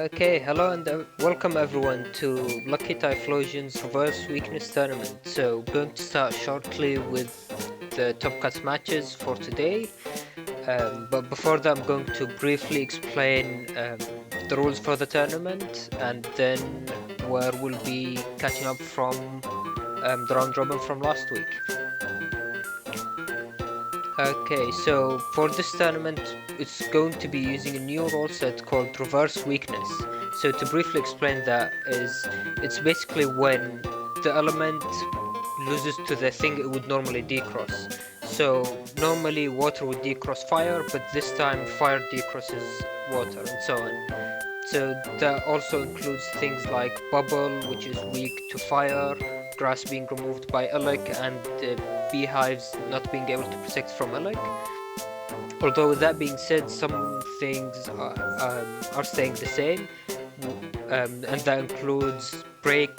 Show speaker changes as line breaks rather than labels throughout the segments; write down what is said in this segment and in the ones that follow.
Okay, hello and welcome everyone to luckytyphlosion's reverse weakness tournament. So, going to start shortly with the top cut matches for today. But before that, I'm going to briefly explain the rules for the tournament, and then where we'll be catching up from the round robin from last week. Okay, so for this tournament, it's going to be using a new rule set called reverse weakness. So to briefly explain that it's basically when the element loses to the thing it would normally decross. So normally water would decross fire, but this time fire decrosses water and so on. So that also includes things like bubble, which is weak to fire, grass being removed by Illic, and beehives not being able to protect from Illic. Although with that being said, some things are staying the same, and that includes break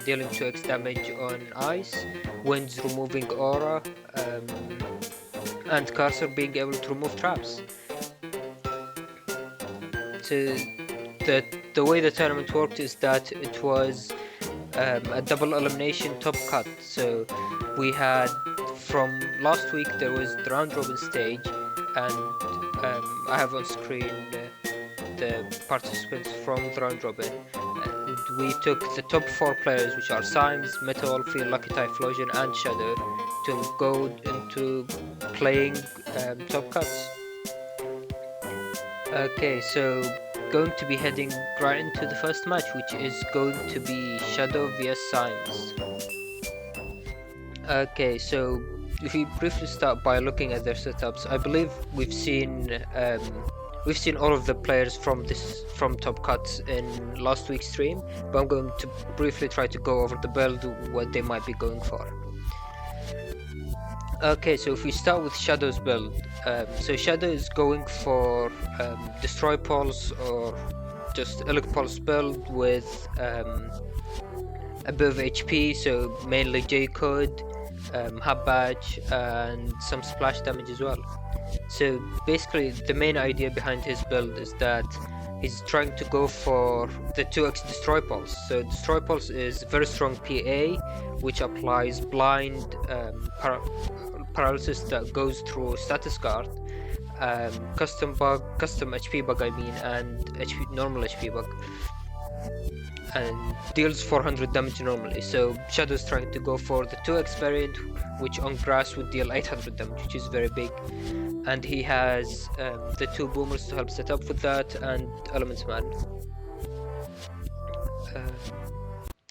dealing 2x damage on ice, winds removing aura, and cursor being able to remove traps. So the way the tournament worked is that it was a double elimination top cut. So we had, from last week there was the round robin stage, and I have on screen the participants from the round robin, and we took the top 4 players, which are Symes, Wolfie, luckytyphlosion and Shadow, to go into playing top cuts. Okay, so going to be heading right into the first match, which is going to be Shadow vs Symes. Okay, so if we briefly start by looking at their setups, I believe we've seen all of the players from top cuts in last week's stream, but I'm going to briefly try to go over the build, what they might be going for. Okay, so if we start with Shadow's build, so Shadow is going for Destroy Pulse or just Illic Pulse build with a bit of HP, so mainly J-Code, Hub Badge, and some splash damage as well. So basically the main idea behind his build is that he's trying to go for the 2x Destroy Pulse. So Destroy Pulse is very strong PA, which applies blind paralysis that goes through status guard, custom HP bug and normal HP bug, and deals 400 damage normally. So Shadow's trying to go for the 2x variant, which on grass would deal 800 damage, which is very big, and he has the 2 boomers to help set up with that, and Elements Man.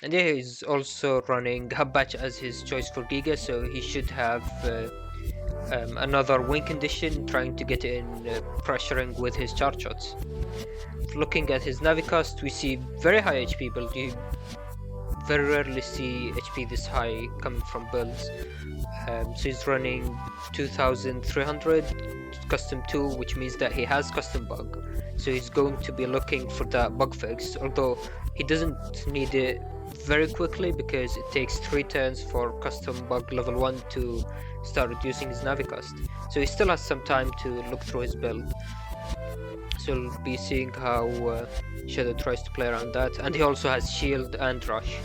And yeah, he's also running Hub Batch as his choice for Giga, so he should have another win condition, trying to get in pressuring with his charge shots. Looking at his Navicast, we see very high HP build. You very rarely see HP this high coming from builds. So he's running 2300 custom 2, which means that he has custom bug. So he's going to be looking for that bug fix, although he doesn't need it very quickly because it takes 3 turns for custom bug level 1 to start reducing his Navicast. So he still has some time to look through his build. So we'll be seeing how Shadow tries to play around that, and he also has Shield and Rush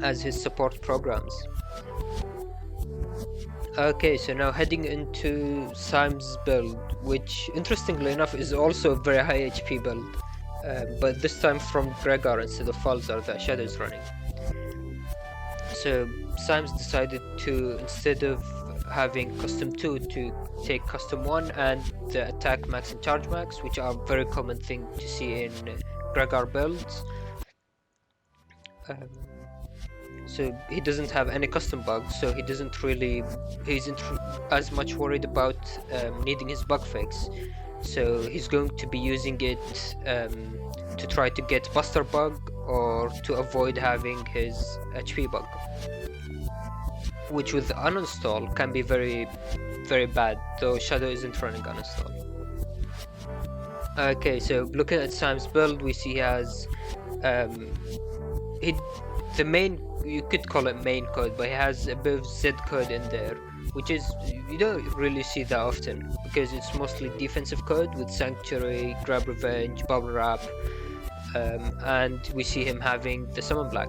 as his support programs. Okay, so now heading into Symes' build, which interestingly enough is also a very high HP build, but this time from Gregar instead of Falzar that Shadow is running. So Symes decided to, instead of having custom 2, to take custom 1 and the attack max and charge max, which are a very common thing to see in Gregar builds. So he doesn't have any custom bugs, so he isn't as much worried about needing his bug fix. So he's going to be using it to try to get Buster bug or to avoid having his HP bug, which with uninstall can be very, very bad, though Shadow isn't running uninstall. Okay, so looking at Symes' build, we see he has the main, you could call it main code, but he has a bit of Z code in there, which is you don't really see that often because it's mostly defensive code with Sanctuary, Grab Revenge, Bubble Wrap, and we see him having the Summon Black.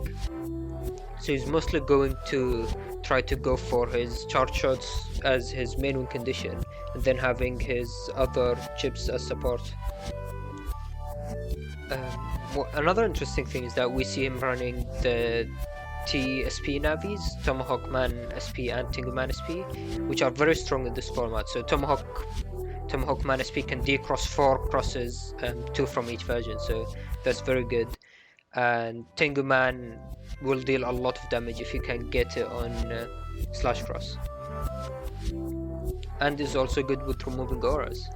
So he's mostly going to try to go for his charge shots as his main win condition, and then having his other chips as support. Another interesting thing is that we see him running the TSP Navis, Tomahawk Man SP and Tengu Man SP, which are very strong in this format. So Tomahawk Man SP can decross 4 crosses, 2 from each version, so that's very good. And Tengu Man will deal a lot of damage if you can get it on Slash Cross. And is also good with removing auras.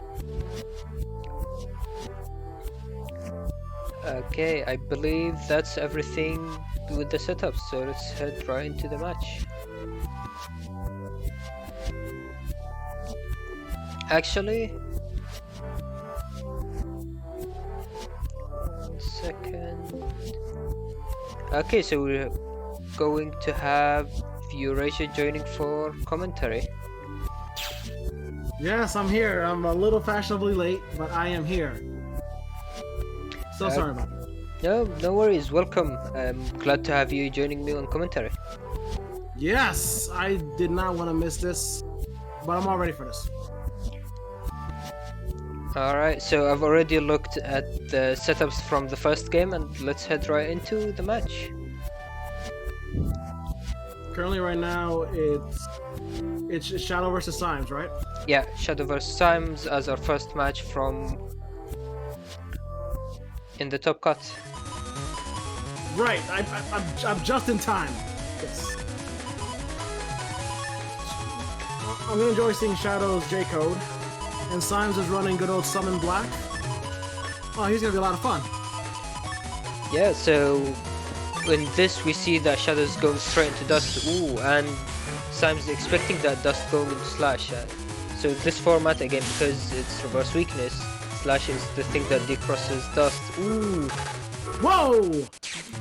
Okay, I believe that's everything with the setup, so let's head right into the match. Actually, 1 second. Okay, so we're going to have Eurasia joining for commentary.
Yes, I'm here. I'm a little fashionably late, but I am here. So sorry about that.
No worries. Welcome. I'm glad to have you joining me on commentary.
Yes, I did not want to miss this, but I'm all ready for this.
Alright, so I've already looked at the setups from the first game, and let's head right into the match.
Currently, right now, it's Shadow versus Symes, right?
Yeah, Shadow vs Symes as our first match from in the top cut.
Right, I'm just in time. Yes. I'm gonna enjoy seeing Shadow's J code, and Symes is running good old Summon Black. Oh, he's gonna be a lot of fun.
Yeah, so in this we see that Shadow's going straight into Dust. Ooh, and Symes expecting that Dust going into Slash. So this format again, because it's reverse weakness, Slash is the thing that decrosses Dust. Ooh!
Whoa!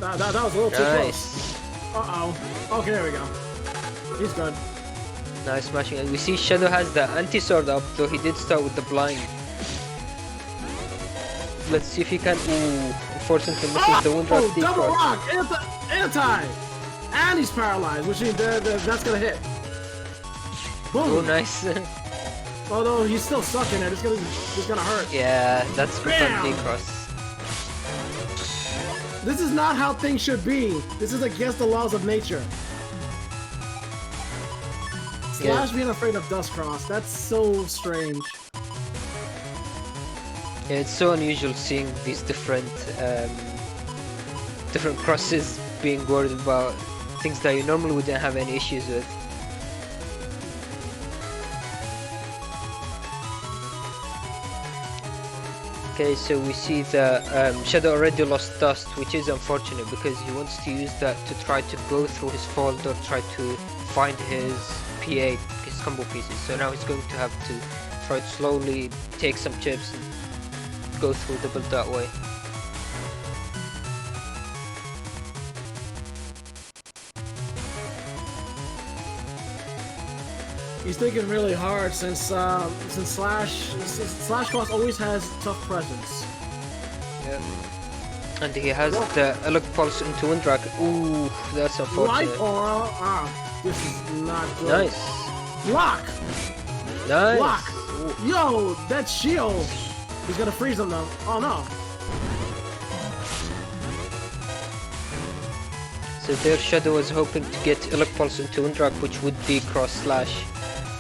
That was a little too
Nice.
close. Uh-oh. Okay, there we go. He's good.
Nice smashing. And we see Shadow has the anti-sword up, though he did start with the blind. Let's see if he can. Ooh, unfortunately misses the wind rock
double
decross.
rock! Anti! And he's paralyzed, which means that's gonna hit. Boom!
Oh, nice.
Although he's still stuck in it, it's gonna hurt.
Yeah, that's confirmed decross.
This is not how things should be. This is against the laws of nature. Slash being afraid of Dust Cross, that's so strange.
Yeah, it's so unusual seeing these different crosses being worried about things that you normally wouldn't have any issues with. Okay, so we see that Shadow already lost Dust, which is unfortunate because he wants to use that to try to go through his fold or try to find his PA, his combo pieces. So now he's going to have to try to slowly take some chips and go through the build that way.
He's thinking really hard since Slash Cross always has tough presence.
Yeah. And he has the Elect Pulse into Windrak. Ooh, that's unfortunate.
Life Aura. This is not good.
Nice.
Block!
Nice.
Block!
Ooh.
Yo, that shield! He's gonna freeze him though. Oh no.
So there Shadow was hoping to get Elect Pulse into Windrak, which would decross Slash.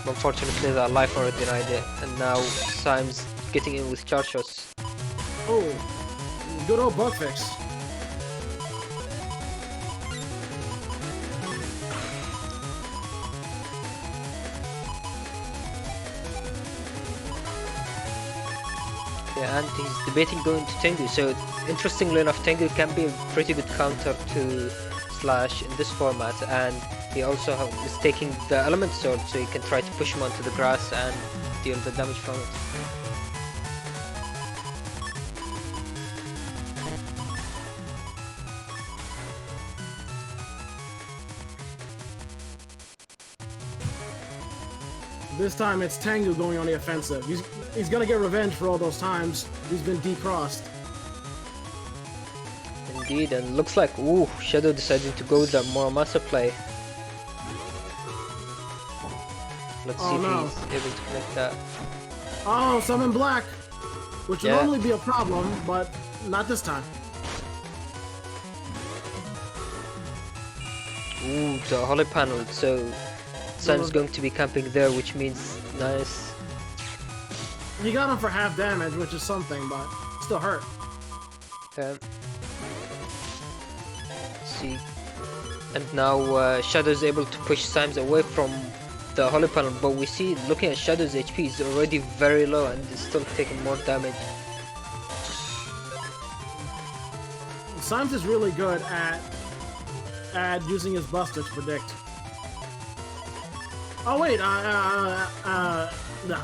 Unfortunately, that life already denied it, and now Symes getting in with charge shots.
Oh, good old bug fix.
Yeah, and he's debating going to Tengu. So interestingly enough, Tengu can be a pretty good counter to Slash in this format, and he also is taking the element sword, so he can try to push him onto the grass and deal the damage from it.
This time it's Tengu going on the offensive. He's gonna get revenge for all those times he's been decrossed.
Indeed, and looks like, ooh, Shadow decided to go with that Muramasa play. Let's see if he's able to connect that.
Oh, summon black! Which would
Yeah.
normally be a problem, but not this time.
Ooh, the Holy Panel, so Symes going to be camping there, which means nice.
He got him for half damage, which is something, but still hurt.
Let's see. And now Shadow's able to push Symes away from the Holy Panel, but we see, looking at Shadow's HP, is already very low and is still taking more damage.
Symes is really good at using his Buster to predict. Oh wait, no.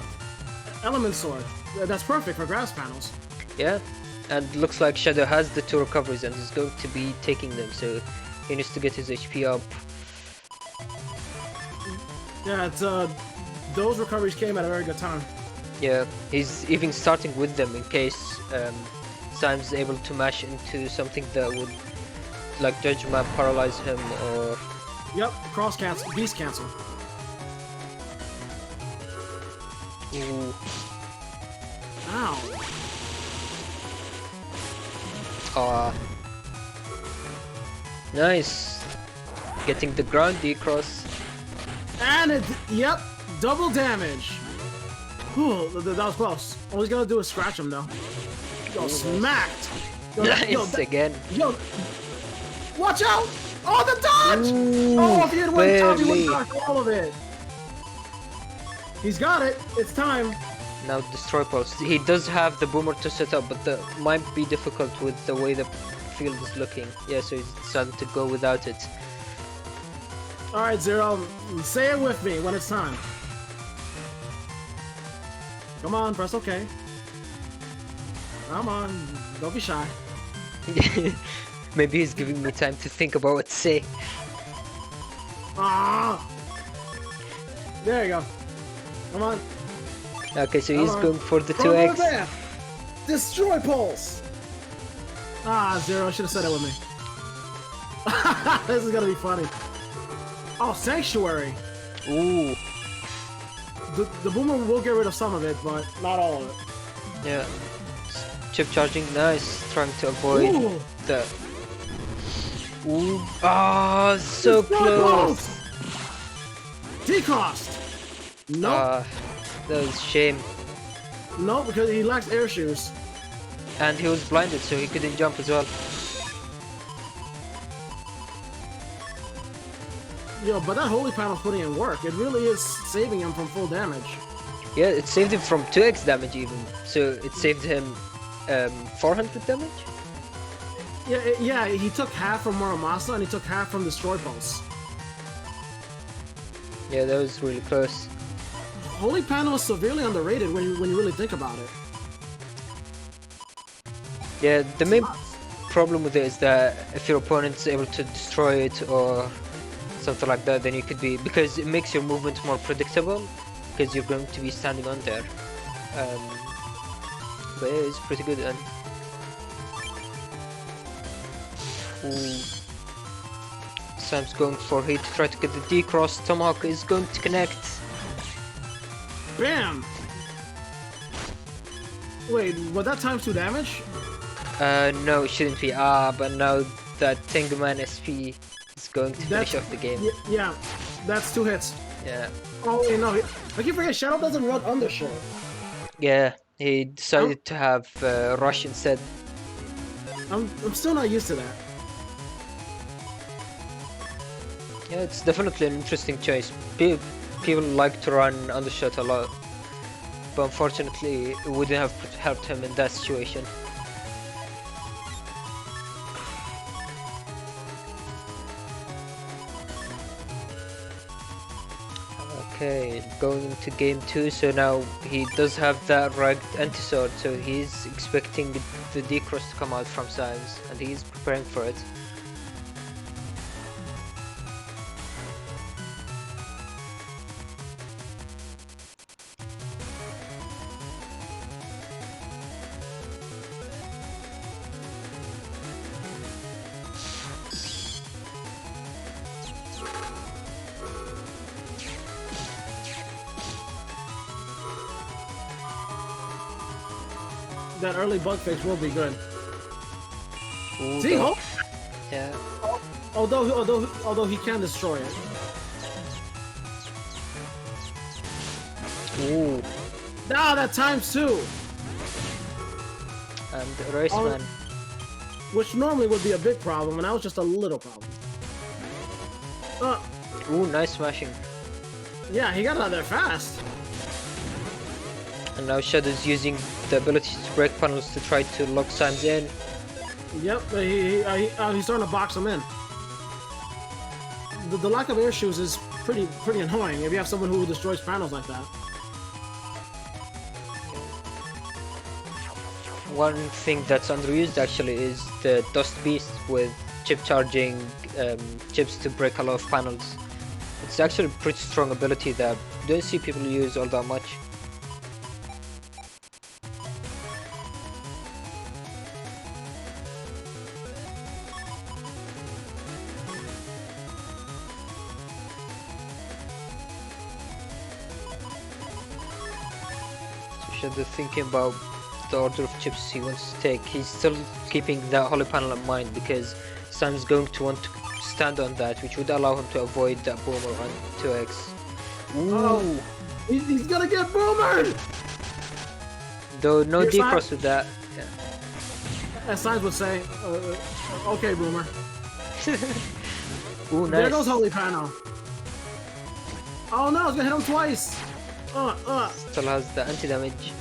Element Sword. That's perfect for grass panels.
Yeah, and looks like Shadow has the 2 recoveries and is going to be taking them, so he needs to get his HP up.
Yeah, it's those recoveries came at a very good time.
Yeah, he's even starting with them in case Symes is able to mash into something that would, like, Judge Map paralyze him or...
Yep, cross cancel, beast cancel.
Ooh.
Ow.
Nice. Getting the ground decross.
And it, yep, double damage. Whew, that was close. All he's gonna do is scratch him though. Yo, smacked.
Nice again.
Yo, watch out! Oh, the dodge!
Ooh,
Oh, if he had one dodge, he would
barely.
dodge all of it. He's got it. It's time.
Now Destroy Pulse. He does have the Boomer to set up, but that might be difficult with the way the field is looking. Yeah, so he's decided to go without it.
All right, Zero, say it with me when it's time. Come on, press OK. Come on, don't be shy.
Maybe he's giving me time to think about what to say.
Ah! There you go. Come on.
Okay, so
Come
he's
on.
going for the
Come on
2x.
there. Destroy Pulse! Ah, Zero, should have said it with me. This is gonna be funny. Oh, Sanctuary!
Ooh,
The Boomer will get rid of some of it, but not all of it.
yeah. Chip charging, nice. Trying to avoid
Ooh.
the... Ooh, ah, so
Destroy
close.
Pulse! Decrossed! Nope.
That was a shame.
Nope, because he lacks air shoes.
And he was blinded, so he couldn't jump as well.
Yo, but that Holy Panel's putting in work. It really is saving him from full damage.
Yeah, it saved him from 2x damage even. So it saved him 400 damage?
Yeah, he took half from Muramasa and he took half from Destroy Pulse.
Yeah, that was really close.
Holy Panel is severely underrated when you really think about it.
Yeah, the main problem with it is that if your opponent's able to destroy it or something like that, then you could be... Because it makes your movement more predictable, because you're going to be standing on there. But yeah, it's pretty good. And ooh. Sam's going for hit to try to get the D-cross. Tomahawk is going to connect.
Bam! Wait, was that times 2 damage?
No, it shouldn't be. But now that Tenguman SP is going to finish off the game.
Yeah, that's 2 hits.
Yeah.
Oh wait, no, I keep forgetting Shadow doesn't run undershot.
Yeah, he decided to have Rush instead.
I'm still not used to that.
Yeah, it's definitely an interesting choice. People like to run undershot a lot, but unfortunately it wouldn't have helped him in that situation. Okay, going into game 2, so now he does have that ragged anti-sword, so he's expecting the D-cross to come out from Symes, and he's preparing for it.
that early bug fix will be good.
Ooh,
See,
yeah.
although he can destroy it.
Ooh.
Ah, that times 2.
And Raceman.
Which normally would be a big problem, and that was just a little problem.
Ooh, nice smashing.
Yeah, he got out of there fast.
And now Shadow's using the ability to break panels to try to lock Symes in.
Yep, he's starting to box him in. The lack of air shoes is pretty annoying if you have someone who destroys panels like that.
One thing that's underused actually is the Dust Beast with chip charging chips to break a lot of panels. It's actually a pretty strong ability that you don't see people use all that much. Shadow thinking about the order of chips he wants to take. He's still keeping that holy panel in mind because Sam's going to want to stand on that, which would allow him to avoid that boomer on 2x. Ooh.
Oh, he's gonna get boomered!
Though no
Your
decross with that. Yeah.
As Symes would say, okay, boomer.
Ooh, nice.
There goes holy panel. Oh no, it's gonna hit him twice.
Still has the anti-damage.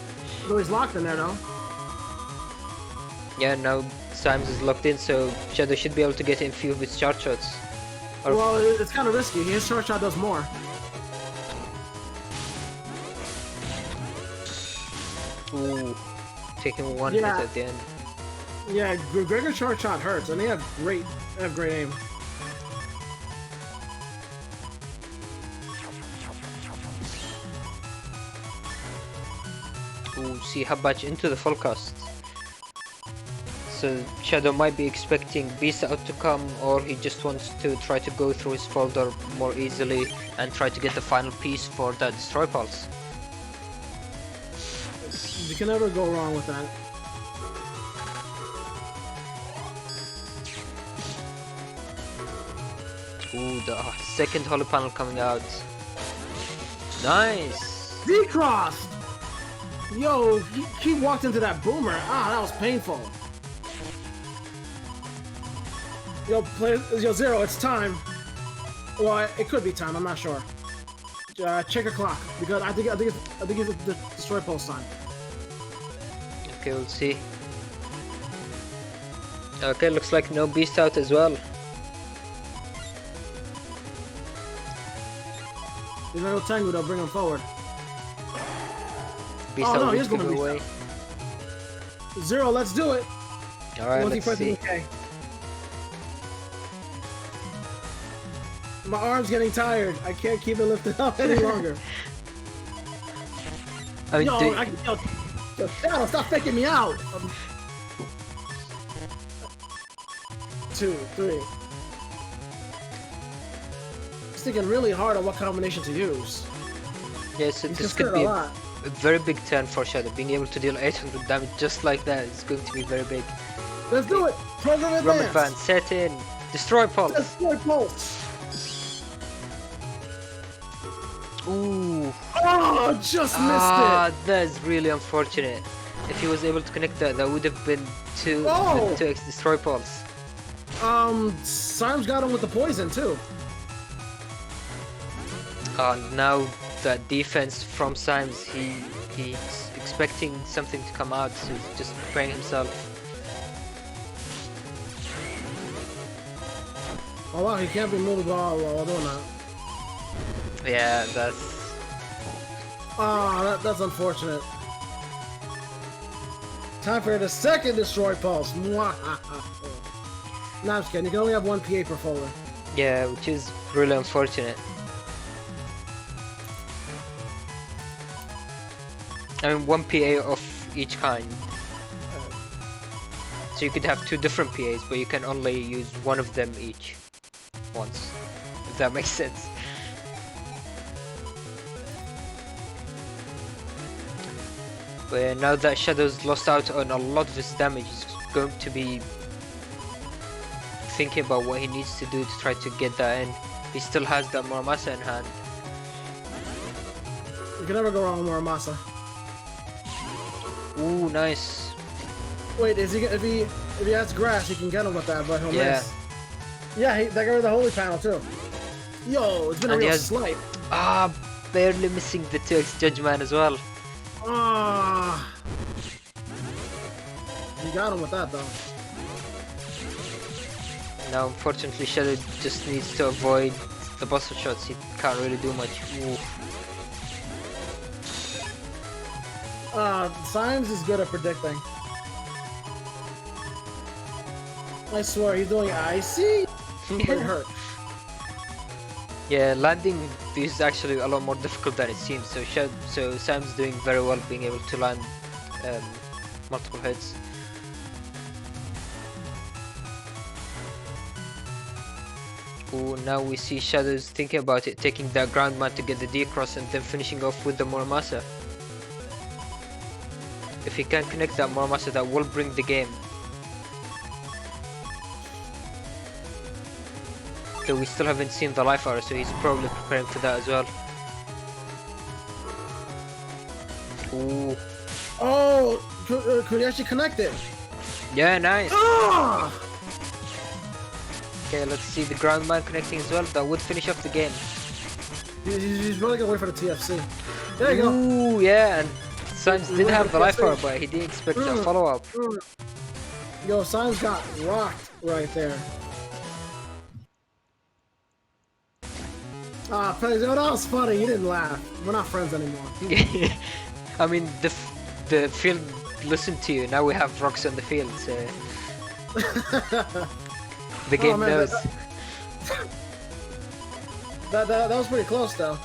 Though he's locked in there though.
Yeah, now Symes is locked in, so Shadow should be able to get in few of his charge shots. Or
Well, it's kind of risky. His short shot does more.
ooh, taking one
Yeah.
hit at the end.
Yeah, Gregor's short shot hurts, and they have great aim.
Ooh, see Habach into the full cast. So Shadow might be expecting Beast out to come, or he just wants to try to go through his folder more easily and try to get the final piece for that Destroy Pulse.
You can never go wrong with that.
Ooh, the second Holy Panel coming out. Nice!
Decrossed! Yo, he walked into that boomer. Ah, that was painful. Yo, Zero, it's time. Well, it could be time. I'm not sure. Check your clock because I think it's the Destroy Pulse time.
Okay, we'll see. Okay, looks like no Beast out as well.
He's gonna go Tengu, they'll bring him forward.
Beast
Oh,
out
no,
will
he's
give
gonna
him
be
away.
Zero, let's do it.
Alright,
Once he
let's
presses
see.
OK. My arm's getting tired. I can't keep it lifted up any longer.
I mean,
Yo, Shadow, stop faking me out. 2, 3. He's thinking really hard on what combination to use.
yeah, so
He's
this could
considered
be
a
a
lot.
very big turn for Shadow. Being able to deal 800 damage just like that is going to be very big.
Let's do it. Program
Rum
advance.
Advance, set in. Destroy Pulse.
Destroy Pulse.
Ooh.
Oh, just
Ah,
missed
that's really unfortunate. If he was able to connect that, that would have been 2x Destroy Pulse.
it. Symes got him with the poison too.
Now that defense from Symes, he's expecting something to come out, so he's just preparing himself.
Oh wow, he can't be moved while doing that.
Yeah, that's...
That's unfortunate. Time for the second Destroy Pulse. Mwah. Nah, I'm just kidding. You can only have one PA per folder.
Yeah, which is really unfortunate. I mean, one PA of each kind. So you could have 2 different PAs, but you can only use one of them each. Once. If that makes sense. But now that Shadow's lost out on a lot of his damage, he's going to be thinking about what he needs to do to try to get that in. He still has that Muramasa in hand.
You can never go wrong with Muramasa.
Ooh, nice.
Wait, is he if he has grass, he can get him with that, but he'll miss. Yeah, that guy with the holy panel too. Yo, it's been a real slight.
Ah, barely missing the 2x Judgment as well.
Ah, you got him with that though.
Now, unfortunately, Shadow just needs to avoid the buster shots. He can't really do much. Ooh.
Symes is good at predicting. I swear, he's doing icy. It hurt.
Yeah, landing is actually a lot more difficult than it seems. So Sam's doing very well being able to land multiple hits. Ooh, now we see Shadows thinking about it, taking that ground man to get the D-cross and then finishing off with the Muramasa. If he can connect that Muramasa, that will bring the game. Though we still haven't seen the life arrow, so he's probably preparing for that as well. Ooh.
Oh, could he actually connect it?
Yeah, nice.
Ah!
Okay, let's see the ground man connecting as well. That would finish off the game.
He's really gonna wait for the TFC. There you go.
Ooh, yeah, and Symes did have the life arrow, but he didn't expect that follow-up.
Yo, Symes got rocked right there. Ah, Prix, that was funny. You didn't laugh. We're not friends anymore.
I mean, the field listened to you. Now we have rocks on the field, so the game knows.
That was pretty close, though.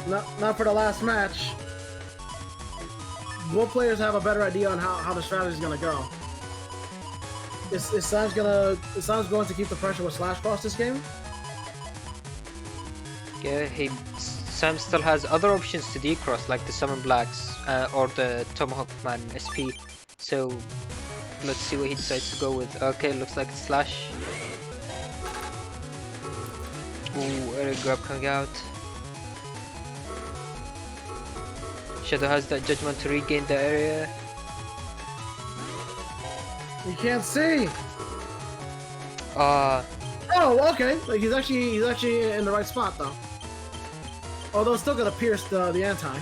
Not for the last match. Both players have a better idea on how the strategy is gonna go. Is Symes going to keep the pressure with Slash Cross this game?
Yeah, Symes still has other options to D-cross, like the Summon Blacks or the Tomahawk Man SP. So let's see what he decides to go with. Okay, looks like Slash. Ooh, early grab coming out. Shadow has that Judgment to regain the area.
You can't see.
Oh,
okay. Like he's actually in the right spot though. Although it's still gonna pierce the anti.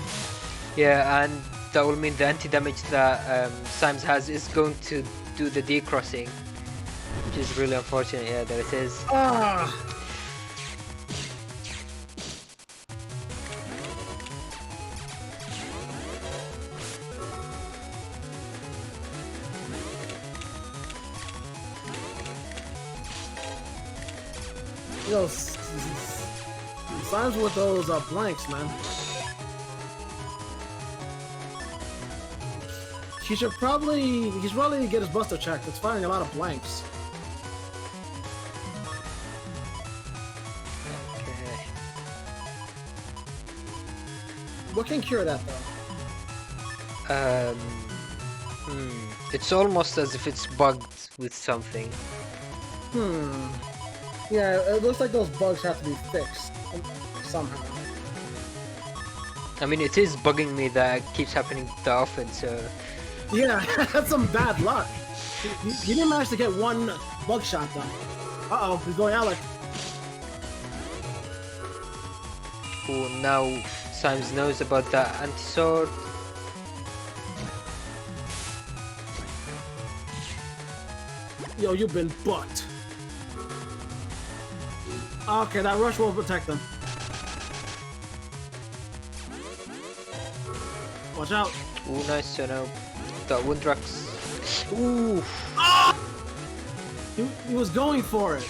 yeah, and that will mean the anti-damage that Symes has is going to do the D-crossing, which is really unfortunate. Yeah, there it is.
Yo, Symes with those blanks, man. He should probably get his buster checked. It's firing a lot of blanks.
Okay.
What can cure that though?
It's almost as if it's bugged with something.
Yeah, it looks like those bugs have to be fixed somehow.
I mean, it is bugging me that it keeps happening that often, so...
Yeah, that's some bad luck. He didn't manage to get one bug shot though. Uh-oh, he's going Alec.
Ooh, now Symes knows about that anti-sword.
Yo, you've been bucked. Okay, that rush will protect them. Watch out.
Ooh, nice, so now that Wundrax. Ooh!
Ah! He was going for it.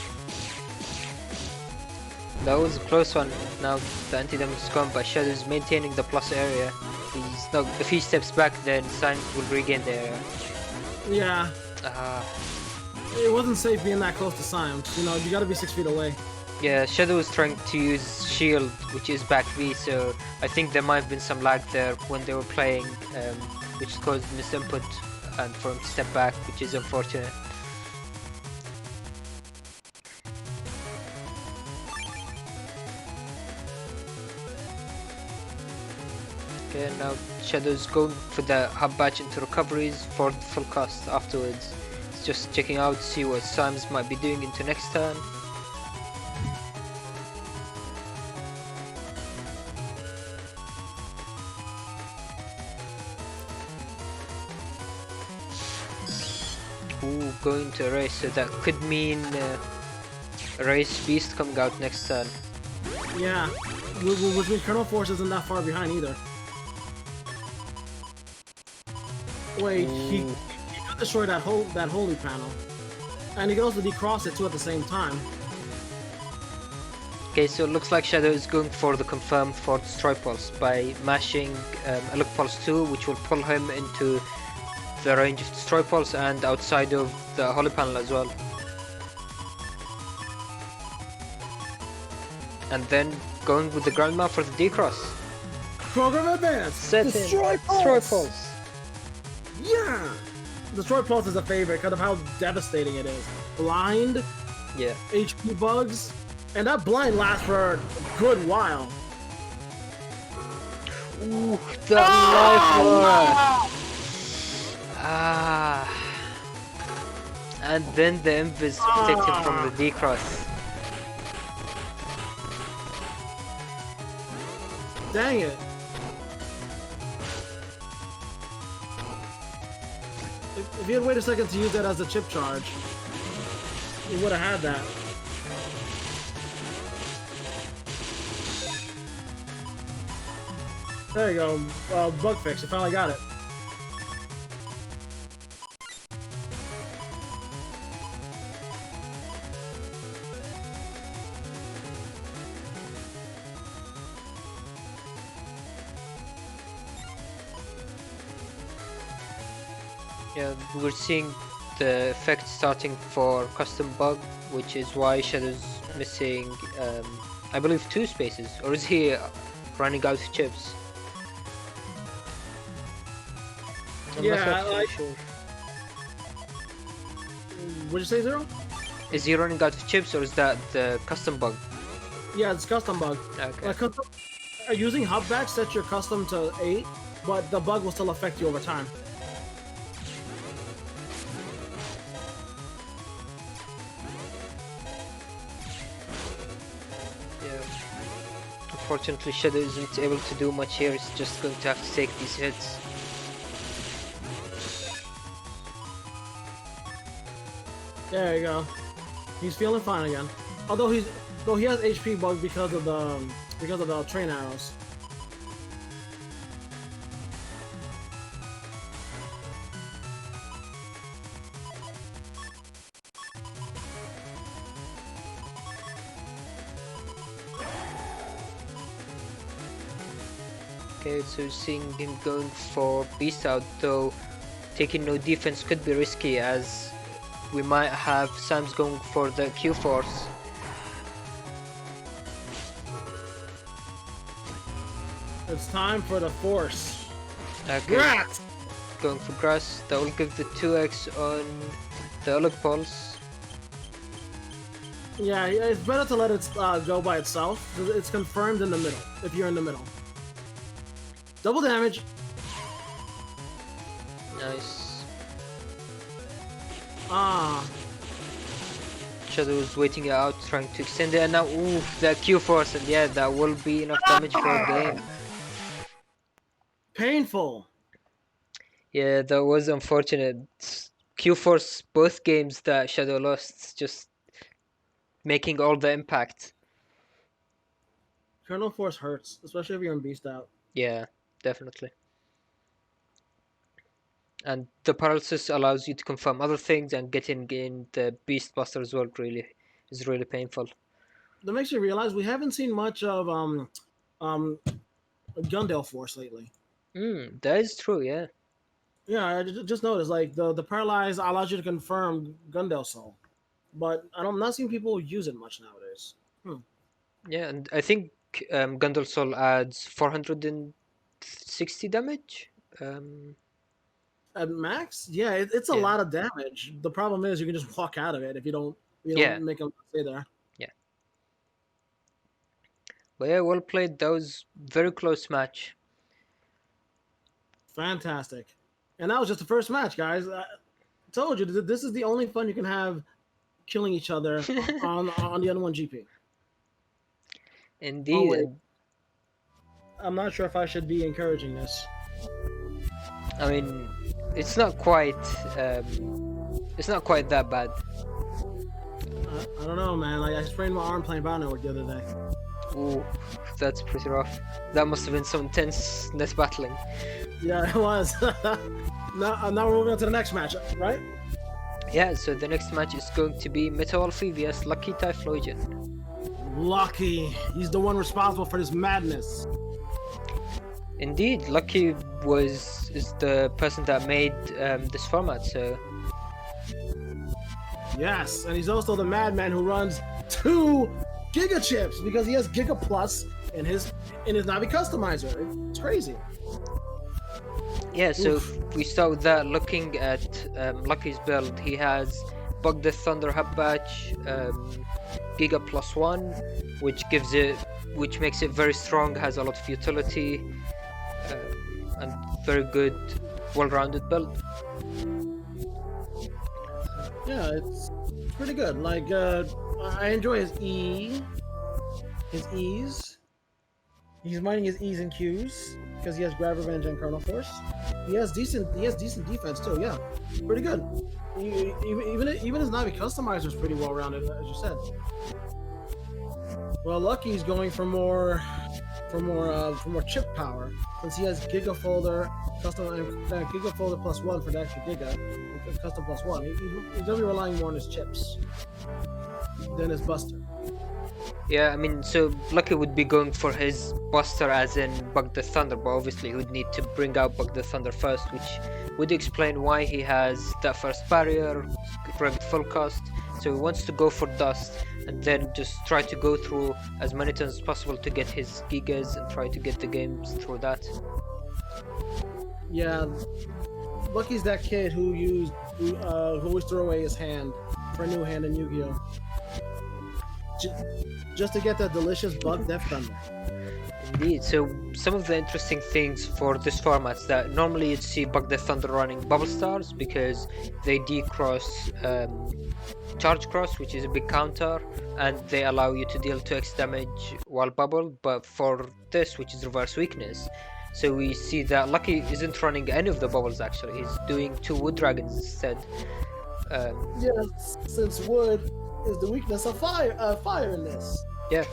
That was a close one. Now the anti-damage is gone, but Shadow's maintaining the plus area. If he steps back, then Symes will regain the area.
Yeah. It wasn't safe being that close to Symes. You know, you gotta be 6 feet away.
Yeah, Shadow is trying to use shield, which is back V, so I think there might have been some lag there when they were playing, which caused misinput and for him to step back, which is unfortunate. Okay, now Shadow's going for the hub batch into recoveries for the full cost afterwards. He's just checking out to see what Symes might be doing into next turn. Ooh, going to Erase, so that could mean Erase Beast coming out next turn.
Yeah, which means Colonel Force isn't that far behind either. Wait, he could destroy that holy panel, and he can also decross it too at the same time.
Okay, so it looks like Shadow is going for the confirm for Destroy Pulse by mashing a Look Pulse 2, which will pull him into the range of Destroy Pulse and outside of the Holy Panel as well. And then going with the Grandma for the decross.
Program advance.
Set
Destroy Pulse.
Destroy Pulse.
Yeah! Destroy Pulse is a favorite because of how devastating it is. Blind,
Yeah.
HP bugs, and that blind lasts for a good while.
Ooh, that life aura! Ah. And then the Invis protect him from the decross.
Dang it. If you had waited a second to use that as a chip charge, you would have had that. There you go. Bug fix. You finally got it.
Yeah, we're seeing the effect starting for custom bug, which is why Shadow's missing, I believe, 2 spaces, or is he running out of chips? I'm not actually sure.
What'd you say, Zero?
Is he running out of chips, or is that the custom bug?
Yeah, it's custom bug.
Okay.
Like, using hub batch sets your custom to 8, but the bug will still affect you over time.
Unfortunately, Shadow isn't able to do much here. He's just going to have to take these hits.
There you go. He's feeling fine again. Although he has HP bug because of the train arrows.
Okay, so seeing him going for Beast out, though taking no defense could be risky, as we might have Symes going for the Q-Force.
It's time for the Force.
Okay.
Grass!
Going for Grass, that will give the 2x on the Look Pulse.
Yeah, it's better to let it go by itself. It's confirmed in the middle, if you're in the middle. Double damage.
Nice.
Ah.
Shadow is waiting it out, trying to extend it, and now, ooh, the Q-Force, and yeah, that will be enough damage for a game.
Painful.
Yeah, that was unfortunate. Q-Force, both games that Shadow lost, just making all the impact.
Colonel Force hurts, especially if you're in Beast out.
Yeah, definitely. And the paralysis allows you to confirm other things, and getting in the Beast Buster as well is really painful.
That makes you realize we haven't seen much of Gundale Force lately.
That is true, yeah.
Yeah, I just noticed, like, the Paralyze allows you to confirm Gundale Soul. But I'm not seeing people use it much nowadays.
Yeah, and I think Gundal Soul adds 460 damage. Um,
At max, yeah, it's a
yeah,
lot of damage. The problem is you can just walk out of it if you
yeah,
don't make them stay there.
yeah. But yeah, well played. That was very close match.
Fantastic. And that was just the first match, guys. I told you this is the only fun you can have killing each other on the N1GP. Oh
Indeed,
wait,
and
I'm not sure if I should be encouraging this.
I mean, it's not quite, it's not quite that bad.
I don't know, man. Like I sprained my arm playing Battlefield the other day.
Ooh, that's pretty rough. That must have been some intense net battling.
Yeah, it was. now we're moving on to the next match, right?
Yeah, so the next match is going to be Wolfie vs luckytyphlosion.
Lucky, he's the one responsible for this madness.
Indeed, Lucky is the person that made this format, so
Yes, and he's also the madman who runs 2 Giga Chips because he has Giga Plus in his Navi customizer. It's crazy.
yeah, so
Oof.
if we start with that, looking at Lucky's build, he has Bug the Thunder Hub Batch, Giga Plus 1, which makes it very strong, has a lot of utility, and very good, well-rounded build.
Yeah, it's pretty good. Like, I enjoy his ease. He's mining his E's and Q's because he has Grab Revenge and Chrono Force. He has decent defense too. Yeah, pretty good. Even his Navi customizer is pretty well rounded, as you said. Well, Lucky's going for more chip power since he has Giga Folder custom Giga Folder plus 1 for the extra Giga custom plus 1. He's gonna be relying more on his chips than his Buster.
Yeah, I mean, so Lucky would be going for his Buster as in Bug the Thunder, but obviously he would need to bring out Bug the Thunder first, which would explain why he has that first barrier, revved full cost. So he wants to go for Dust and then just try to go through as many turns as possible to get his Gigas and try to get the games through that.
Yeah, Lucky's that kid who always threw away his hand for a new hand in Yu-Gi-Oh! Just to get that delicious Bug Death Thunder.
Indeed, so some of the interesting things for this format is that normally you'd see Bug the Thunder running Bubble Stars because they decross Charge Cross, which is a big counter, and they allow you to deal 2x damage while bubbled, but for this, which is Reverse Weakness, so we see that Lucky isn't running any of the bubbles actually, he's doing 2 Wood Dragons instead.
Yes, since wood is the weakness of fire in this.
Yeah.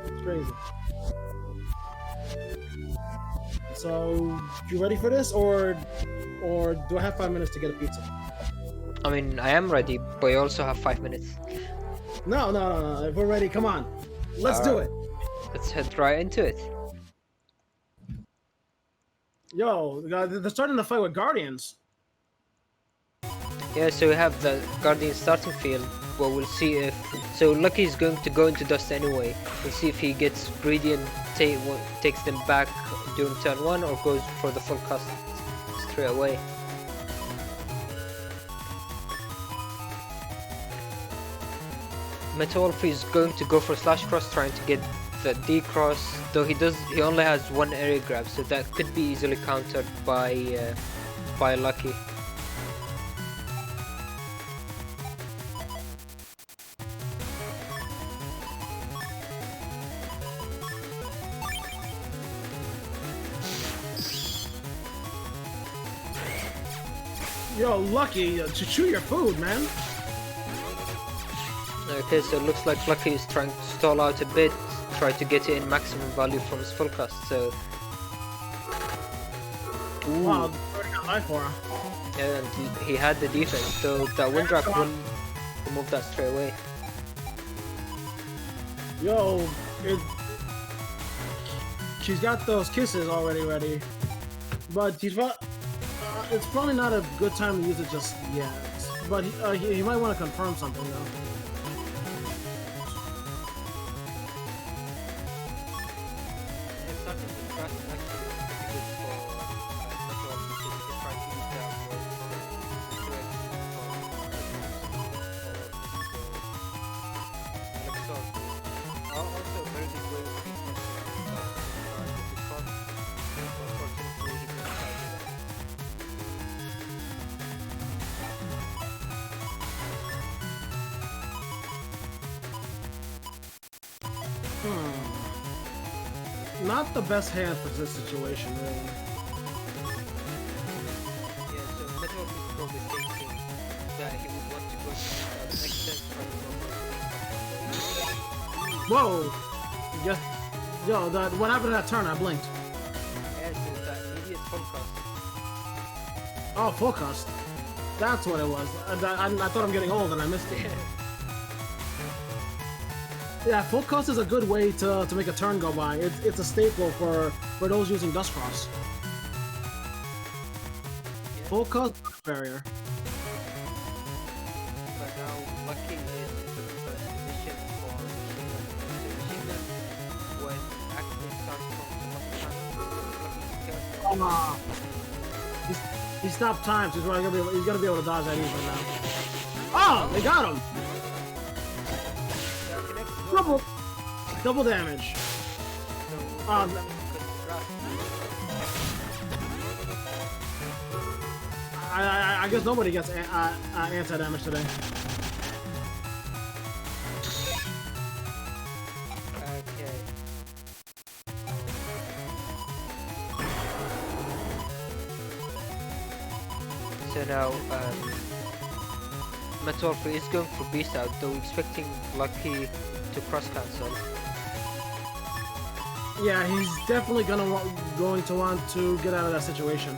It's crazy. So, you ready for this, or do I have 5 minutes to get a pizza?
I mean, I am ready, but you also have 5 minutes.
No. If we're ready, come on. Let's do it.
Let's head right into it.
Yo, they're starting to fight with Guardians.
Yeah, so we have the Guardian starting field, but we'll see if... So Lucky is going to go into Dust anyway. We'll see if he gets greedy and takes them back during turn 1 or goes for the full cost straight away. Wolfie is going to go for Slash Cross, trying to get the D Cross, though he only has 1 area grab, so that could be easily countered by Lucky.
Yo, Lucky, to chew your food, man.
Okay, so it looks like Lucky is trying to stall out a bit, try to get in maximum value from his full cost, so... Ooh.
Wow, very high for him.
Yeah, and he had the defense, so that wind drag wouldn't remove that straight away.
Yo, she's got those kisses already ready, but it's probably not a good time to use it just yet. But he might want to confirm something though.
starting with grass actually is pretty good for Metal because you can try to use that with Resurrect or Elixir. Also a very good way of decrossing with this one. Unfortunately, he didn't try to do that.
Not the best hand for this situation, really.
Yeah, so Metal is probably thinking that he would want to go to extend from
Whoa! Yes. Yo, what happened to that turn? I blinked.
yes, is that immediate full cost.
Oh, full cost. That's what it was. I thought I'm getting old and I missed it. Yeah, full cost is a good way to make a turn go by. It's a staple for those using Dust Cross.
Yeah.
Full cost barrier.
But now Lucky is in the first position for machine gun. When actually starts from the left hand, Lucky is careful.
He stopped time, so he's gonna be able to dodge that easily now. Oh, they got him! Double damage. I guess nobody gets anti-damage today.
Okay. So now, Metalfree is going for Beast out, though expecting Lucky to cross cancel.
Yeah, he's definitely going to want to get out of that situation.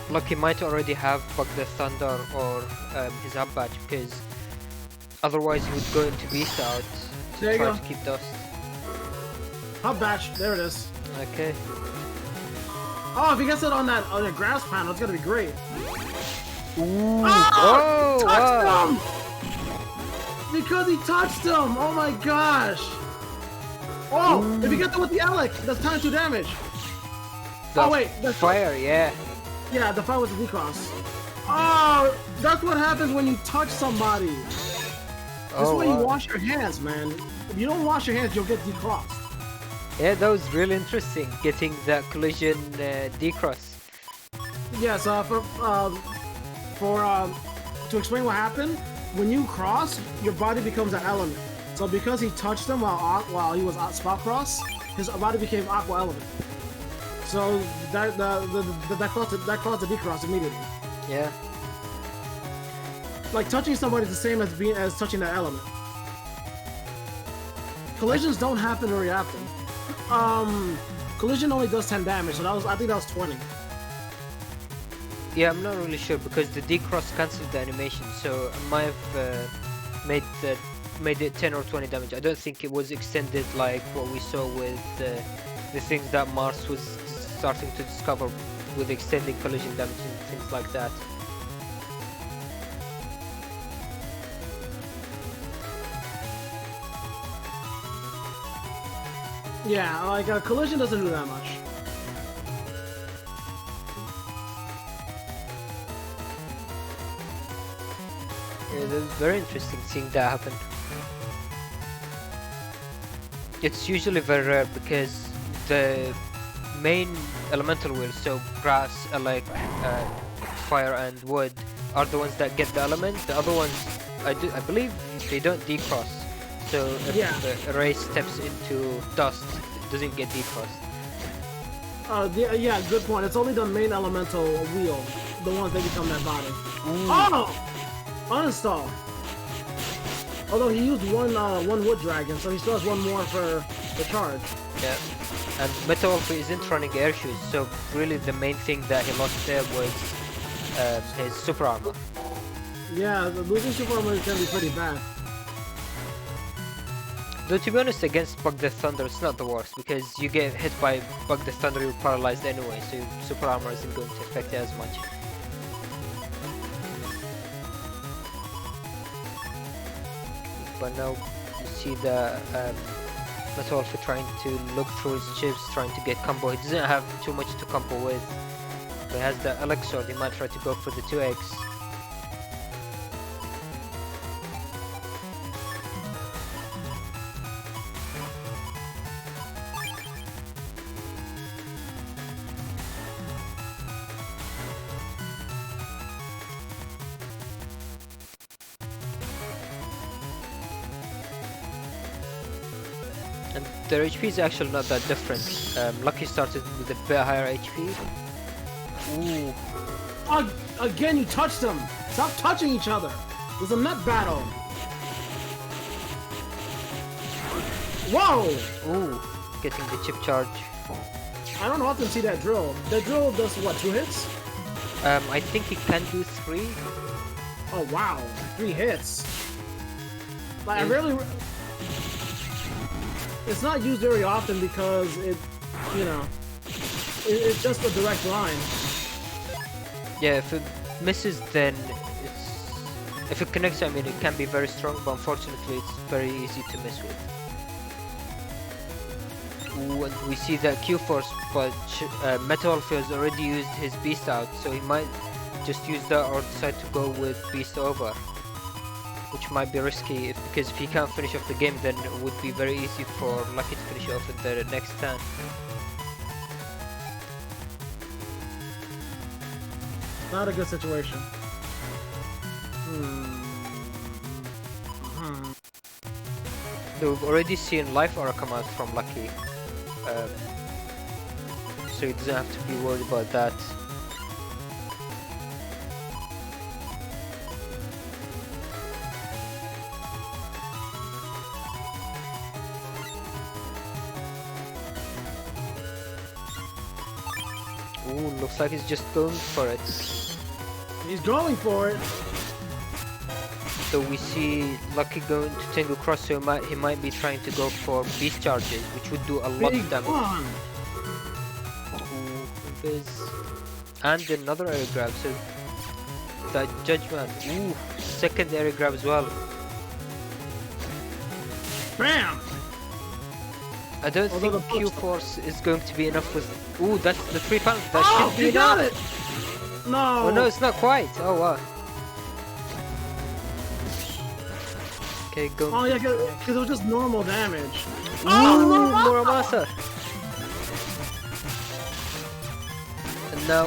Lucky might already have Bug the Thunder or his up badge because otherwise he would go into Beast out to
There you
try
go.
to keep dust.
Hub batch, there it is.
Okay.
Oh, if he gets it on that grass panel, it's gonna be great.
Ooh.
Oh, touched
wow.
him! Because he touched him! Oh my gosh! Oh, if you get that with the Alec, that's times 2 damage. Oh wait, that's
fire, yeah.
Yeah, the fire with the decross. Oh, that's what happens when you touch somebody. This is when you wash your hands, man. If you don't wash your hands, you'll get decrossed.
Yeah, that was really interesting, getting that collision decross.
Yes, to explain what happened, when you cross, your body becomes an element. So because he touched him while he was spot cross, his body became aqua element. So that caused the decross immediately.
Yeah.
Like touching somebody is the same as touching that element. Collisions don't happen very often. Collision only does 10 damage, so I think that was 20.
Yeah, I'm not really sure because the decross cancelled the animation, so I might have made it 10 or 20 damage. I don't think it was extended like what we saw with the things that Mars was starting to discover with extending collision damage and things like that.
Yeah, like a collision doesn't do that much.
Yeah, that was very interesting seeing that happen. It's usually very rare because the main elemental wheels, so grass, like fire and wood, are the ones that get the element. The other ones, I believe they don't decross. So if a race steps into dust, it doesn't get decrossed.
Yeah, good point. It's only the main elemental wheel, the ones that become that body.
Ooh.
Oh! Uninstall. Although he used one wood dragon, so he still has one more for the charge.
Yeah. And Metalfree isn't running air shoes, so really the main thing that he lost there was his super armor.
Yeah, the losing super armor can be pretty bad.
Though to be honest, against Bug the Thunder, it's not the worst because you get hit by Bug the Thunder, you're paralyzed anyway, so your super armor isn't going to affect it as much. But now you see the Metal Wolfie trying to look through his chips, trying to get combo. He doesn't have too much to combo with. But he has the elixir, he might try to go for the 2 eggs. And their HP is actually not that different. Lucky started with a bit higher HP. Ooh.
Again, you touched them! Stop touching each other! There's a net battle! Whoa!
Ooh, getting the chip charge.
I don't often see that drill. That drill does what, 2 hits?
I think he can do 3.
Oh wow, 3 hits. Like, I rarely... It's not used very often because it, you know, it's just a direct line.
Yeah, if it misses, then it's... If it connects, I mean, it can be very strong, but unfortunately it's very easy to miss with. Ooh, and we see that Q-Force, but Metal Wolfie has already used his Beast out, so he might just use that or decide to go with Beast over. Which might be risky, because if he can't finish off the game, then it would be very easy for Lucky to finish off in the next turn.
Not a good situation.
Though we've already seen Life Aura come out from Lucky, so he doesn't have to be worried about that. Ooh, looks like he's just going for it.
He's going for it!
So we see Lucky going to Tengu Cross, so he might be trying to go for Beast Charges, which would do a lot of damage. Ooh, and another air grab, so that Judgment. Ooh, second air grab as well.
Bam!
I don't think Q-Force is going to be enough with... Ooh, that's the 3 pounds. That should be
got
enough.
It! No!
Oh no, it's not quite. Oh wow. Okay, go.
Oh yeah, because it was just normal damage.
Ooh, Muramasa! And now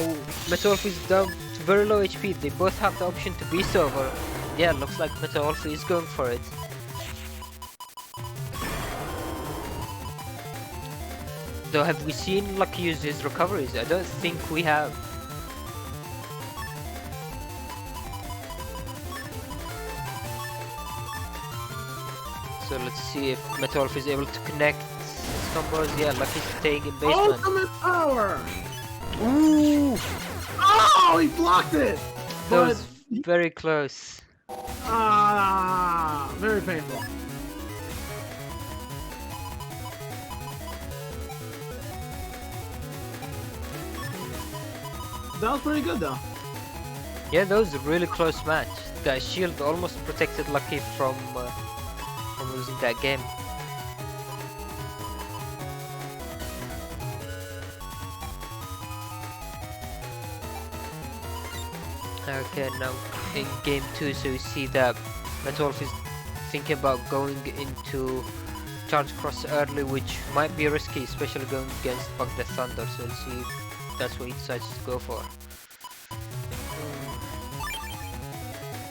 Metal Wolfie is down to very low HP. They both have the option to Beast over. Yeah, looks like Metal Wolfie is going for it. Though, have we seen Lucky use his recoveries? I don't think we have. So let's see if Metal Wolfie is able to connect his combos. Yeah, Lucky's staying in basement.
Ultimate power!
Ooh!
Oh, he blocked it!
That was very close.
Very painful. That was pretty good though.
Yeah, that was a really close match. The shield almost protected Lucky from losing that game. Okay, now in game 2, so you see that Metal Wolfie is thinking about going into Charge Cross early, which might be risky, especially going against Bug the Thunder. So we'll see if that's what he decides to go for.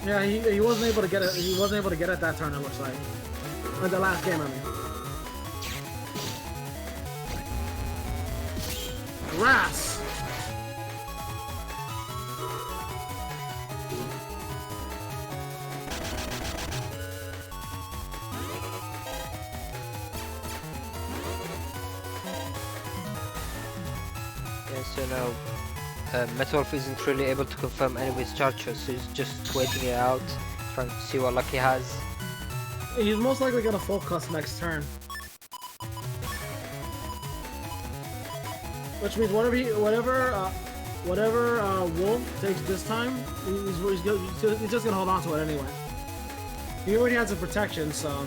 Yeah, he wasn't able to get it. He wasn't able to get it that turn. It looks like in the last game. I mean, grass.
Yeah, so now Metal Wolfie isn't really able to confirm any of his charges, so he's just waiting it out, trying to see what Lucky has.
He's most likely gonna focus next turn. Which means whatever Wolf takes this time, he's just gonna hold on to it anyway. He already has a protection, so...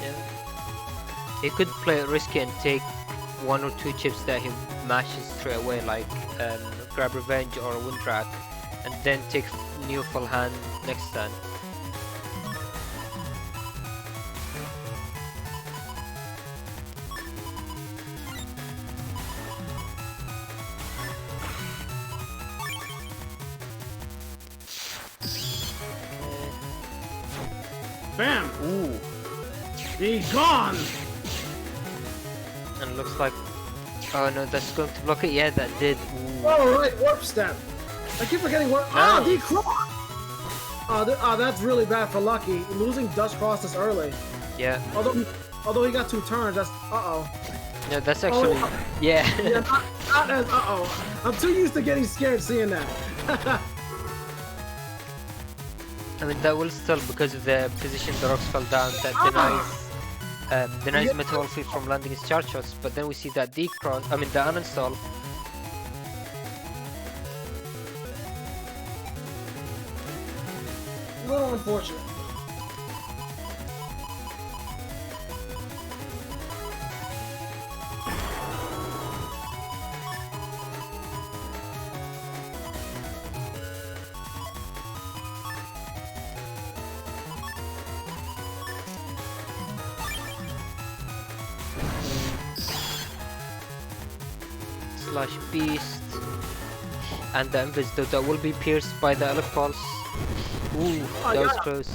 Yeah. He could play it risky and take 1 or 2 chips that he mashes straight away, like grab revenge or wind track, and then take new full hand next turn.
Bam!
Ooh.
Be gone!
And looks like... Oh no, that's going to block it. Yeah, that did. Ooh.
Oh, right, warp step. I keep forgetting warp. Ah,
No.
decross! That's really bad for Lucky. Losing Dust Cross this early.
Yeah.
Although he got 2 turns, that's uh-oh.
No, that's actually...
Oh,
yeah.
Yeah, not as uh-oh. I'm too used to getting scared seeing that.
I mean, that will still, because of the position the rocks fell down, that denies Metal Wolfie from landing his charge shots, but then we see that decross, I mean the uninstall.
A little unfortunate.
Slash beast, and the invis though that will be pierced by the Elec Pulse. Ooh, that was close.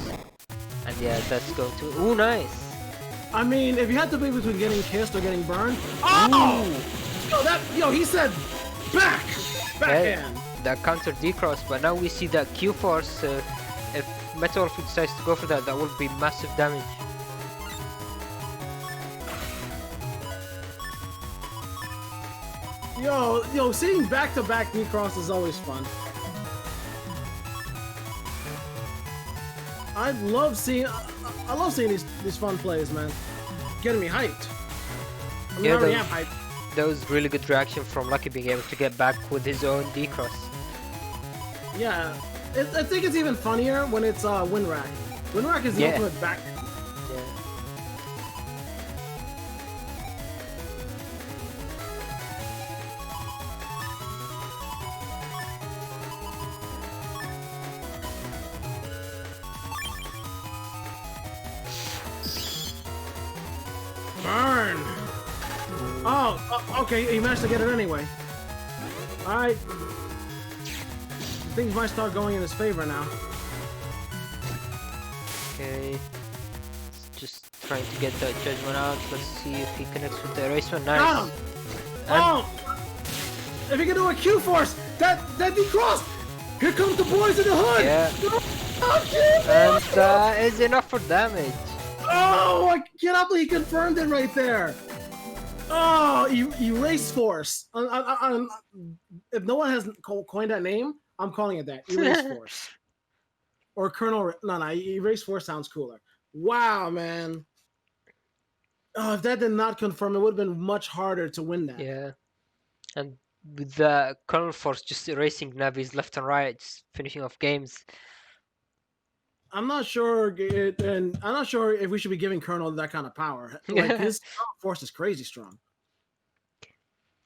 And yeah, that's going to... Ooh, nice!
I mean, if you had to be between getting kissed or getting burned... Oh! Yo, he said backhand!
That counter decross, but now we see that Q-Force, if Metal Wolfie decides to go for that, that will be massive damage.
Yo, seeing back-to-back decross is always fun. I love seeing these fun plays, man. Getting me hyped. I mean,
Yeah,
I already am hyped.
That was really good reaction from Lucky being able to get back with his own decross.
Yeah, I think it's even funnier when it's Wind Rack. Wind Rack is the ultimate back.
Yeah.
Burn! Oh, okay, he managed to get it anyway. Alright. Things might start going in his favor now.
Okay. Just trying to get that judgment out. Let's see if he connects with the erasement. Nice.
Oh! If he can do a Q-Force! That decrossed! Here comes the boys in the hood!
Yeah.
Oh,
And that is enough for damage.
Oh, I cannot believe he confirmed it right there. Oh, Erase Force. If no one has coined that name, I'm calling it that. Erase Force. Or Colonel... No, Erase Force sounds cooler. Wow, man. Oh, if that did not confirm, it would have been much harder to win that.
Yeah. And with the Colonel Force just erasing navies left and right, just finishing off games.
I'm not sure, and I'm not sure if we should be giving Colonel that kind of power. Like his force is crazy strong.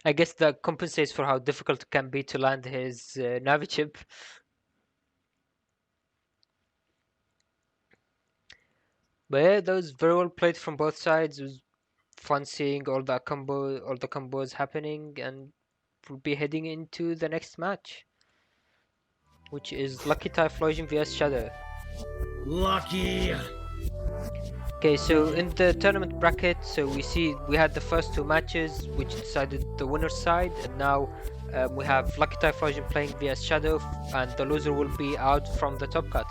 I guess that compensates for how difficult it can be to land his Navi chip. But yeah, that was very well played from both sides. It was fun seeing all the combos happening, and we'll be heading into the next match, which is luckytyphlosion vs Shadow.
Lucky.
Okay, so in the tournament bracket, so we had the first 2 matches which decided the winner's side, and now we have luckytyphlosion playing vs Shadow, and the loser will be out from the top cut.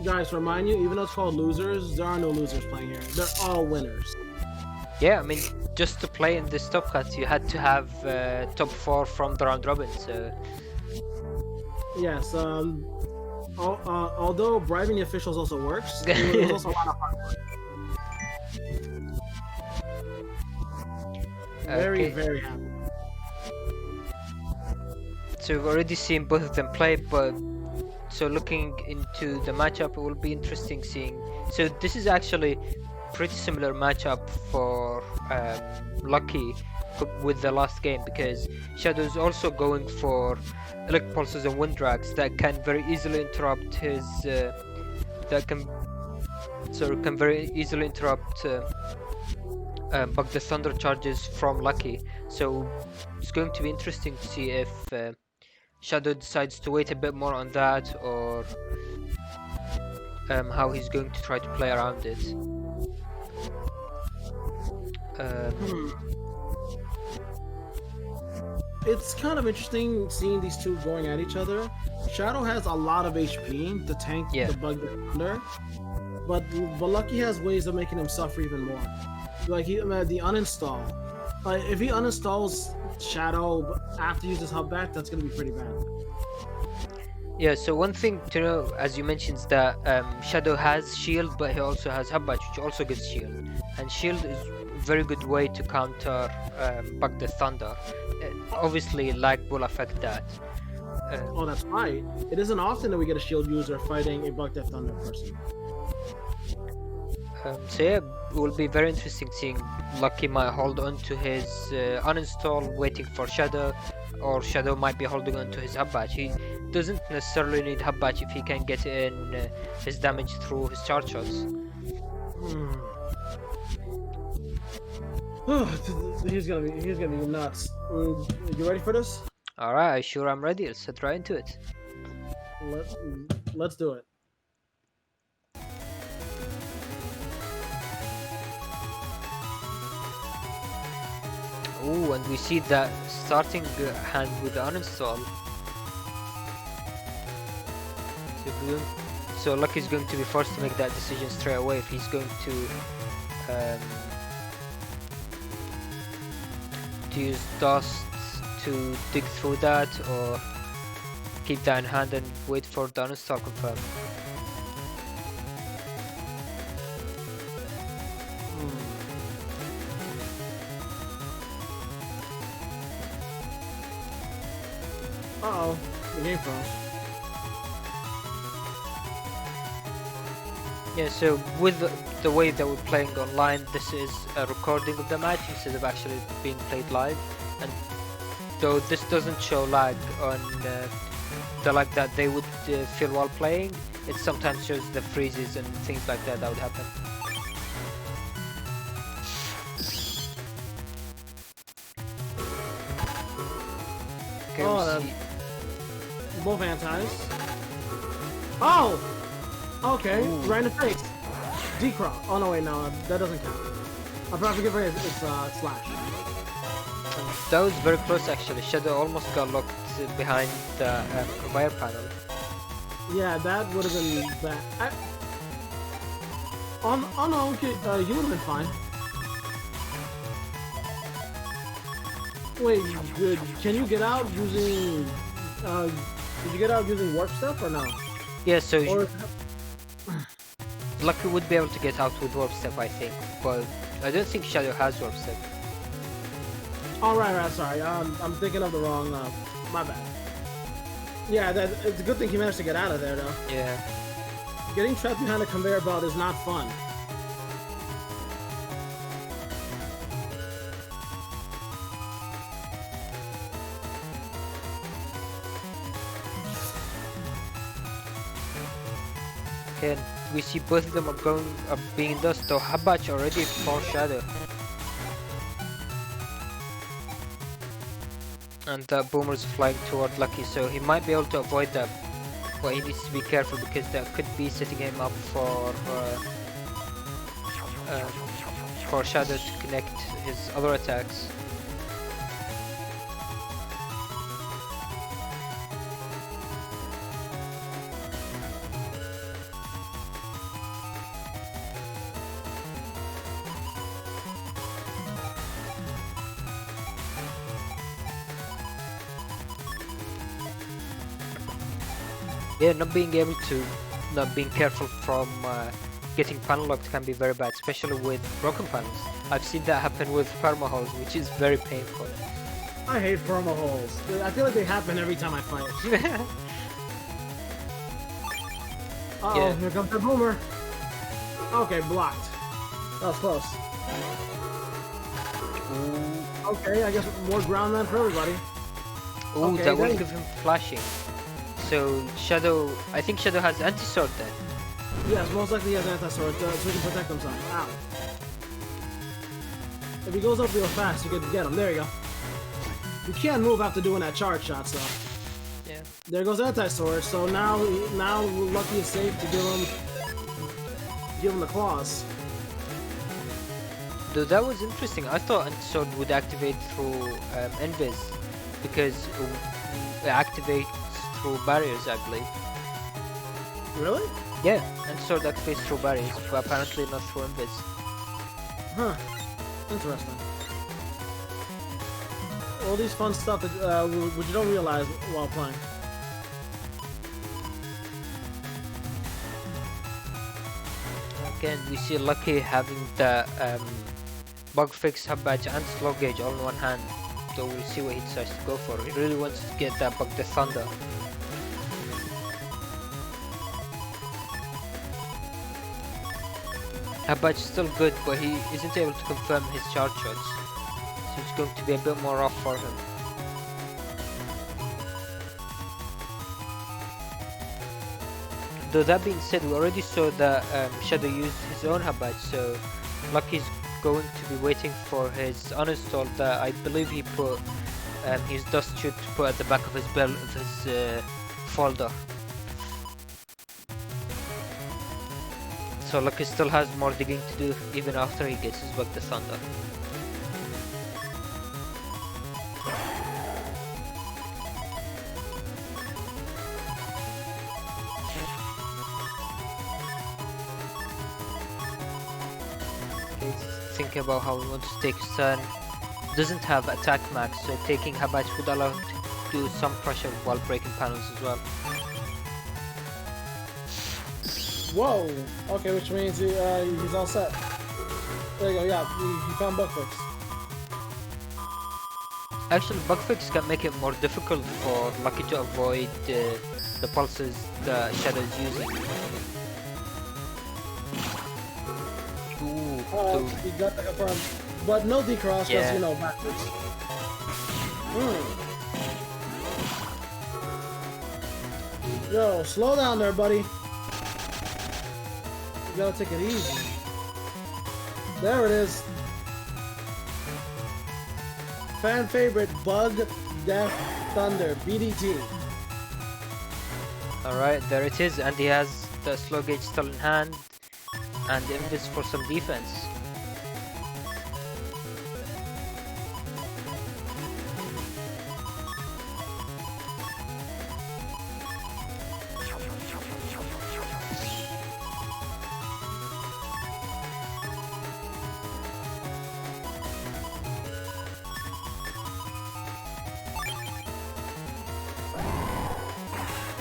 Guys, to remind you, even though it's called losers, there are no losers playing here. They're all winners.
Yeah, I mean, just to play in this top cut, you had to have top 4 from the round robin. So
yes, although bribing the officials also works, it was also a lot of hard work. Very,
Okay.
very happy.
So we've already seen both of them play, but so looking into the matchup, it will be interesting seeing. So this is actually pretty similar matchup for Lucky with the last game, because Shadow's also going for Elect Pulses and Wind Drags that can very easily interrupt his can very easily interrupt Bug the Thunder charges from Lucky. So it's going to be interesting to see if Shadow decides to wait a bit more on that, or how he's going to try to play around it.
It's kind of interesting seeing these two going at each other. Shadow has a lot of HP to tank the Bug the Thunder, but Lucky has ways of making him suffer even more. Like the uninstall. If he uninstalls Shadow after he uses hub back, that's gonna be pretty bad.
Yeah, so one thing to know, as you mentioned, is that Shadow has shield, but he also has hub batch, which also gives shield. And shield is a very good way to counter Bug the Thunder. Obviously, lag will affect that.
Oh, that's right. It isn't often that we get a shield user fighting a Bug the Thunder person.
So yeah, it will be very interesting seeing Lucky might hold on to his uninstall, waiting for Shadow, or Shadow might be holding on to his hub batch. He doesn't necessarily need hub batch if he can get in his damage through his charge shots.
He's gonna be nuts. You ready for this?
Alright, sure I'm ready. Let's get right into it.
Let's do it.
Oh, and we see that starting hand with the uninstall. So Lucky's going to be forced to make that decision straight away if he's going to use dust to dig through that, or keep that in hand and wait for the uninstall confirm.
Uh-oh, the game froze.
Yeah, so with the way that we're playing online, this is a recording of the match instead of actually being played live. And though this doesn't show lag on the lag that they would feel while playing, it sometimes shows the freezes and things like that would happen. Okay,
oh, both antis. Oh! Okay, ooh. Right in the face. Decraw. Oh no, wait, no, that doesn't count. I forgot to give her its slash.
That was very close actually. Shadow almost got locked behind the conveyor panel.
Yeah, that would have been bad. Oh no, okay, you would have been fine. Wait, good. Can you get out using? Did you get out using warp step or no?
Yeah, so Lucky would be able to get out with warp step, I think, but I don't think Shadow has warp step.
Oh right, sorry. I'm thinking of the wrong. My bad. Yeah, it's a good thing he managed to get out of there, though.
Yeah.
Getting trapped behind a conveyor belt is not fun.
Okay, we see both of them are being dust, though Habach already for Shadow. And Boomer's flying toward Lucky, so he might be able to avoid that. But he needs to be careful because that could be setting him up for Shadow to connect his other attacks. Yeah, not being careful from getting panel locked can be very bad, especially with broken panels. I've seen that happen with permaholes, which is very painful.
I hate perma holes. I feel like they happen every time I fight. Uh-oh,
Yeah.
here comes the boomer. Okay, blocked. That was close.
Ooh,
Okay, I guess more ground than for everybody.
ooh,
Okay,
that will
then-
give him flashing. So Shadow, I think Shadow has anti-sword then.
Yes, most likely he has anti-sword, so he can protect himself. Ow. If he goes up real fast, you could get him. There you go. You can't move after doing that charge shot, so.
Yeah.
There goes anti-sword, so now Lucky is safe to give him the claws.
Though that was interesting. I thought anti-sword would activate through invis, because it activates through barriers, I believe.
Really?
Yeah, anti-sword activates through barriers, but apparently not through invis.
Huh. Interesting. All these fun stuff that which you don't realize while playing.
Again, we see Lucky having the bug fix, hub badge, and slow gauge all in one hand. So we'll see what he decides to go for. He really wants to get that bug the thunder. Hub badge is still good, but he isn't able to confirm his charge shots. So it's going to be a bit more rough for him. Though that being said, we already saw that Shadow used his own hub badge, so Lucky's going to be waiting for his uninstall that I believe he put his dust shoot to put at the back of his belt of his folder. So Lucky still has more digging to do even after he gets his bug the thunder. Thinking about how he wants to take his turn. Doesn't have attack max, so taking Habach would allow him to do some pressure while breaking panels as well.
Whoa! Okay, which means he's all set. There you go, yeah, he found bug fix.
Actually, bug fix can make it more difficult for Lucky to avoid the pulses the Shadow is using. Ooh, so
He got the confirm. But no decross, because,
Yeah.
you know, backwards. Yo, slow down there, buddy. You gotta take it easy. There it is. Fan favorite, Bug, Death, Thunder, BDT.
alright, there it is, and he has the slow gauge still in hand, and invis for some defense.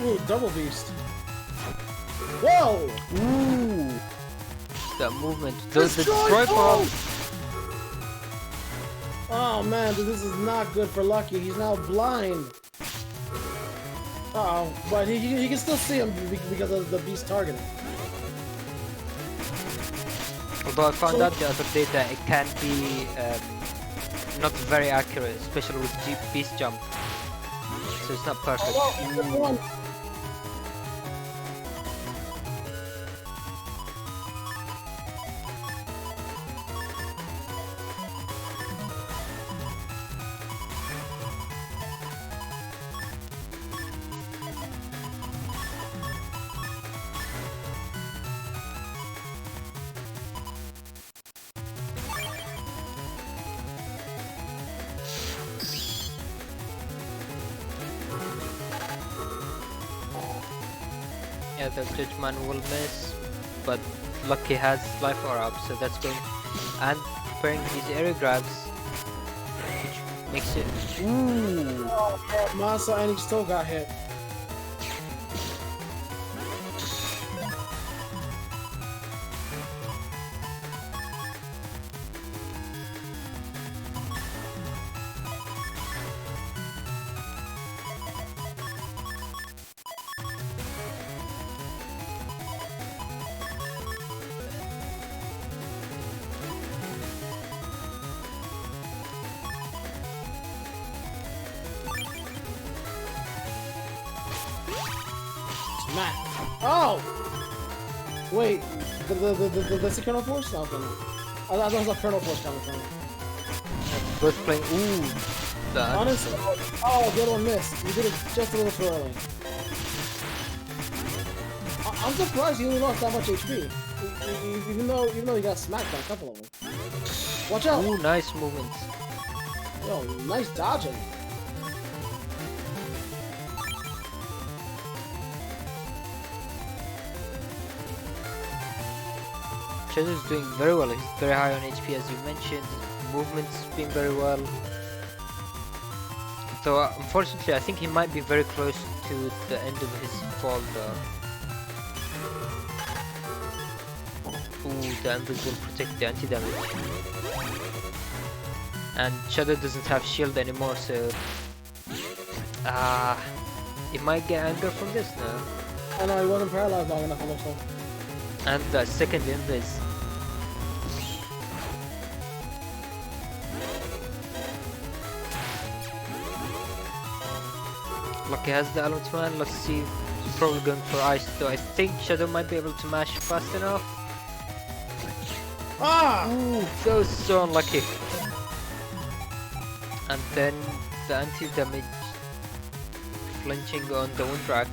Ooh, double beast. Whoa!
Ooh! That movement. The
Destroy
destroy ball!
Oh man, dude, this is not good for Lucky. He's now blind. Uh-oh, but he can still see him because of the beast targeting.
Although I found out the other day that it can be not very accurate, especially with beast jump. So it's not perfect.
Oh, good one.
Yeah, the judgment will miss, but Lucky has life or up, so that's going. And preparing his area grabs, which makes it. Ooh!
Oh, man, Masa and he still got hit. Smack. Oh! Wait, the Kernel Force? No, no. I thought that was a Kernel Force coming from it.
Both playing. Ooh, that.
Honestly, oh, the other one missed. You did it just a little too early. I'm surprised he only lost that much HP. Even though he got smacked by a couple of them. Watch out!
Ooh, nice movements.
Yo, nice dodging.
Shadow's doing very well. He's very high on HP, as you mentioned. Movements being very well. Though unfortunately, I think he might be very close to the end of his fall though. Ooh, the embers will protect the anti-damage. And Shadow doesn't have shield anymore, so he might get anger from this now.
Oh no, he wasn't paralyzed long enough, it looks like.
And the second invis. Lucky has the element man. Let's see. He's probably going for ice, though. I think Shadow might be able to mash fast enough.
Ah!
Ooh, that was so unlucky. And then the anti-damage flinching on the wind rack.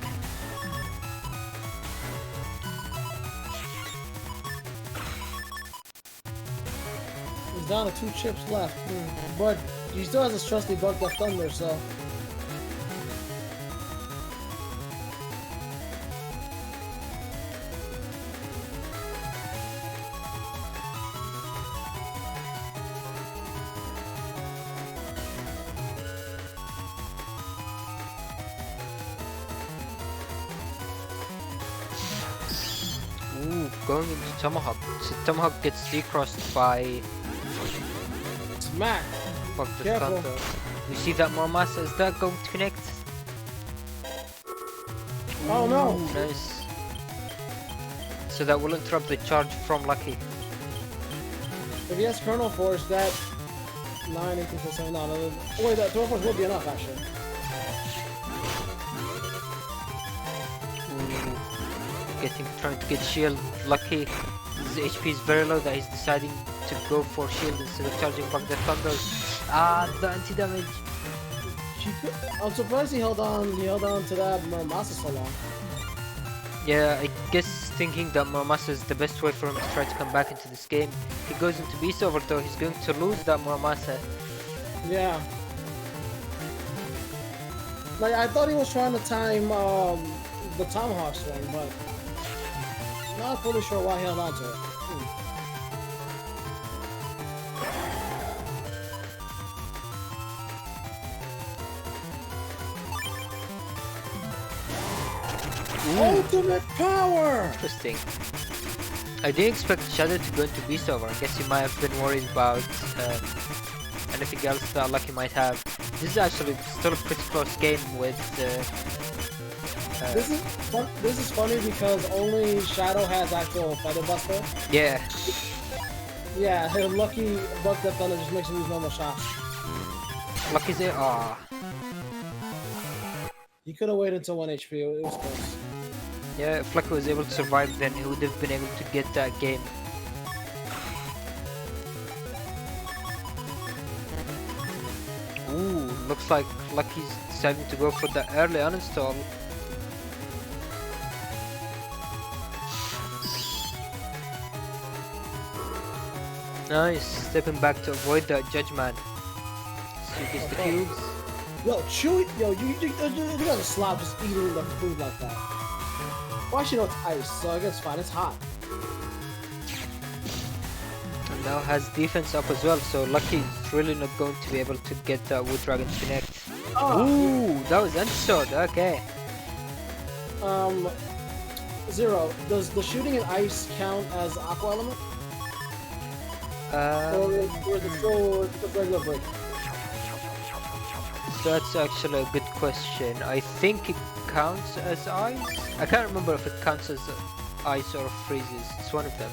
He's down to 2 chips left. But he still has his trusty bugged up thunder, so.
Ooh, going into Tomahawk. So Tomahawk gets decrossed by
Smack!
Fuck the
Careful.
thunder. We see that Muramasa. Is that going to connect?
Oh no!
Ooh, nice. So that will interrupt the charge from Lucky.
If he has Kernel Force, that 9, 18, 7, no, wait, that 12 Force would be enough actually.
Trying to get shield. Lucky, his HP is very low that he's deciding to go for shield instead of charging back the thunders. Ah, the anti-damage.
I'm surprised he held on to that Muramasa so long.
Yeah, I guess thinking that Muramasa is the best way for him to try to come back into this game. If he goes into Beast Over though, he's going to lose that Muramasa.
Yeah. Like, I thought he was trying to time the Tomahawk swing, but not fully sure why he held on to it. Ultimate power!
Interesting. I didn't expect Shadow to go into Beast Over. I guess he might have been worried about anything else that Lucky might have. This is actually still a pretty close game with
this is funny because only Shadow has actual Feather Buster.
Yeah.
Yeah, Lucky Buck That Thunder just makes him use normal shots.
Lucky's there. Ah.
He could have waited until 1 HP. It was close.
Yeah, if Lucky was able to survive, then he would have been able to get that game. Ooh, looks like Lucky's deciding to go for the early uninstall. Nice, stepping back to avoid that judgment. So he gets the cubes.
Yo, Chewy, yo, you gotta slap just eating the food like that. Well, actually, no, it's ice, so I guess it's fine. It's hot.
And now has defense up as well, so Lucky's really not going to be able to get that Wood Dragon to connect.
Oh.
Ooh, that was anti-sword, okay.
Zero, does the shooting in ice count as aqua element? Or is it still just regular break?
That's actually a good question. I think it counts as ice. I can't remember if it counts as ice or freezes. It's one of them.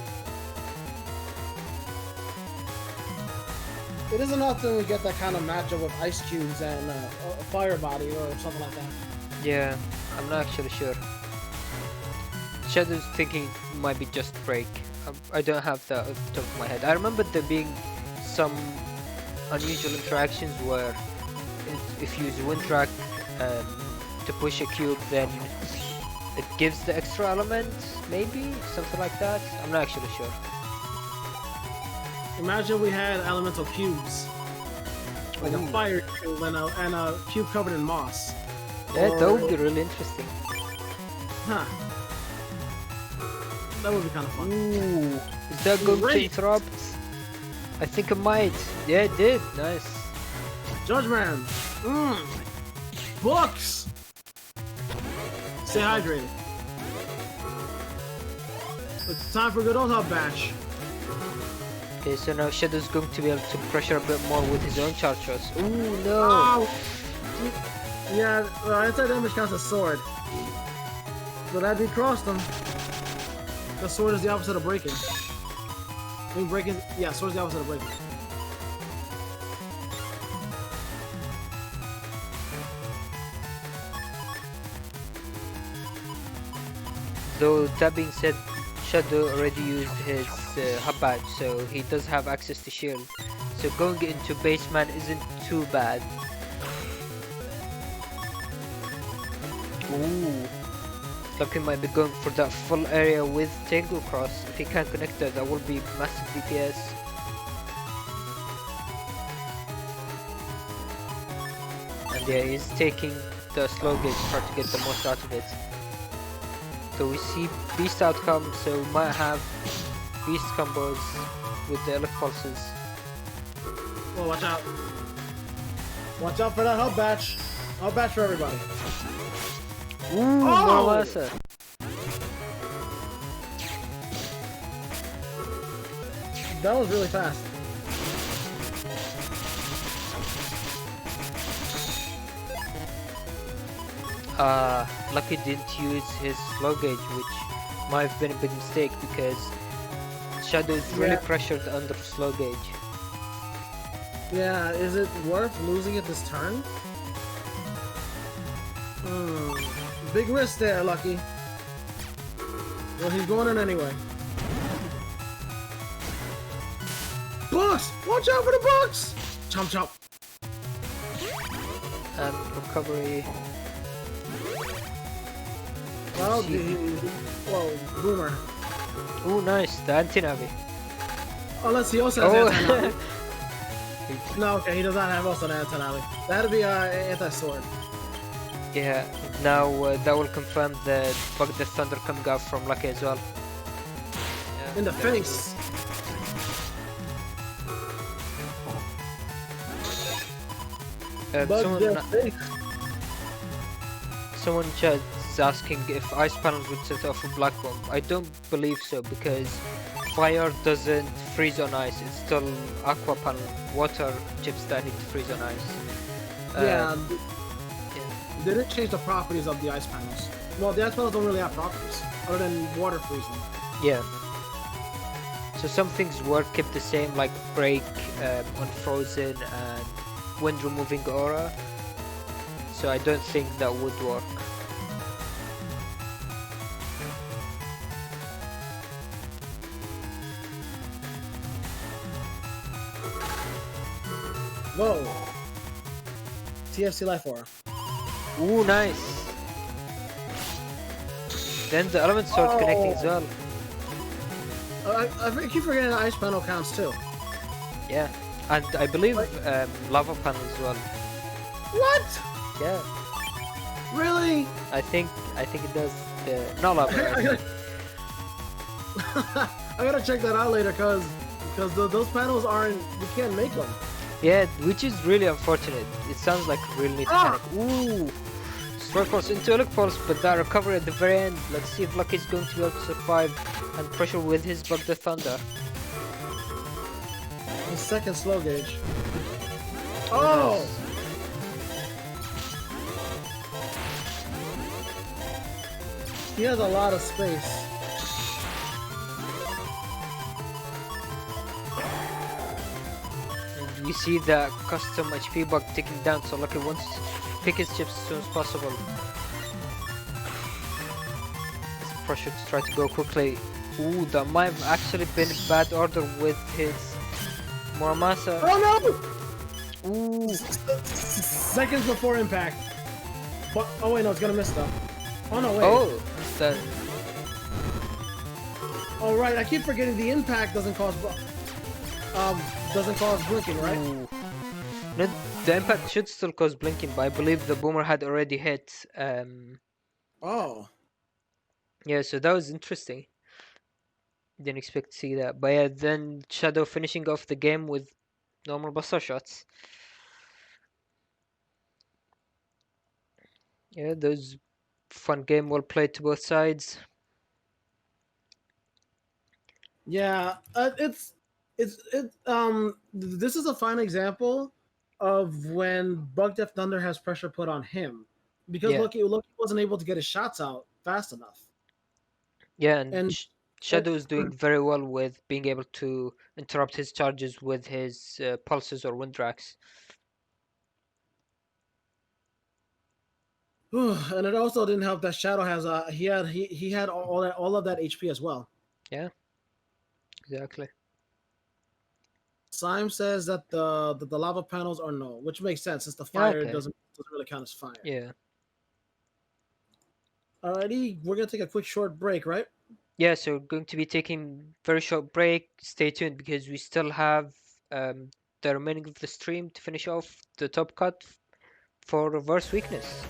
It isn't often we get that kind of matchup with ice cubes and fire body or something like that.
Yeah, I'm not actually sure. Shadow's thinking it might be just break. I don't have that off the top of my head. I remember there being some unusual interactions where if you use wind track to push a cube, then it gives the extra element, maybe something like that. I'm not actually sure.
Imagine we had elemental cubes, like a fire cube and a cube covered in moss.
Yeah, that would be really interesting.
Huh. That would be kind of fun.
Ooh, is that going to interrupt? I think it might. Yeah, it did. Nice.
Judgment. Books. Stay hydrated. It's time for a good old hub batch.
Okay, so now Shadow's going to be able to pressure a bit more with his own chargers. Ooh, no.
Oh. Yeah, well, anti-damage counts as sword. But that be crossed him. The sword is the opposite of breaking. I mean, breaking. Yeah, sword is the opposite of breaking.
Though that being said, Shadow already used his hub badge, so he does have access to shield. So going into baseman isn't too bad. Ooh. Lucky might be going for that full area with Tangle Cross. If he can't connect that, that will be massive DPS. And yeah, he's taking the slow gauge to try to get the most out of it. So we see Beast outcome, so we might have Beast combos with the Elect Pulses.
Oh, watch out. Watch out for that hub batch. Hub batch for everybody.
Ooh,
oh! That was really fast.
Lucky didn't use his slow gauge, which might have been a big mistake because Shadow is really pressured under slow gauge.
Yeah, is it worth losing it this turn? Big risk there, Lucky. Well, he's going in anyway. Books! Watch out for the books! Chomp chomp.
And recovery.
Well, whoa, Boomer.
Ooh, nice, the anti-navi.
Unless he also has anti-navi. No, okay, he does not have also an anti-navi. That'd be anti-sword.
Yeah, now that will confirm the bug the thunder coming out from Lucky as well. Yeah,
in the face.
Someone chat is asking if ice panels would set off a black bomb. I don't believe so because fire doesn't freeze on ice. It's still aqua panel, water chips that need to freeze on ice.
They didn't change the properties of the ice panels. Well, the ice panels don't really have properties other than water freezing.
Yeah. So some things were kept the same, like break, unfrozen, and wind removing aura. So I don't think that would work.
Whoa! TFC Life Aura.
Ooh, nice! Then the element sword connecting as well.
I keep forgetting the ice panel counts too.
Yeah, and I believe lava panel as well.
What?
Yeah.
Really?
I think it does. Not lava.
I gotta check that out later, cause those panels aren't. You can't make them.
Yeah, which is really unfortunate. It sounds like a really neat mechanic. Ooh! Strike Pulse into Elect Pulse, but that recovery at the very end. Let's see if Lucky's going to be able to survive and pressure with his Bug the Thunder.
His second slow gauge. Oh! He has a lot of space.
You see the custom HP bug ticking down, so Lucky wants to pick his chips as soon as possible. His pressure to try to go quickly. Ooh, that might have actually been a bad order with his Muramasa.
Oh no!
Ooh,
Seconds before impact. But, oh wait, no, it's gonna miss though. Oh no, wait.
oh, that,
Oh right, I keep forgetting the impact doesn't cause blinking, right?
ooh. No, the impact should still cause blinking, but I believe the boomer had already hit.
Oh.
Yeah, so that was interesting. Didn't expect to see that. But yeah, then Shadow finishing off the game with normal buster shots. Yeah, those fun game, well played to both sides.
Yeah, this is a fine example of when Bug Death Thunder has pressure put on him, because
Yeah,
Lucky wasn't able to get his shots out fast enough,
yeah, and
and
Shadow is doing very well with being able to interrupt his charges with his pulses or wind racks.
and it also didn't help that Shadow has he had all of that HP as well.
Yeah, exactly.
Symes says that the lava panels are no, which makes sense since the
Yeah,
fire
okay.
doesn't really count as fire.
Yeah.
Alrighty, we're gonna take a quick short break, right?
Yeah, so we're going to be taking very short break. Stay tuned because we still have the remaining of the stream to finish off the top cut for reverse weakness.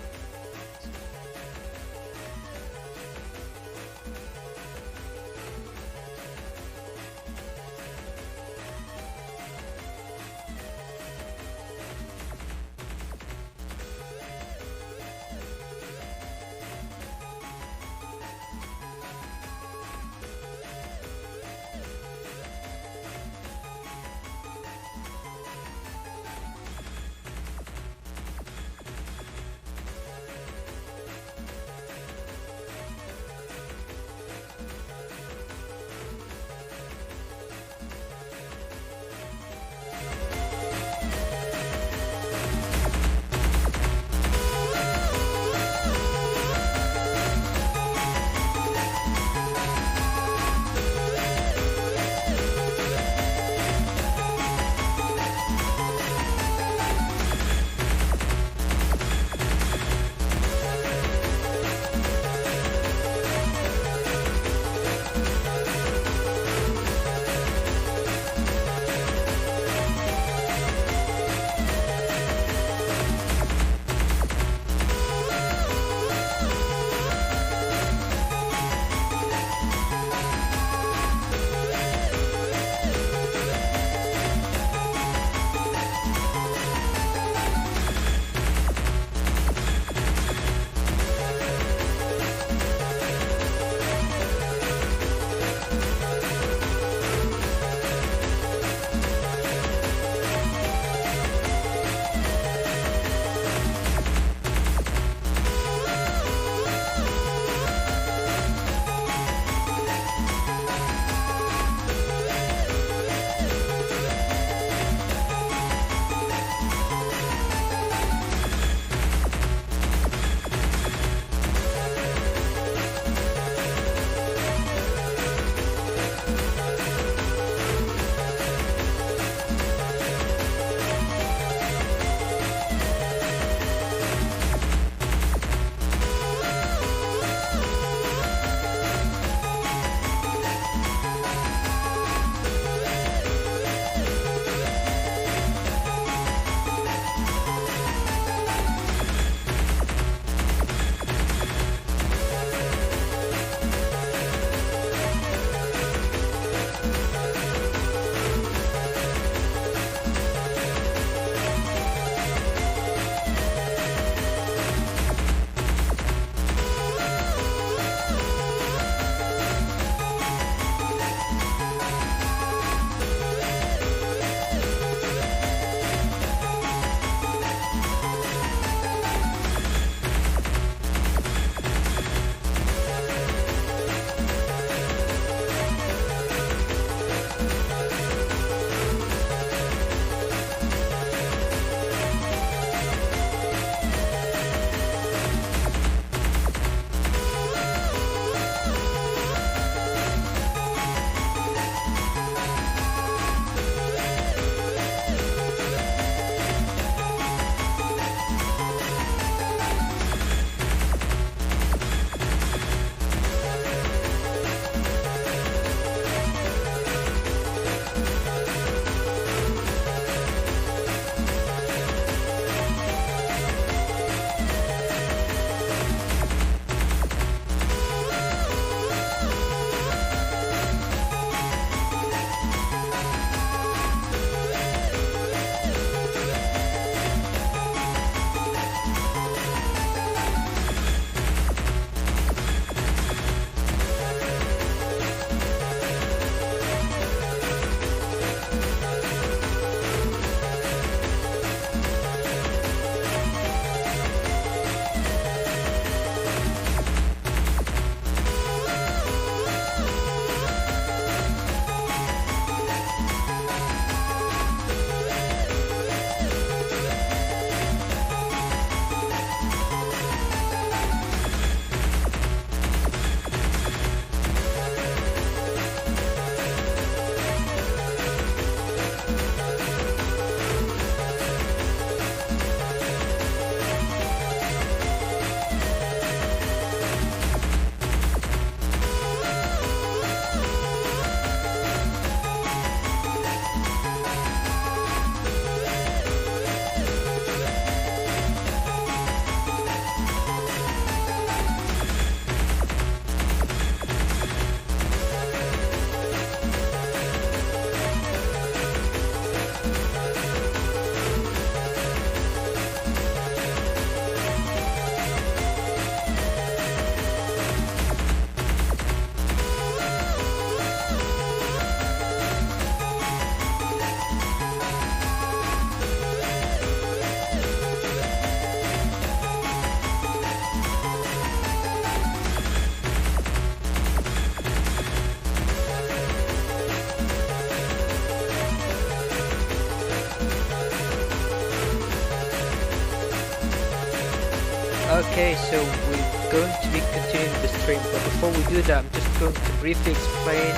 Okay, so we're going to be continuing the stream, but before we do that, I'm just going to briefly explain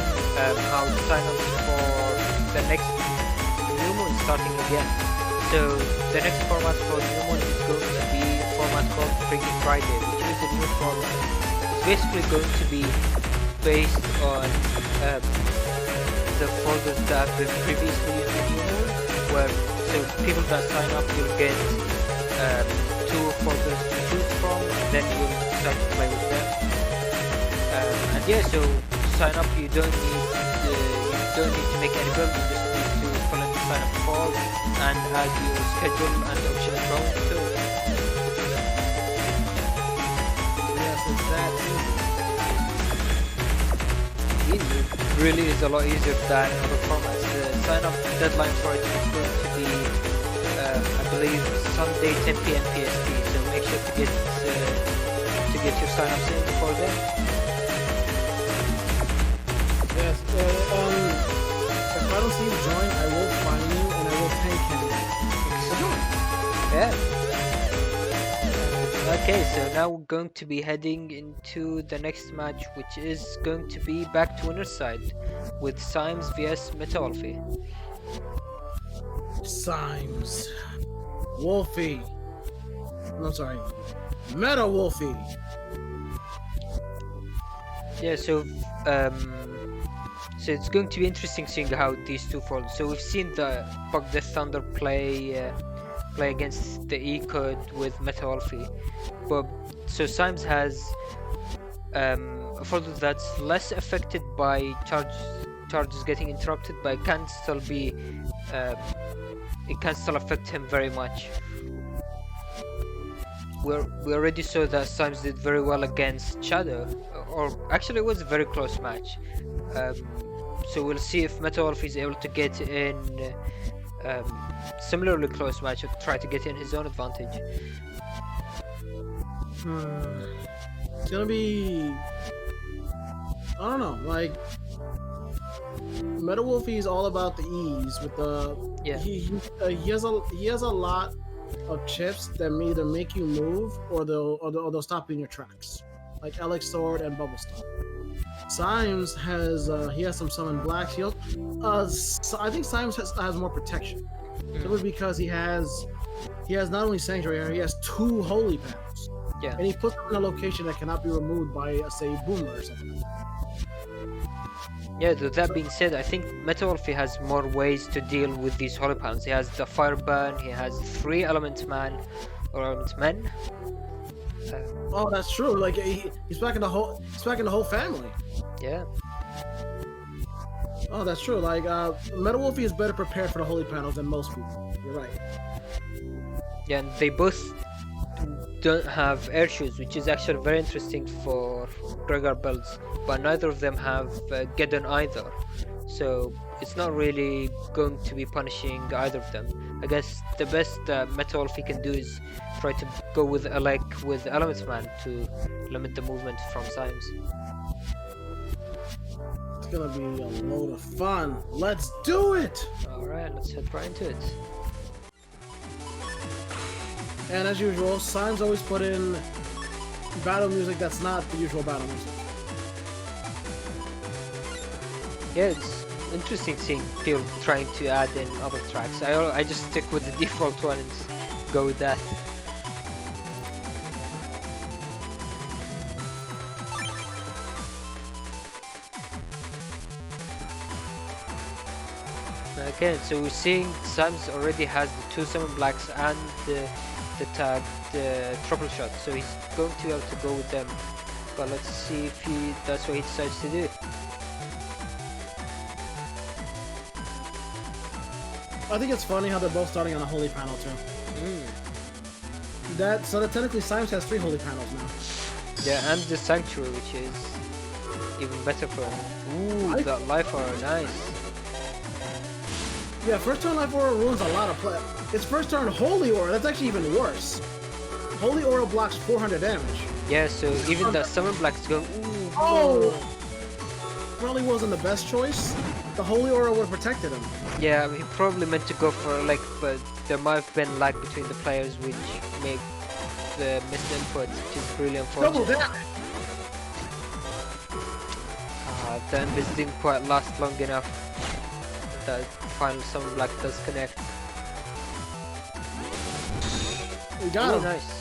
how to sign up for the next new moon starting again. So the next format for new moon is going to be a format called Prix Friday, which is a new format. It's basically going to be based on the folders that have been previously used in new moon, where so people that sign up will get 2 folders to choose from, then you'll start to play with them. And yeah, so to sign up you don't need to make any build, you just need to fill in the sign up form and add your schedule and optional round to it.
Yes, it's that
It really is a lot easier than other formats. The sign up deadline for it is going to be I believe Sunday 10 PM PST, so make sure to get your sign-ups in before then.
Yes, if I don't see you join, I will find you and I will tank him. So join.
Yeah. Okay, so now we're going to be heading into the next match, which is going to be back to winner's side with Symes vs Wolfie.
Symes. Wolfie. No, sorry. Meta Wolfie.
Yeah, so it's going to be interesting seeing how these two fold. So we've seen the Puck the Thunder play against the E code with Meta Wolfie, but so Symes has a folder that's less affected by charges getting interrupted, but it can still be it can still affect him very much. We already saw that Symes did very well against Shadow, or actually it was a very close match. So we'll see if Meta Wolfie is able to get in similarly close match or try to get in his own advantage.
It's gonna be, I don't know, like Meta Wolfie is all about the ease with the he has a lot of chips that may either make you move or they'll stop you in your tracks, like Alex Sword and Bubble Stop. Symes has he has some summon blacks. I think Symes has more protection, simply because he has not only Sanctuary, he has 2 holy panels.
Yeah,
and he puts them in a location that cannot be removed by say Boomer or something.
Yeah, that being said, I think Meta Wolfie has more ways to deal with these holy pounds. He has the Fire Burn, he has 3 Element Man or Element Men.
Oh, that's true. Like he's back in the whole family.
Yeah.
Oh, that's true. Like Meta Wolfie is better prepared for the holy panels than most people. You're right.
Yeah, and they both don't have air shoes, which is actually very interesting for Gregor builds, but neither of them have Geddon either, so it's not really going to be punishing either of them. I guess the best Meta Wolfie can do is try to go with Elec with Element Man to limit the movement from Symes.
It's gonna be a load of fun. Let's do it!
Alright, let's head right into it.
And as usual, Symes always put in battle music that's not the usual battle music.
Yeah, it's interesting seeing people trying to add in other tracks. I just stick with the default one and go with that. Okay, so we're seeing Symes already has the 2 summon blacks and the tagged triple shot, so he's going to be able to go with them. But let's see if that's what he decides to do.
I think it's funny how they're both starting on a holy panel too. So that technically Symes has 3 holy panels now.
Yeah, and the Sanctuary, which is even better for him. Ooh, that life aura, nice.
Yeah, first turn Life Aura ruins a lot of play. It's first turn Holy Aura, that's actually even worse. Holy Aura blocks 400 damage.
Yeah, so even the summon blacks go. Ooh,
oh! Probably wasn't the best choice. The Holy Aura would have protected him.
Yeah, he probably meant to go for like, but there might have been lag between the players, which missed input, which is really
Double
unfortunate.
damage.
The invis didn't quite last long enough. The final summon block does connect.
We got him.
Nice.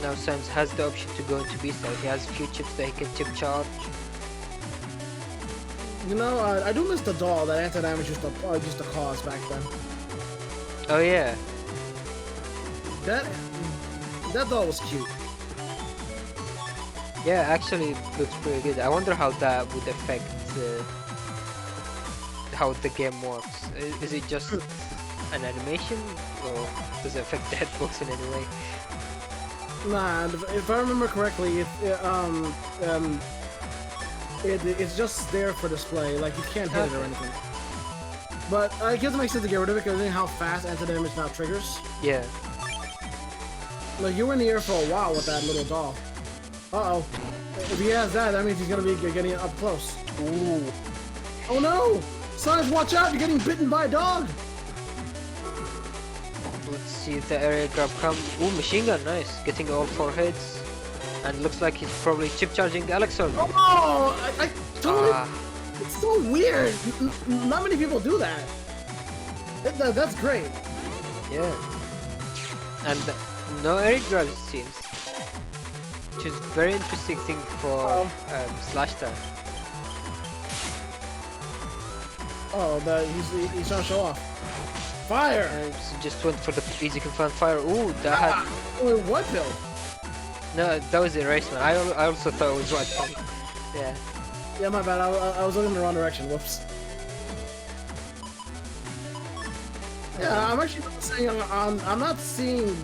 Now Symes has the option to go into Beast Mode. He has a few chips that he can chip charge.
You know, I do miss the doll that anti-damage used to cause back then.
Oh yeah.
That doll was cute.
Yeah, actually looks pretty good. I wonder how that would affect how the game works. Is it just an animation, or does it affect the hitbox in any way?
Nah, if I remember correctly, it's just there for display. Like you can't hit it or anything. But it doesn't make sense to get rid of it considering how fast anti-damage now triggers.
Yeah.
Like you were in the air for a while with that little doll. Uh-oh. If he has that, that means he's gonna be getting up close.
Ooh.
Oh no! Symes, watch out! You're getting bitten by a dog!
Let's see if the area grab come. Ooh, machine gun, nice. Getting all 4 hits. And looks like he's probably chip charging Elixir.
Oh! I totally... It's so weird! Not many people do that. That's great.
Yeah. And no area grabs, it seems. Which is very interesting thing for slash time.
Oh, he's trying to show off. Fire!
So just went for the easy confirmed fire. Ooh, that had...
Oh, what pill?
No, that was erasement. I also thought it was white pill. Yeah.
Yeah, my bad. I was looking in the wrong direction. Whoops. Yeah, I'm actually not saying I'm not seeing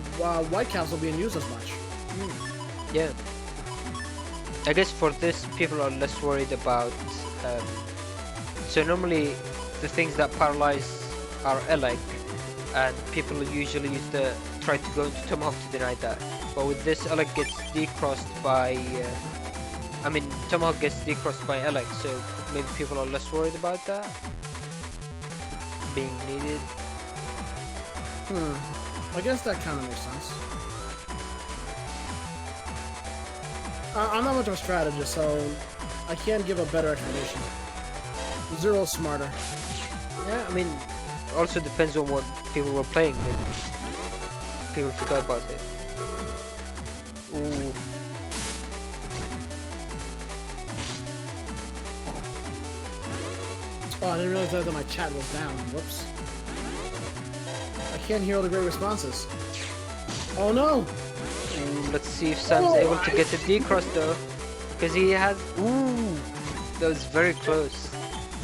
White Castle being used as much.
Yeah. I guess for this, people are less worried about. So normally, the things that paralyze are Eleg, and people usually use the try to go into Tomahawk to deny that. But with this, Eleg gets decrossed by. I mean, Tomahawk gets decrossed by Eleg, so maybe people are less worried about that being needed.
I guess that kind of makes sense. I'm not much of a strategist, so I can't give a better explanation. Zero's smarter.
Yeah, I mean, also depends on what people were playing with. People forgot about it. Ooh.
Oh, I didn't realize that my chat was down. Whoops. I can't hear all the great responses. Oh no!
Let's see if Sam's able to get a decross though. Because he has... Ooh! That was very close.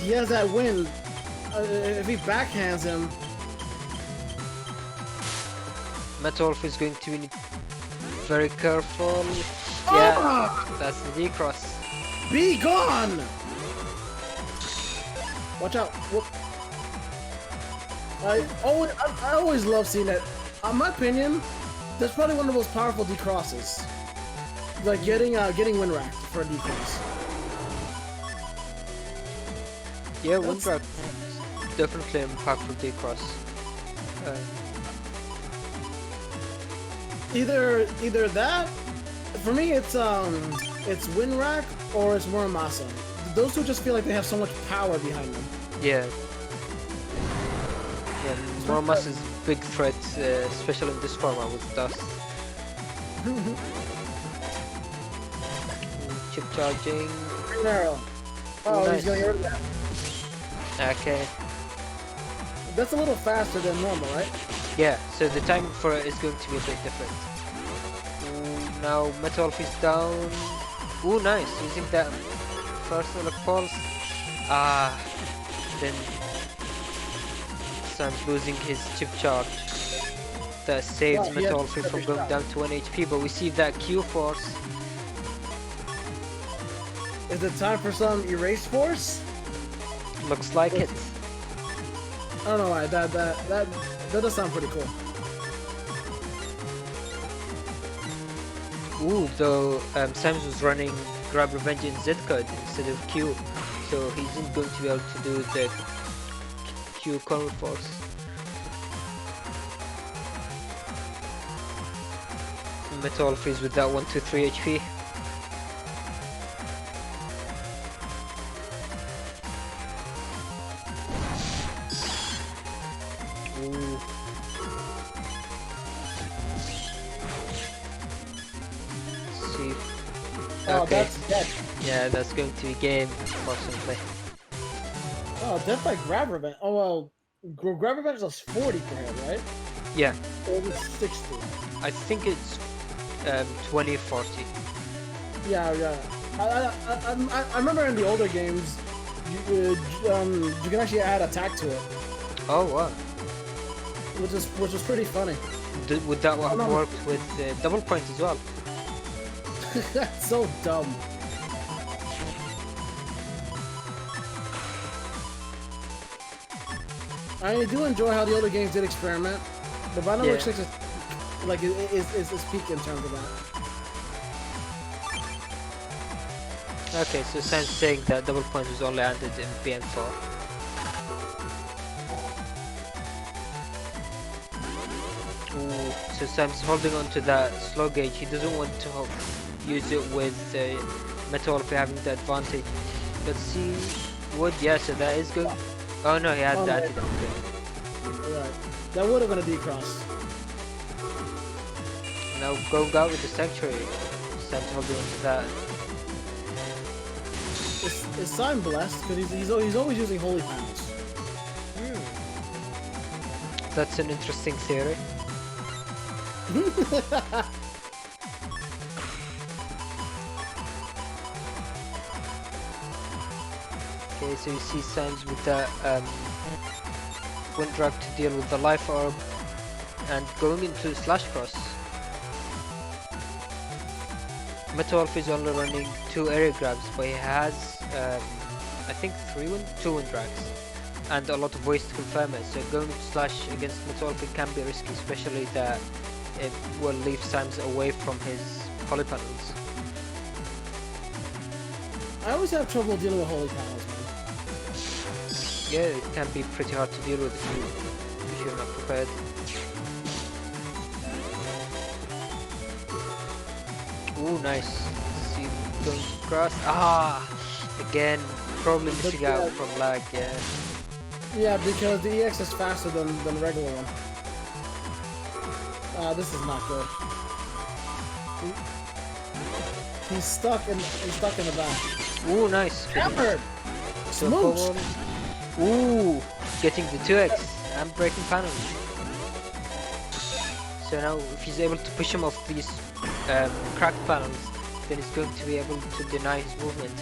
He has that win. If he backhands him...
Metolf is going to be very careful. Yeah, that's the decross.
Be gone! Watch out. Whoop. I always love seeing that. In my opinion, that's probably one of the most powerful decrosses. Like getting win racked for a decross.
Yeah, win rack definitely impactful decross.
Either that. For me, it's win rack or it's Muramasa. Those two just feel like they have so much power behind them.
Yeah. Yeah, Muramasa is a big threat, especially in this format with Dust. Chip charging.
Green arrow. Oh, nice. He's going to get rid of that.
Okay.
That's a little faster than normal, right?
Yeah, so the timing for it is going to be a bit different. Ooh, now Metolf is down. Ooh, nice. Using that first Elec pulse. Then Symes losing his chip charge. That saves Metolf from going down to 1 HP, but we see that Q force.
Is it time for some erase force?
Looks like it.
I don't know why. That does sound pretty cool.
Ooh, though Symes was running grab revenge in Z code instead of Q, so he isn't going to be able to do the Q counter force. Metal freeze with that 1-2-3 HP. Ooh. See.
Oh,
Okay.
that's dead.
Yeah, that's going to be game, unfortunately.
Oh, death by grab revenge. Oh well, grab revenge is 40 per hit, right?
Yeah,
Or is it 60?
I think it's 20-40.
Yeah, yeah. I remember in the older games, you can actually add attack to it,
Oh wow.
which is pretty funny.
Would that one have worked with double point as well?
That's so dumb. I do enjoy how the older games did experiment, but Bionic 6 is like is peak in terms of that.
Okay, so Symes saying that double point was only added in BN4. Ooh, so Symes holding on to that slow gauge. He doesn't want to use it with Metal if having the advantage. Let's see. What? Yeah, so that is good. Oh no, he had that.
Right. That would have been a D-cross.
Now going out with the Sanctuary. Symes holding on to that.
Is Symes blessed? Because he's always using holy panels.
That's an interesting theory. Okay, so you see Symes with the Wind Drag to deal with the Life Orb and going into Slash Cross. Metal is only running 2 area grabs, but he has I think 2 Wind Drags and a lot of ways to confirm it, so going to Slash against Metal can be risky, especially that it will leave Symes away from his Holy Panels.
I always have trouble dealing with holy panels, man.
Yeah, it can be pretty hard to deal with if you're not prepared. Ooh, nice. See, going across. Ah! Again, probably missing out from lag, yeah.
Yeah, because the EX is faster than the regular one. This is not good. He's stuck in the back.
Ooh, nice.
Hammered! Smooch!
Ooh, getting the 2x and breaking panels. So now, if he's able to push him off these cracked panels, then he's going to be able to deny his movement.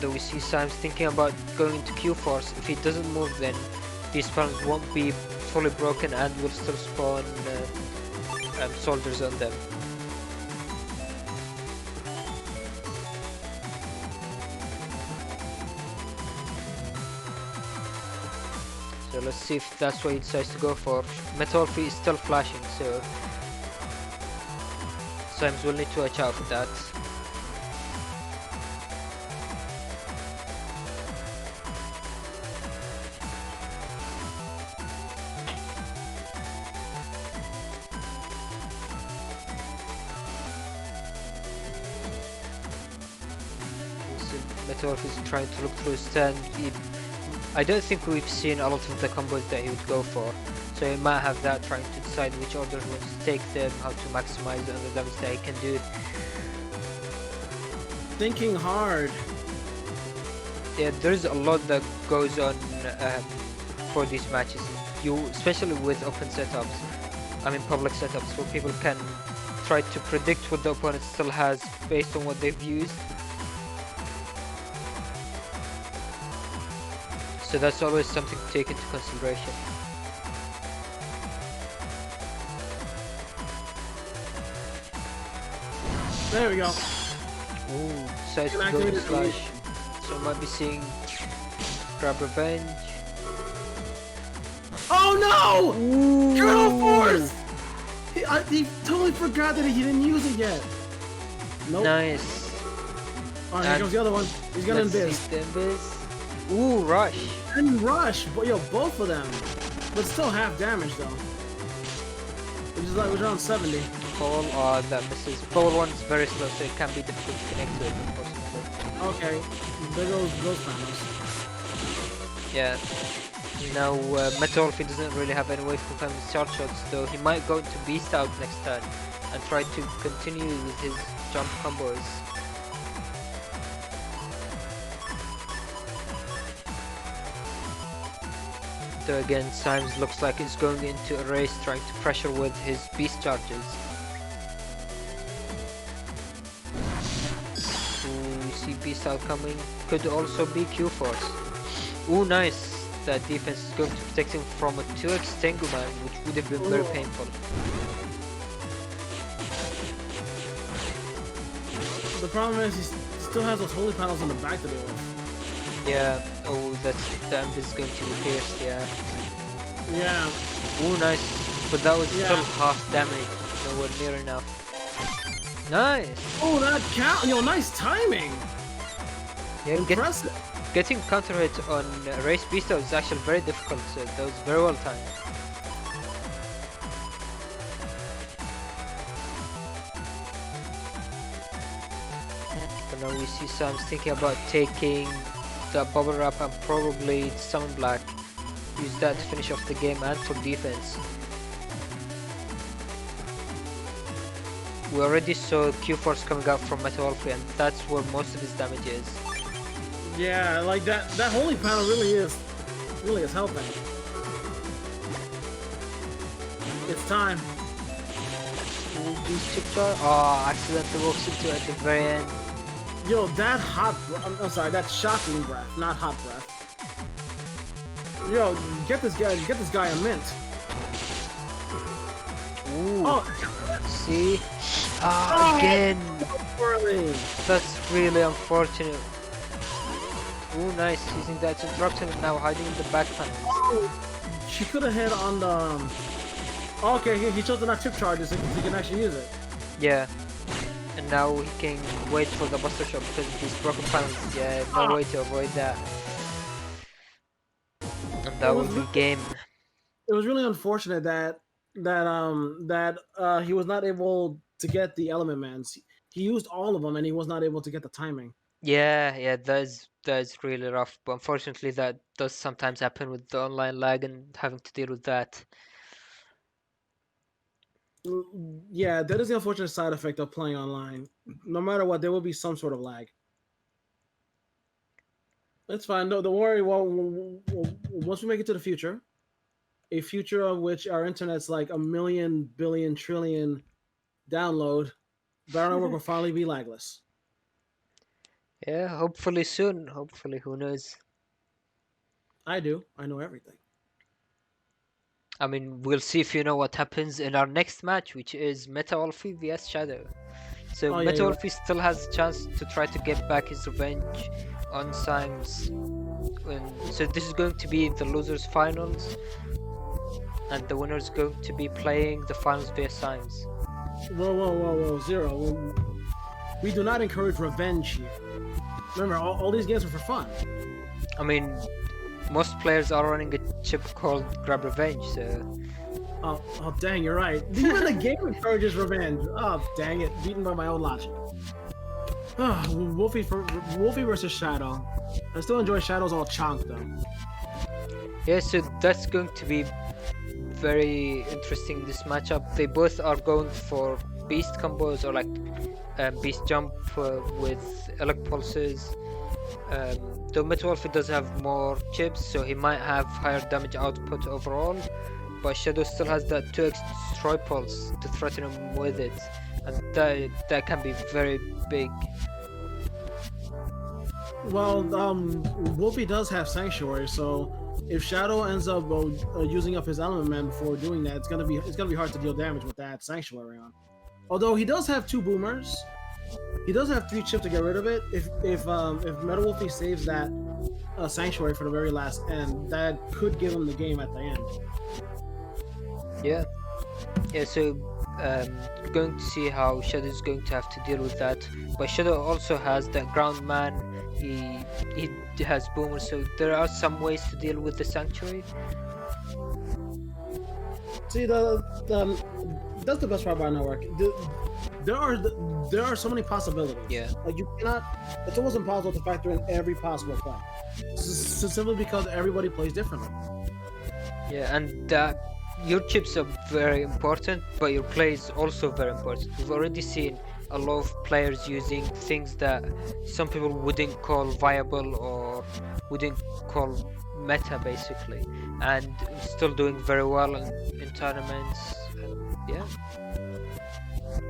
Though we see Symes thinking about going into Q force. If he doesn't move, then these panels won't be fully broken and will still spawn soldiers on them. So let's see if that's what he decides to go for. Metalfi is still flashing, so Symes will need to watch out for that. Metalfi is trying to look through his stand. I don't think we've seen a lot of the combos that he would go for, so he might have that, trying to decide which order he wants to take them, how to maximize on the damage that he can do.
Thinking hard.
Yeah, there's a lot that goes on for these matches. Especially with open setups, I mean public setups, where people can try to predict what the opponent still has based on what they've used. So that's always something to take into consideration.
There we go.
Ooh, decides to go to Slash. So I might be seeing grab revenge.
Oh no!
Ooh.
Colonel Force! He totally forgot that he didn't use it yet. Nope.
Nice.
Alright, here comes the other one. He's gonna
Let's see the invis. Ooh, rush.
And rush, but yo, both of them. But still half damage though. Which is like around 70.
Pole, that misses. Pole one's very slow, so it can be difficult to connect to it, unfortunately.
Okay, there goes those panels.
Yeah. Now, Metal Wolfie doesn't really have any way to confirm his charge shots, though he might go into Beast out next turn and try to continue with his jump combos. So again, Symes looks like he's going into a race trying to pressure with his Beast charges. Ooh, you see Beast out coming. Could also be Q-Force. Ooh, nice. That defense is going to protect him from a 2x Tengu Man, which would have been very painful.
The problem is he still has those holy panels on the back to deal with.
Yeah, oh, the amp is going to be pierced, yeah.
Yeah.
Ooh, nice. But that was still half damage, nowhere near enough. Nice!
Oh, that count! Yo, nice timing!
Yeah,
impressive.
Getting counter hit on Race Beast is actually very difficult, so that was very well timed. But now we see Symes thinking about taking the bubble wrap and probably summon black. Use that to finish off the game and for defense. We already saw Q-Force coming out from Metal Wolfie, and that's where most of his damage is.
Yeah, like that holy panel really is helping. It's time.
These chip charge. Oh, accidentally walks into it at the very end.
Yo, that I'm sorry, that shocking breath, not hot breath. Yo, get this guy a mint.
Ooh.
Oh,
see? Again.
Really?
That's really unfortunate. Ooh, nice. Using that to interrupt him and now hiding in the back panels.
Oh, she could have hit on the. Okay, he chose to not chip charges so he can actually use it.
Yeah. And now he can wait for the buster shot because of these broken panels. Yeah, no way to avoid that. And that was the game.
It was really unfortunate that he was not able to get the element mans. He used all of them and he was not able to get the timing.
Yeah, that's really rough. But unfortunately, that does sometimes happen with the online lag and having to deal with that.
Yeah, that is the unfortunate side effect of playing online. No matter what, there will be some sort of lag. That's fine. No, don't worry. Well, once we make it to the future, a future of which our internet's like 1 million, billion, trillion download, Battle Network will finally be lagless.
Yeah, hopefully soon. Hopefully, who knows?
I do. I know everything.
I mean, we'll see if you know what happens in our next match, which is Metal Wolfie vs Shadow. So Metal Wolfie still has a chance to try to get back his revenge on Symes. So this is going to be the losers finals, and the winner is going to be playing the finals vs Symes.
Whoa, Zero. We do not encourage revenge here. Remember, all these games are for fun.
I mean, most players are running a chip called Grab Revenge, so...
Oh, dang, you're right. Even the game encourages revenge. Oh, dang it. Beaten by my own logic. Wolfie versus Shadow. I still enjoy Shadow's all chonk, though.
Yeah, so that's going to be very interesting, this matchup. They both are going for beast combos or like beast jump with elect pulses. Though Metal Wolfie does have more chips, so he might have higher damage output overall, but Shadow still has that 2x destroy pulse to threaten him with it, and that can be very big.
Well, Wolfie does have Sanctuary, so if Shadow ends up using up his element man before doing that, it's gonna be hard to deal damage with that Sanctuary on. Although he does have 2 boomers, he does have 3 chips to get rid of it. If Metal Wolfie saves that Sanctuary for the very last end, that could give him the game at the end.
Yeah. So going to see how Shadow's going to have to deal with that. But Shadow also has the ground man. He has Boomer, so there are some ways to deal with the Sanctuary.
See, that's the best part about network. There are so many possibilities.
Yeah.
Like you cannot. It's almost impossible to factor in every possible play, simply because everybody plays differently.
Yeah, and your chips are very important, but your play is also very important. We've already seen a lot of players using things that some people wouldn't call viable or wouldn't call meta, basically, and still doing very well in tournaments. And yeah.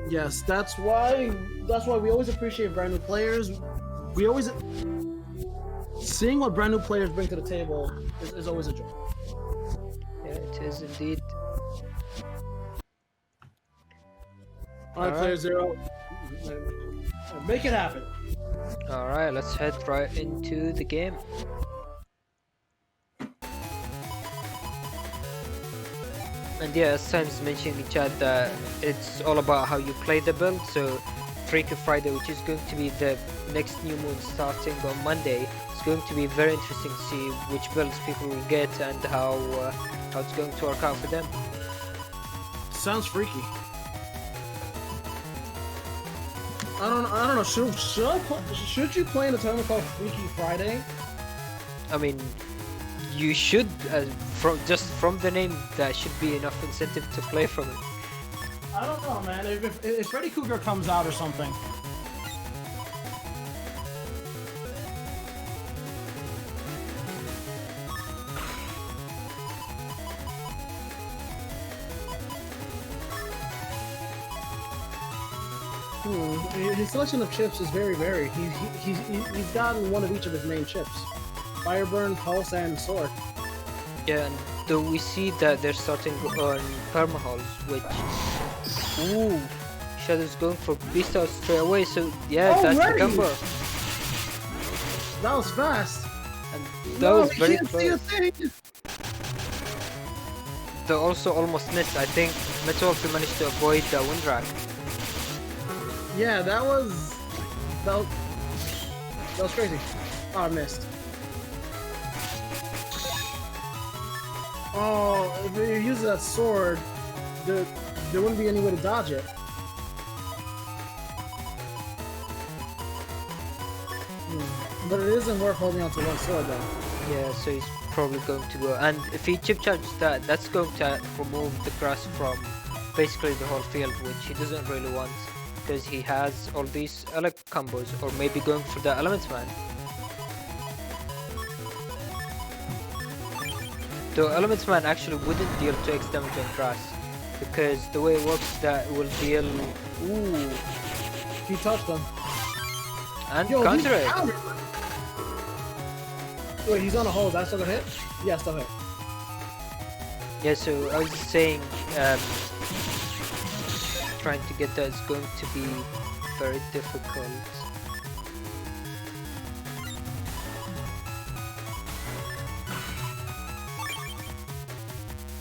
Yes, that's why we always appreciate brand new players. We always seeing what brand new players bring to the table is always a joy.
Yeah, it is indeed.
Alright, playerzero, make it happen.
Alright, let's head right into the game. And yeah, as Symes mentioned in chat that it's all about how you play the build. So Freaky Friday, which is going to be the next new moon starting on Monday, it's going to be very interesting to see which builds people will get and how it's going to work out for them.
Sounds freaky. I don't know. Should you play in a tournament called Freaky Friday?
I mean, you should. From the name, that should be enough incentive to play from it.
I don't know, man. If Freddy Cougar comes out or something. His selection of chips is very varied. He's gotten one of each of his main chips: Fireburn, Pulse, and Sword.
Yeah, and though we see that they're starting on permahulls, which Shadow's going for beast out straight away. So yeah, that's the combo.
That was fast.
And that was very close. They also almost missed. I think Wolfie managed to avoid the wind rack.
Yeah, that was crazy. Oh, I missed. Oh, if you use that sword, there wouldn't be any way to dodge it. But it isn't worth holding on to one sword, though.
Yeah, so he's probably going to go. And if he chip charges that, that's going to remove the grass from basically the whole field, which he doesn't really want, because he has all these elect combos, or maybe going for the Elements Man. The Elements Man actually wouldn't deal 2x damage on grass, because the way it works that will deal... Ooh!
He touched them.
And counter it!
Wait, he's on a hold, that's still gonna hit? Yeah, still hit.
Yeah, so I was saying, trying to get that is going to be very difficult.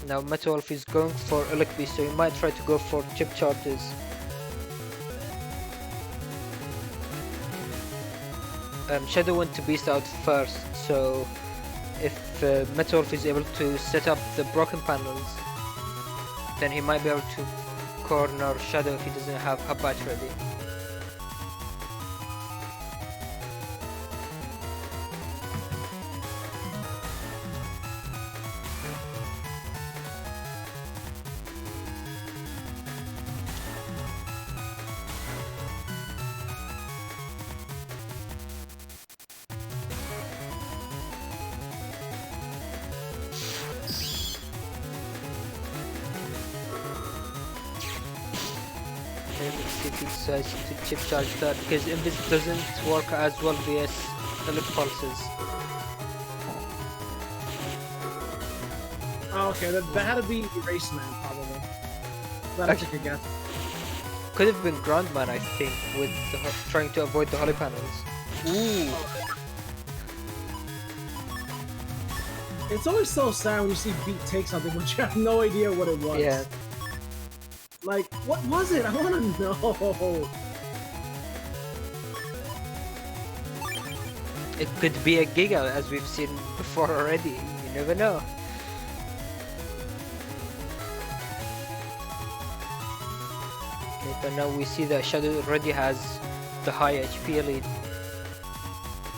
Now Wolfie is going for Elec Beast, so he might try to go for chip charges. Shadow went to Beast out first, so if Wolfie is able to set up the broken panels, then he might be able to corner Shadow if he doesn't have Habatch ready. Let's see if he decides to chip charge that, because Invis doesn't work as well vs Elec Pulses.
Oh, okay, that had to be Erase Man, probably. That I took a guess.
Could have been Groundman, I think, with trying to avoid the Holy Panels. Ooh!
It's always so sad when you see Beat take something but you have no idea what it was.
Yeah.
Like, what was it? I want to know.
It could be a Giga, as we've seen before already. You never know. Okay, but now we see that Shadow already has the high HP lead.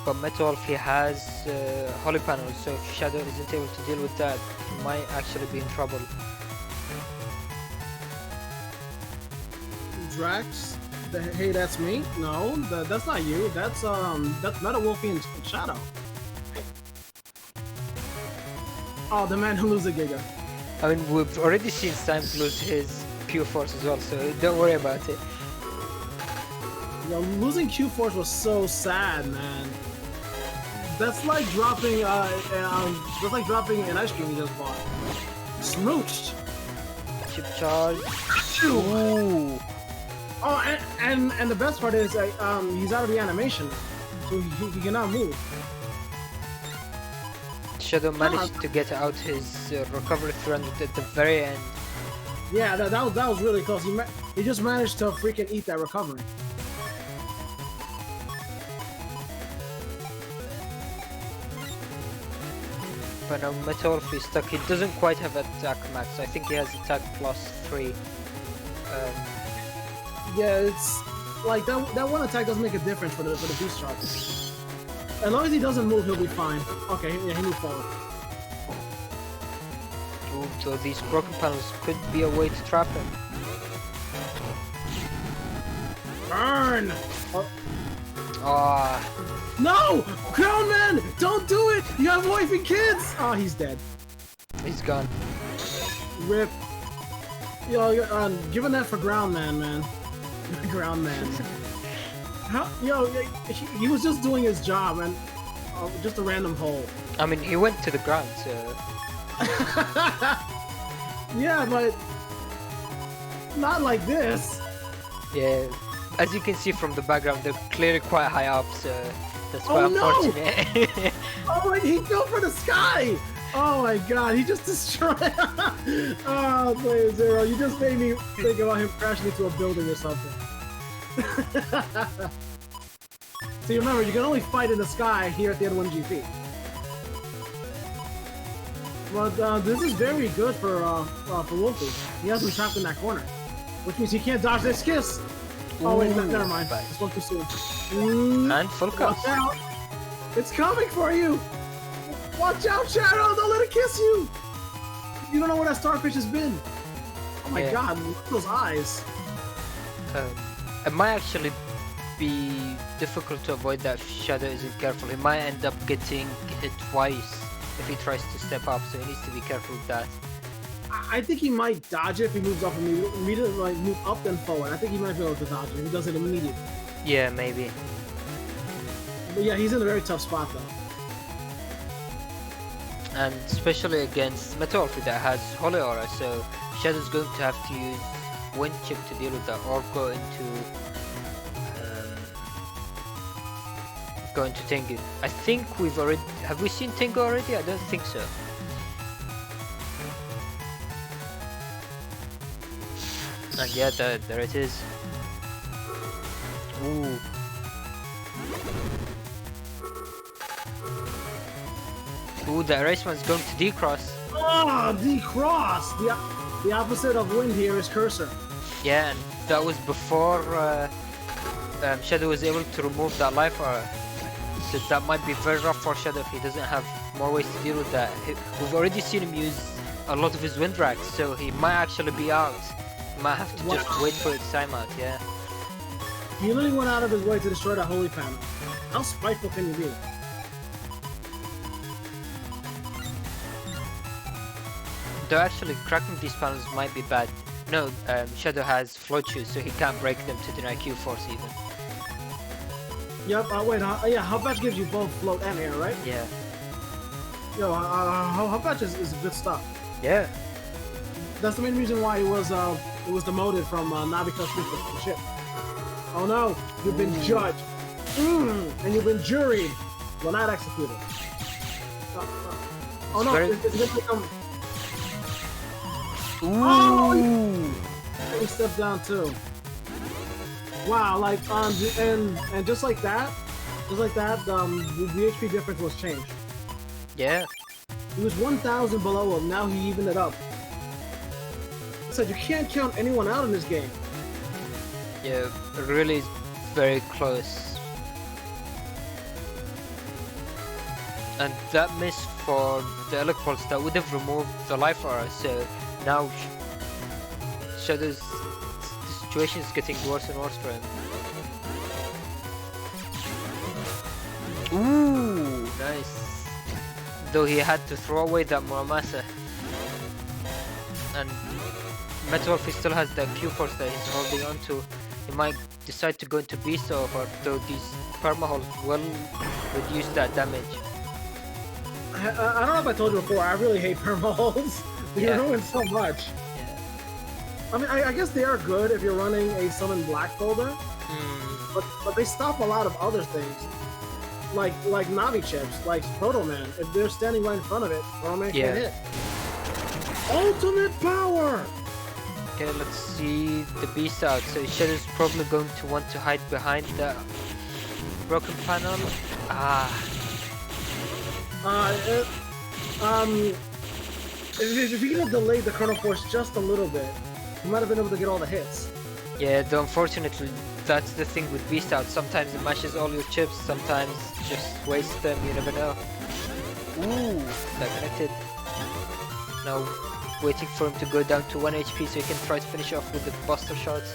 But Metalfi has Holy Panel, so if Shadow isn't able to deal with that, he might actually be in trouble.
Drax? Hey, that's me? No, that's not you. That's Meta Wolfie and Shadow. Oh, the man who loses a Giga.
I mean, we've already seen Symes lose his Q Force as well, so don't worry about it.
You know, losing Q Force was so sad, man. That's like dropping an ice cream you just bought. Smooched.
Chip charge.
Ooh. Oh, and the best part is he's out of the animation, so he cannot move.
Shadow managed to get out his recovery thread at the very end.
Yeah, that was really close. He just managed to freaking eat that recovery.
But now Metalfi is stuck. He doesn't quite have attack max. I think he has attack +3.
Yeah, it's like that one attack doesn't make a difference for the beast charge. As long as he doesn't move, he'll be fine. Okay, yeah, he moved forward.
Ooh, so these broken panels could be a way to trap him.
Burn!
Ah.
No! Crown Man! Don't do it! You have wife and kids! Oh, he's dead.
He's gone.
Rip. Yo, giving that for Ground Man. Ground Man. How? Yo, he was just doing his job, and just a random hole.
I mean, he went to the ground, so...
Yeah, but... not like this.
Yeah. As you can see from the background, they're clearly quite high up, so... that's quite unfortunate.
Oh, and he fell for the sky! Oh my god, he just destroyed... Oh, playerzero, you just made me think about him crashing into a building or something. So you remember, you can only fight in the sky here at the N1 GP. But this is very good for Wolfie. He has him trapped in that corner, which means he can't dodge this kiss. Oh wait, never mind. It's one too soon.
And full cuts.
Watch out! It's coming for you! Watch out, Shadow! Don't let it kiss you! You don't know where that starfish has been. Oh my god, look at those eyes.
It might actually be difficult to avoid that if Shadow isn't careful. He might end up getting hit twice if he tries to step up, so he needs to be careful with that.
I think he might dodge it if he moves up immediately, like move up then forward. I think he might be able to dodge it if he does it immediately.
Yeah, maybe.
But yeah, he's in a very tough spot though.
And especially against Metalfi that has Holy Aura, so Shadow's going to have to use Wind Chip to deal with that, or go into Tengu. I think we've already... have we seen Tengu already? I don't think so. And yeah, there it is. Ooh. Ooh, the Eraseman's going to D-Cross.
Oh, D-Cross! The opposite of wind here is Cursor.
Yeah, and that was before Shadow was able to remove that life aura. So that might be very rough for Shadow if he doesn't have more ways to deal with that. We've already seen him use a lot of his wind racks, so he might actually be out. He might have to just wait for its time out, yeah.
He literally went out of his way to destroy that holy panel. How spiteful can you be?
Though actually, cracking these panels might be bad. No, Shadow has float shoes, so he can't break them to deny Q Force even.
Yep, wait, yeah, Hubbatch gives you both float and air, right?
Yeah.
Yo, Hubbatch is good stuff.
Yeah.
That's the main reason why it was demoted from Navico's ship. Oh no, you've been judged. And you've been juried. Well, not executed. Oh no, it's gonna become...
Ooh.
He stepped down too. Wow, like and just like that, the HP difference was changed.
Yeah.
He was 1,000 below him. Now he evened it up. So you can't count anyone out in this game.
Yeah, really very close. And that miss for the Elec Pulse, that would have removed the life aura, so now Shadow's the situation is getting worse and worse for him. Ooh, nice. Though he had to throw away that Muramasa. And Metal Wolfie still has that Q-Force that he's holding on to. He might decide to go into Beast Over, though these permaholds will reduce that damage.
I don't know if I told you before, I really hate permaholds. They ruin so much.
Yeah.
I mean, I guess they are good if you're running a Summon Black folder, but they stop a lot of other things. Like Navi chips, like Proto Man. If they're standing right in front of it, Proto Man can't hit. Ultimate power!
Okay, let's see the beast out. So Shadow's probably going to want to hide behind the broken panel.
If he could have delayed the Chrono Force just a little bit, he might have been able to get all the hits.
Yeah, though unfortunately, that's the thing with beast out. Sometimes it mashes all your chips, sometimes just wastes them, you never know. Ooh, that connected. Now waiting for him to go down to 1 HP so he can try to finish off with the buster shots.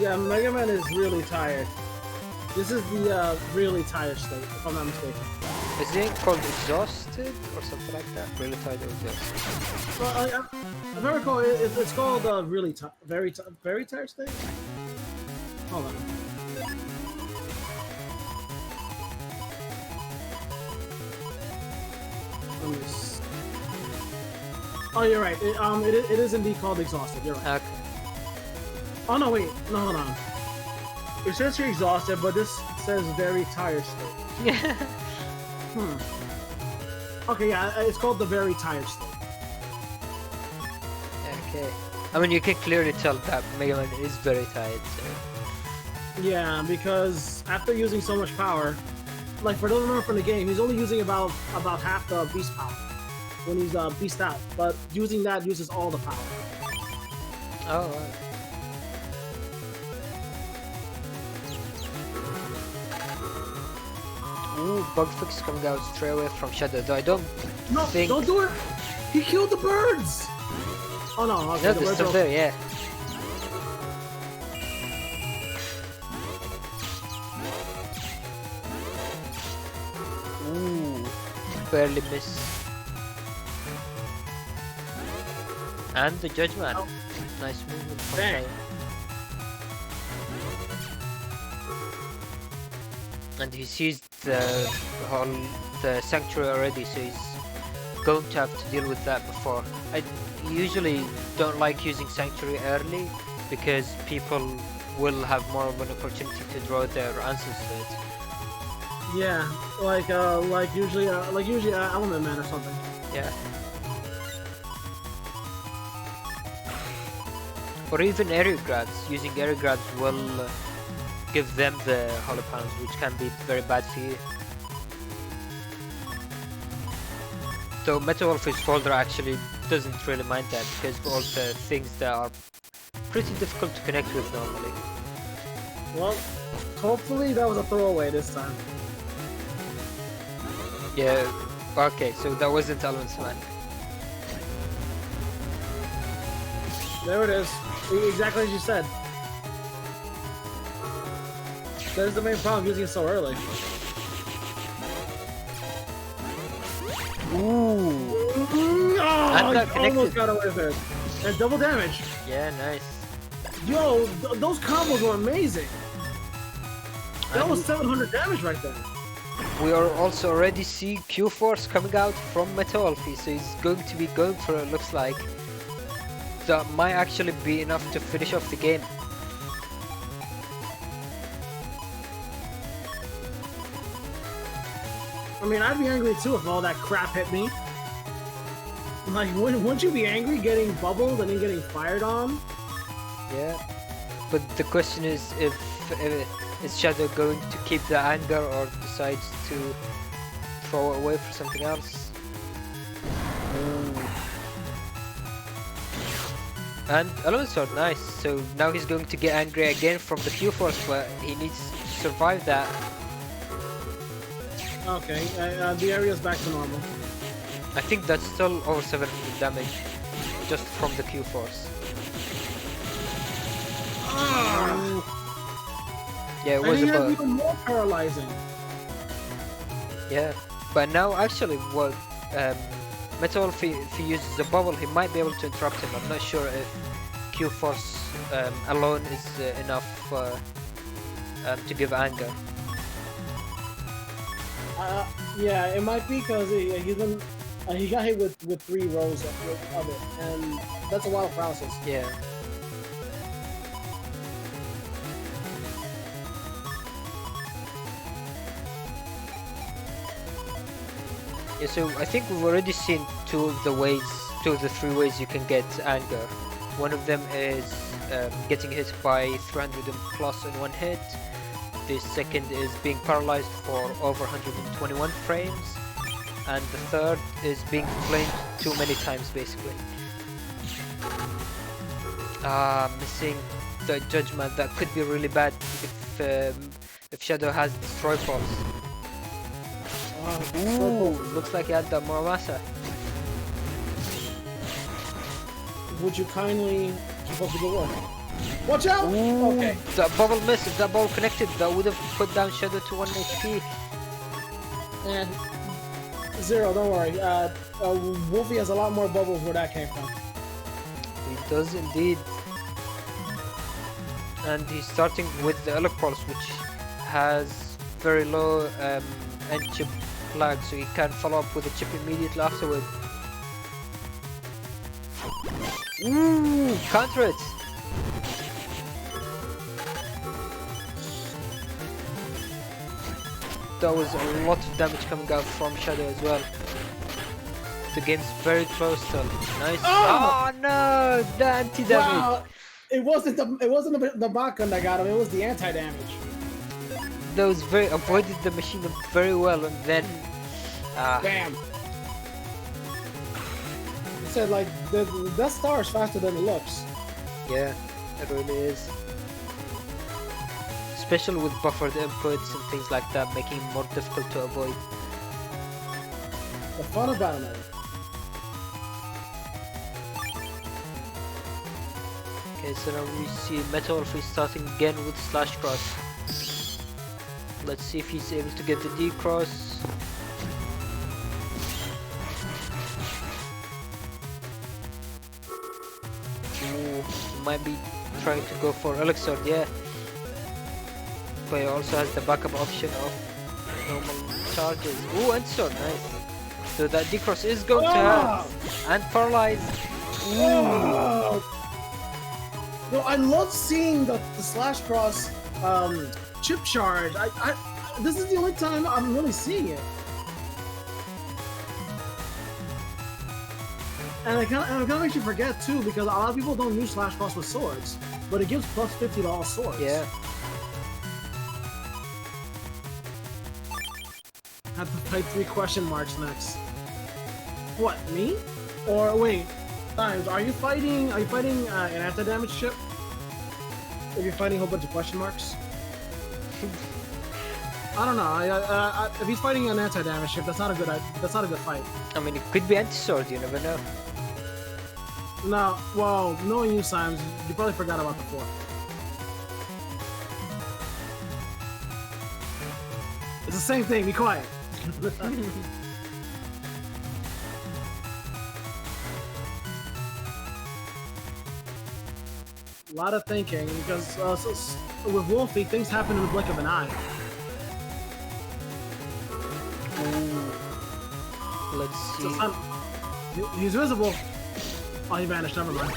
Yeah, Mega Man is really tired. This is the really tired state, if I'm not mistaken.
Is it called exhausted or something like that? Really tired or exhausted?
Well, if I recall, it's called really very tired state. Hold on. Let me see. Oh, you're right. It is indeed called exhausted. You're right.
Okay.
Oh no, wait. No, hold on. It says you're exhausted, but this says very tired state. Okay, yeah, it's called the very tired state.
Okay. I mean, you can clearly tell that Mega Man is very tired, so...
Yeah, because after using so much power, like for those remember from the game, he's only using about half the beast power when he's beast out, but using that uses all the power.
Oh, right. Ooh, bug fix coming out straight away from Shadow, though I don't think...
don't do it! He killed the birds! Oh no, okay,
no,
the
they're
birds
still
are...
there, yeah. Ooh, barely miss. And the Judgment.
Oh.
Nice movement from
Bang.
Shadow. And he sees the sanctuary already, so he's going to have to deal with that before. I usually don't like using sanctuary early because people will have more of an opportunity to draw their answers to it.
Yeah, like usually Element Man or something.
Yeah. Or even area grabs. Using area grabs will give them the hollow pounds, which can be very bad for you. Though Metal Wolfie's folder actually doesn't really mind that because of all the things that are pretty difficult to connect with normally.
Well, hopefully that was a throwaway this time.
Yeah, okay, so that wasn't Elements Man.
There it is. Exactly as you said. That is the main problem using it so early.
Ooh!
Oh,
And that
he almost
connected.
got away with it. And double damage.
Yeah, nice.
Yo, those combos were amazing. That
And
was 700 damage right there.
we are also already see Q-Force coming out from Metal Wolfie, so he's going to be going for it, looks like. That might actually be enough to finish off the game.
I mean, I'd be angry too if all that crap hit me. Like, wouldn't you be angry getting bubbled and then getting fired on?
Yeah, but the question is if is Shadow going to keep the anger or decides to throw it away for something else? And elements are nice, so now he's going to get angry again from the Q-Force, but he needs to survive that.
Okay, the area's back to normal.
I think that's still over 700 damage, just from the Q-Force. Yeah, it was
and he
about...
has even more paralyzing.
Yeah, but now actually what Metal, if he uses a bubble, he might be able to interrupt him. I'm not sure if Q-Force alone is enough to give anger.
Yeah, it might be because he got hit with 3 rows of it, and that's a lot of paralysis.
Yeah. Yeah, so I think we've already seen two of the 3 ways you can get anger. One of them is getting hit by 300 and plus in one hit. The second is being paralyzed for over 121 frames. And the third is being flamed too many times, basically. Missing the judgment. That could be really bad if Shadow has destroy pulse. Ooh, looks like he had the Muramasa.
Would you kindly keep up the good work? Watch out!
Ooh,
okay.
That bubble missed. If that bubble connected, that would have put down Shadow to 1 HP.
And Zero, don't worry. Wolfie has a lot more bubbles where that came from.
He does indeed. And he's starting with the Elec Pulse, which has very low end chip lag, so he can follow up with a chip immediately afterward. Ooh, counter it! That was a lot of damage coming out from Shadow as well. The game's very close still. Nice. Oh no! The anti-damage!
Wow! It wasn't the Bakan that got him, it was the anti-damage.
That was avoided the machine very well, and then
bam! I said, like, the Death Star is faster than it looks.
Yeah, it really is. Especially with buffered inputs and things like that, making it more difficult to avoid.
The fun about it.
Okay, so now we see Metal Wolfie starting again with Slash Cross. Let's see if he's able to get the D cross. Ooh, he might be trying to go for Elixir, yeah. But he also has the backup option of normal charges. Ooh, and so nice. So that D cross is going to have and paralyze. Ooh.
No, I love seeing the Slash Cross chip charge. This is the only time I'm really seeing it. And it kind of makes you forget too, because a lot of people don't use Slash Cross with swords, but it gives plus 50 to all swords.
Yeah.
Have to fight 3 question marks next. What, me? Or wait, Symes, are you fighting an anti-damage chip? If you're fighting a whole bunch of question marks? I don't know. If he's fighting an anti-damage ship, that's not a good fight.
I mean, it could be anti-sword. You never know.
No, well, knowing you, Symes, you probably forgot about the 4. It's the same thing. Be quiet. A lot of thinking, because with Wolfie, things happen in the blink of an eye.
Ooh. Let's see.
So he's visible. Oh, he vanished. Never mind.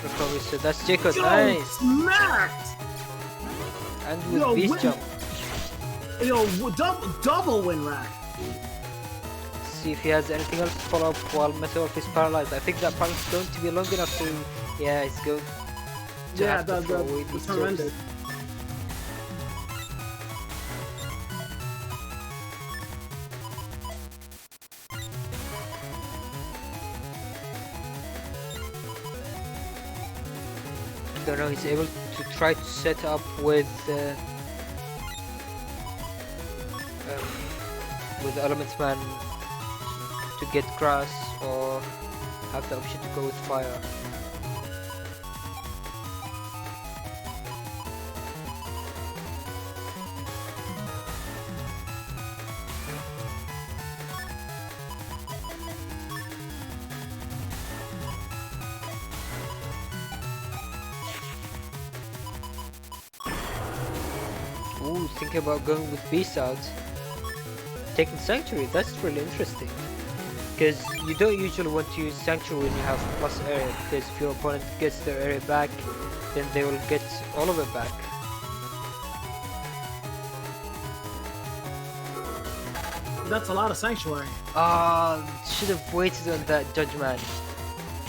Recovery, so that's Jacob.
Yo,
Nice.
Smacked.
And with Beast Jump.
Yo, double win rack.
see if he has anything else to follow up while Meteorf is paralyzed. I think that part is going to be long enough to... Yeah, it's going to have to throw away these orbs. Don't know, he's able to try to set up with Element Man to get grass, or have the option to go with fire. Ooh, thinking about going with Beast out. Taking Sanctuary, that's really interesting. Because you don't usually want to use Sanctuary when you have plus area, because if your opponent gets their area back, then they will get all of it back.
That's a lot of Sanctuary.
Should have waited on that Judgment.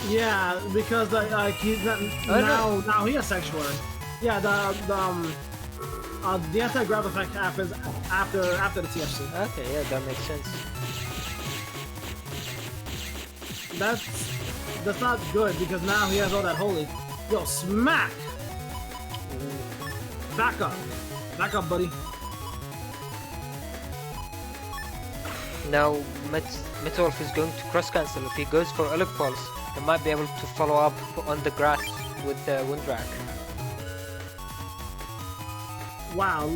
Yeah, because he's not, now he has Sanctuary. Yeah, the anti-grav effect happens after the TFC.
Okay, yeah, that makes sense.
That's not good, because now he has all that holy. Yo, smack! Back up, buddy.
Now Meteorf is going to cross cancel. If he goes for Electric Pulse, he might be able to follow up on the grass with the Windrak.
Wow,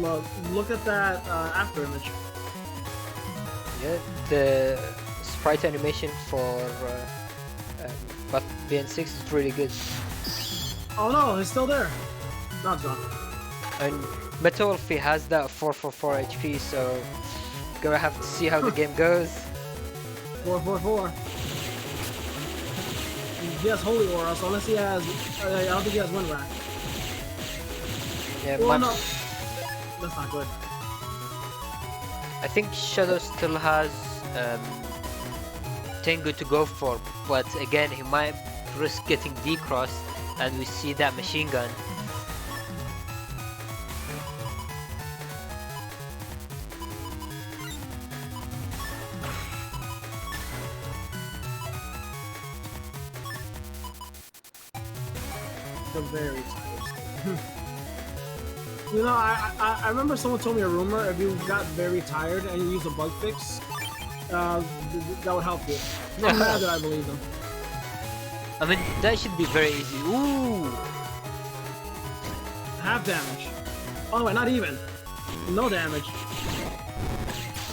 look at that after image.
Yeah, the sprite animation for but BN6 is really good.
Oh no, he's still there. No, it's gone.
And Meteorf has that 444 HP, so gonna have to see how the game goes.
444. He has Holy Aura, so unless he has, I don't think he has Windrak.
Yeah,
well, no. That's not good.
I think Shadow still has Tengu to go for, but again he might risk getting decrossed, and we see that machine gun.
The very tired. You know, I remember someone told me a rumor, if you got very tired and you use a bug fix, that would help you. I'm mad that I believe them.
I mean, that should be very easy. Ooh!
Half damage. Oh wait, not even. No damage.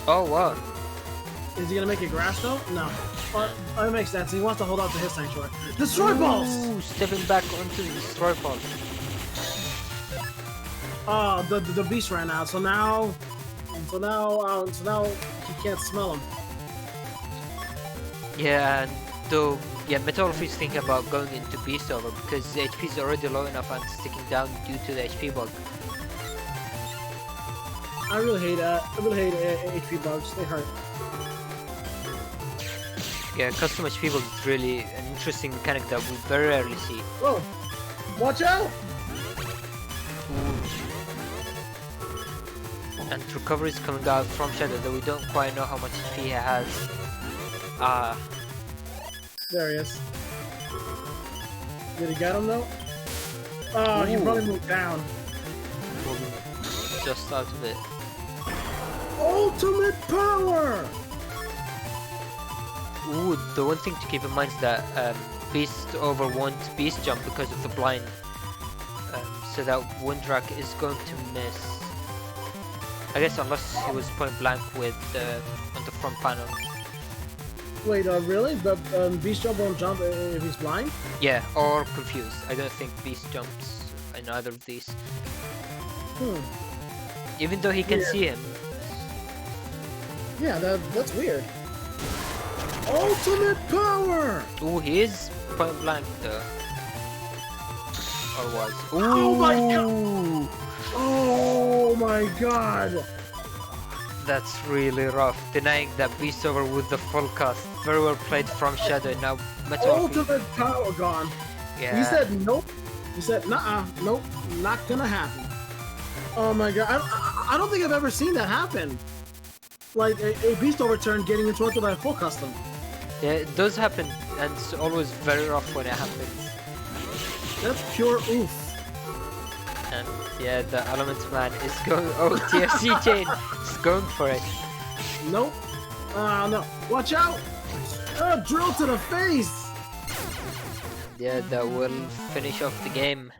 Oh wow.
Is he gonna make it grass though? No. It makes sense. He wants to hold out to his Sanctuary. Destroy Balls!
Ooh, stepping back onto the Destroy Balls.
Oh, the beast ran out, so now he can't smell him.
Yeah, and though, yeah, Meteorf is thinking about going into Beast over because the HP is already low enough and sticking down due to the HP bug.
I really hate HP bugs. They hurt.
Yeah, custom HP bug is really an interesting mechanic that we very rarely see.
Whoa! Watch out!
And recovery is coming out from Shadow, though we don't quite know how much HP he has.
There he is. Did he get him though? Oh, he probably moved down.
Just out of it.
Ultimate power!
Ooh, the one thing to keep in mind is that Beast over won't Beast jump because of the blind. So that Windrak is going to miss. I guess unless he was point blank with on the front panel.
Wait, really? But Beast Jump won't jump if he's blind?
Yeah, or confused. I don't think Beast jumps in either of these. Even though he can see him.
Yeah, that's weird. Ultimate power!
Ooh, he is point blank though. Or was. Ooh.
Oh my god! Oh my god!
That's really rough. Denying that beast over with the full cast. Very well played from Shadow. Now Metal.
Ultimate power gone.
Yeah.
He said nope. He said nah, nope, not gonna happen. Oh my god, I don't think I've ever seen that happen. Like a beast overturn getting interrupted by a full custom.
Yeah, it does happen, and it's always very rough when it happens.
That's pure oof.
And yeah, the Element Man is going. Oh, TFC chain is going for it.
Nope. No. Watch out! Drill to the face!
Yeah, that will finish off the game.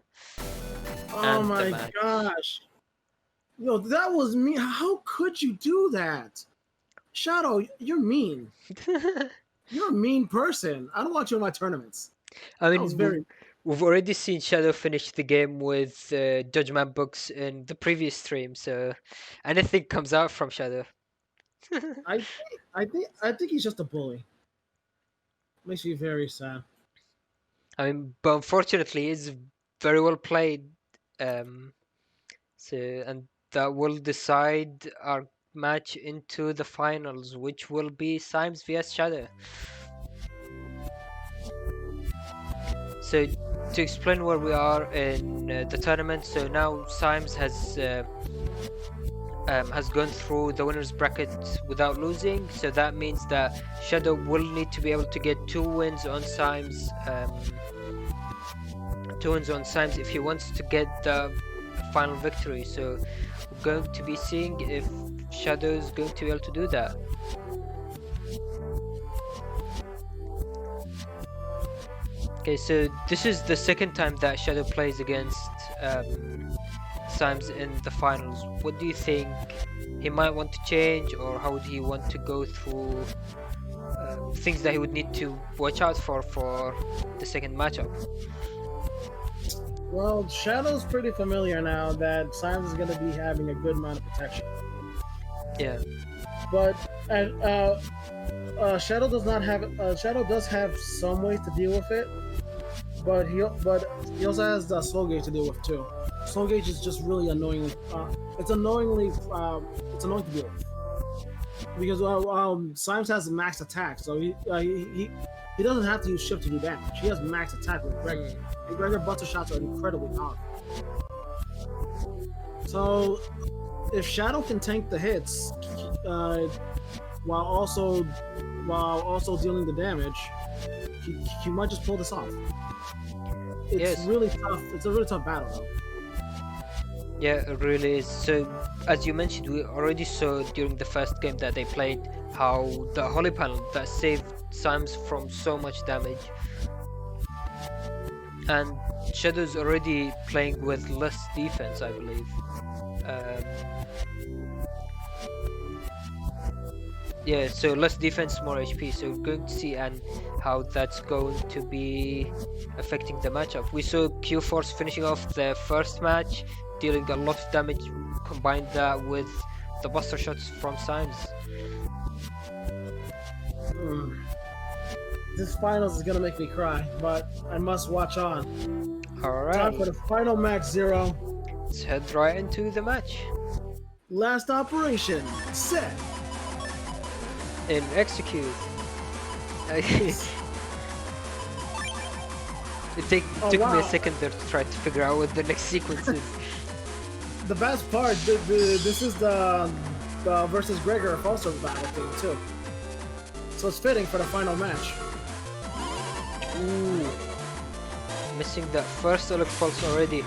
Oh my gosh. Yo, that was me. How could you do that? Shadow, you're mean. You're a mean person. I don't want you in my tournaments.
I mean, we've already seen Shadow finish the game with Judgment books in the previous stream, so anything comes out from Shadow.
I think he's just a bully. Makes me very sad.
I mean, but unfortunately, it's very well played. And that will decide our match into the finals, which will be Symes vs Shadow. So to explain where we are in the tournament, so now Symes has gone through the winners bracket without losing, so that means that Shadow will need to be able to get 2 wins on Symes, 2 wins on Symes if he wants to get the final victory. So we're going to be seeing if Shadow is going to be able to do that. Okay, so this is the second time that Shadow plays against Symes in the finals. What do you think he might want to change, or how would he want to go through things that he would need to watch out for the second matchup?
Well, Shadow's pretty familiar now that Symes is going to be having a good amount of protection.
Yeah.
But Shadow does not have. Shadow does have some ways to deal with it, but he also has the soul gauge to deal with too. Soul gauge is just really annoying. It's annoying to deal with because Symes has max attack, so he doesn't have to use shift to do damage. He has max attack with Gregor. And Gregor butter shots are incredibly powerful. So if Shadow can tank the hits while also dealing the damage, he might just pull this off. It's really tough. It's a really tough battle though.
Yeah, it really is. So, as you mentioned, we already saw during the first game that they played how the Holy Panel that saved Symes from so much damage. And Shadow's already playing with less defense, I believe. Yeah, so less defense, more HP. So we're going to see and how that's going to be affecting the matchup. We saw Q-Force finishing off the first match, dealing a lot of damage. Combine that with the buster shots from Symes.
This finals is gonna make me cry, but I must watch on.
Alright.
Time for the final match, Zero.
Let's head right into the match.
Last operation, set.
And execute. It took me a second there to try to figure out what the next sequence is.
The best part, this is the versus Gregor Falso battle thing too. So it's fitting for the final match.
Ooh. Missing that first Elec Pulse already.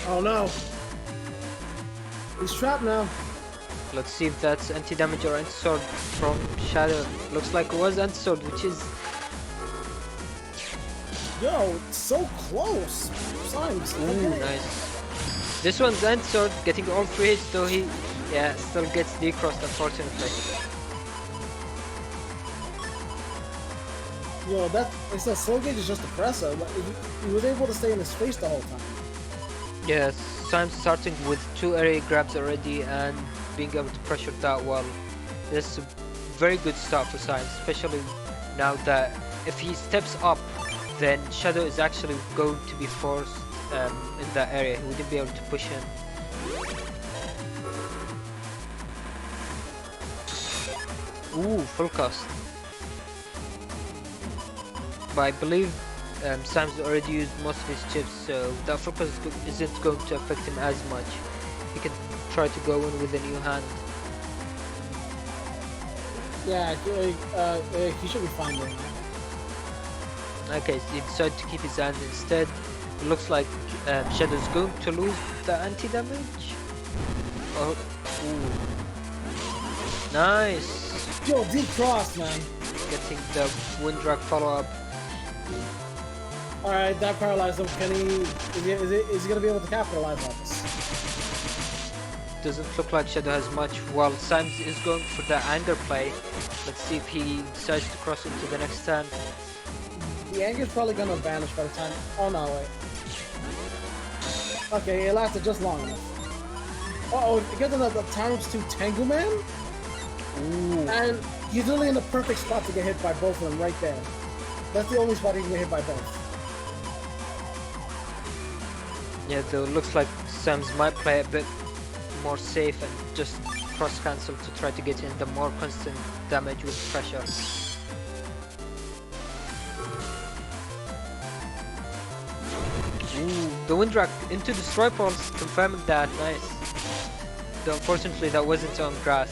Oh no. He's trapped now.
Let's see if that's anti-damage or anti-sword from Shadow. Looks like it was anti-sword, which is...
Yo, so close. Symes.
Ooh, nice. This one's anti-sword, getting all 3 hits, though he... Yeah, still gets decrossed, unfortunately.
Yo, it's a soul gauge is just oppressive. He was able to stay in his face the whole time.
Yeah, Symes starting with 2 area grabs already and being able to pressure that well. That's a very good start for Symes, especially now that if he steps up, then Shadow is actually going to be forced in that area. He wouldn't be able to push him. Ooh, full cost. But I believe Symes already used most of his chips, so that full cost isn't going to affect him as much. He can try to go in with a new hand.
Yeah, he should be fine there.
Okay, so he decided to keep his hand instead. It looks like Shadow's going to lose the anti-damage. Oh, ooh. Nice!
Yo, deep cross, man.
Getting the wind drag follow-up.
Alright, that paralyzed him. Is he gonna be able to capitalize on this?
Doesn't look like Shadow has much. While Symes is going for the anger play. Let's see if he decides to cross into the next turn.
The anger's probably gonna vanish by the time. Oh no, wait. Okay, it lasted just long enough. Uh-oh, it gets another ×2 Tengu Man?
Ooh.
And he's really in the perfect spot to get hit by both of them right there. That's the only spot he can get hit by both.
Yeah, though it looks like Symes might play a bit more safe and just cross cancel to try to get in the more constant damage with pressure. Ooh, the wind drag into the destroy pulse, confirming that. Nice. Though unfortunately that wasn't on grass.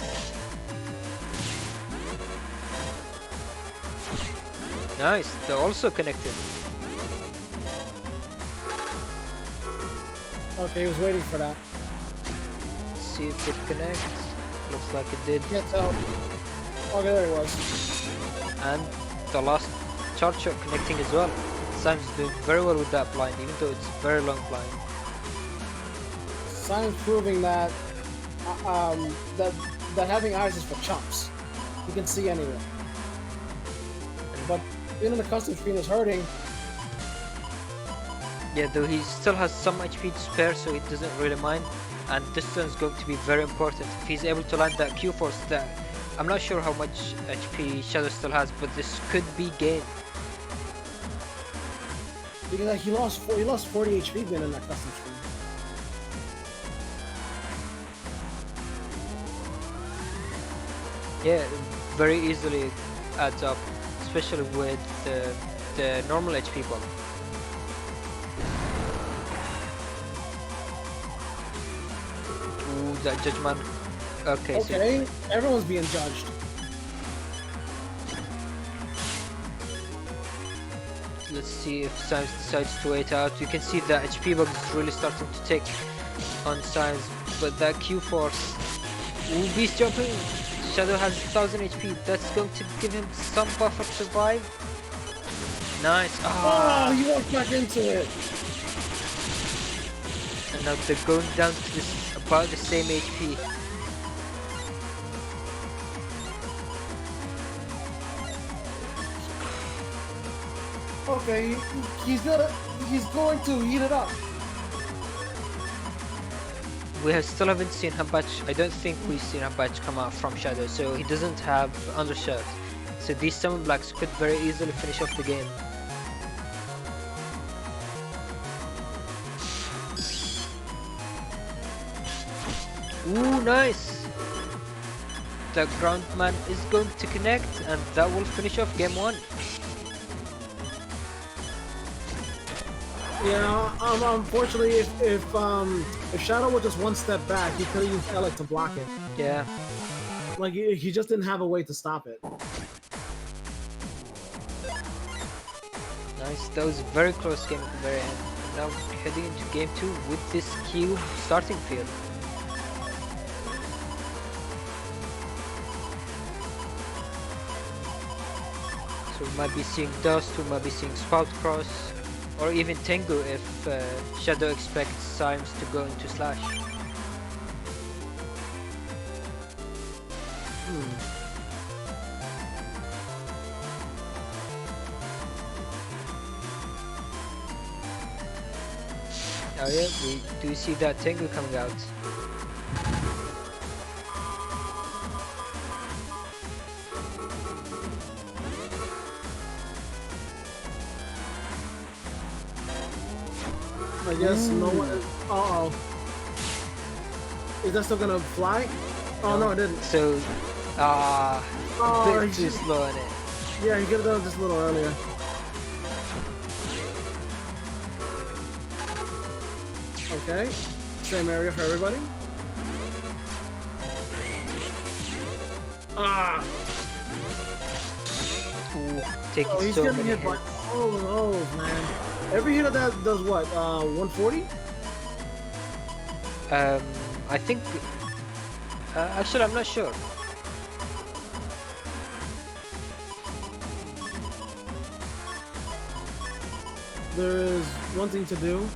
Nice, they're also connected.
Okay, he was waiting for that.
Let's see if it connects. Looks like it did.
Can't tell. Okay, there it was.
And the last charge shot connecting as well. Symes is doing very well with that blind, even though it's very long blind.
Symes proving that that having eyes is for chumps. You can see anywhere. But being in the custom screen is hurting.
Yeah, though he still has some HP to spare, so he doesn't really mind. And this turn is going to be very important. If he's able to land that Q force there, I'm not sure how much HP Shadow still has, but this could be gained.
Because he lost 40 HP being in that custom screen.
Yeah, very easily adds up, especially with the normal HP bump. Ooh, that judgment. Okay,
okay, so everyone's being judged.
Let's see if Symes decides to wait out. You can see the HP bug is really starting to take on Symes, but that Q force. Ooh, beast jumping. Shadow has 1000 HP. That's going to give him some buffer to survive. Nice.
Oh, he walked back into it.
And now they're going down to this about the same HP.
Okay, he's going to heat it up.
We still haven't seen Habach. I don't think we've seen Habach come out from Shadow, so he doesn't have undershirt. So these summon blacks could very easily finish off the game. Ooh, nice! The ground man is going to connect, and that will finish off game 1.
Yeah, unfortunately, if Shadow were just one step back, he could have used Alec to block it.
Yeah.
Like, he just didn't have a way to stop it.
Nice, that was a very close game at the very end. Now heading into game 2 with this cube starting field. So we might be seeing Dust, we might be seeing Spout Cross, or even Tengu if Shadow expects Symes to go into Slash. Oh yeah, we do see that Tengu coming out.
I guess no one. Uh-oh. Is that still gonna fly? Oh no, it didn't.
So Ah, a
Oh,
bit too slow on it.
yeah, he could have done it just a little earlier. Okay, same area for everybody. Ah!
Ooh, taking
Oh, he's
so
getting
many
hit by
hits.
all of those, man. Every hit of that does what? 140?
I think. Actually, I'm not sure.
There is one thing to do.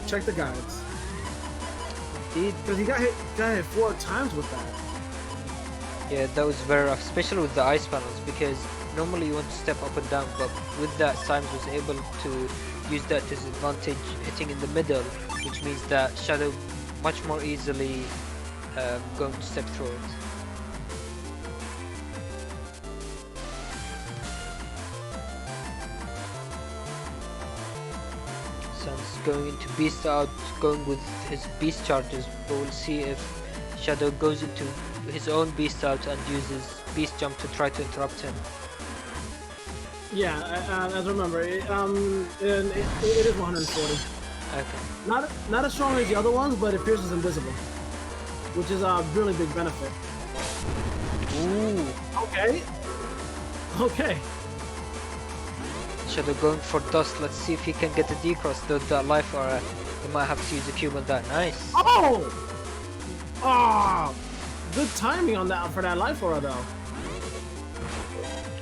Check the guides.
Indeed.
Because he got hit 4 times with that.
Yeah, that was very rough, especially with the ice panels, because normally you want to step up and down, but with that, Symes was able to use that to his advantage, hitting in the middle, which means that Shadow much more easily going to step through it. Symes going into Beast out, going with his Beast charges, but we'll see if Shadow goes into his own Beast out and uses Beast Jump to try to interrupt him.
Yeah, as I remember, it is 140.
Okay.
Not as strong as the other ones, but it pierces invisible, which is a really big benefit.
Ooh.
Okay. Okay.
Shadow going for Dust. Let's see if he can get the D-Cross. Though that life aura, he might have to use a cube on that. Nice.
Oh! Ah! Good timing on that for that life aura though.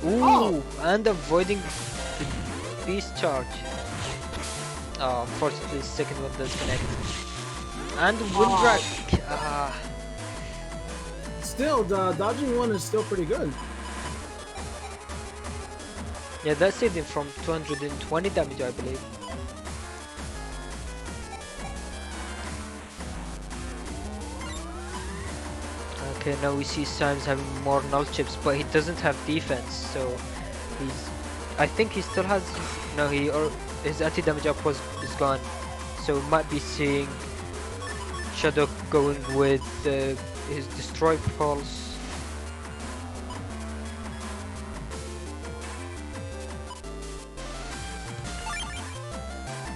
Ooh,
Oh!
and avoiding the Beast charge. Oh, unfortunately, the second one does connect. And Windbreak. Ah.
Still, the dodging one is still pretty good.
Yeah, that saved him from 220 damage, I believe. Okay, now we see Symes having more null chips, but he doesn't have defense, so he's. I think he still has. No, his anti-damage up is gone, so we might be seeing Shadow going with his Destroy Pulse.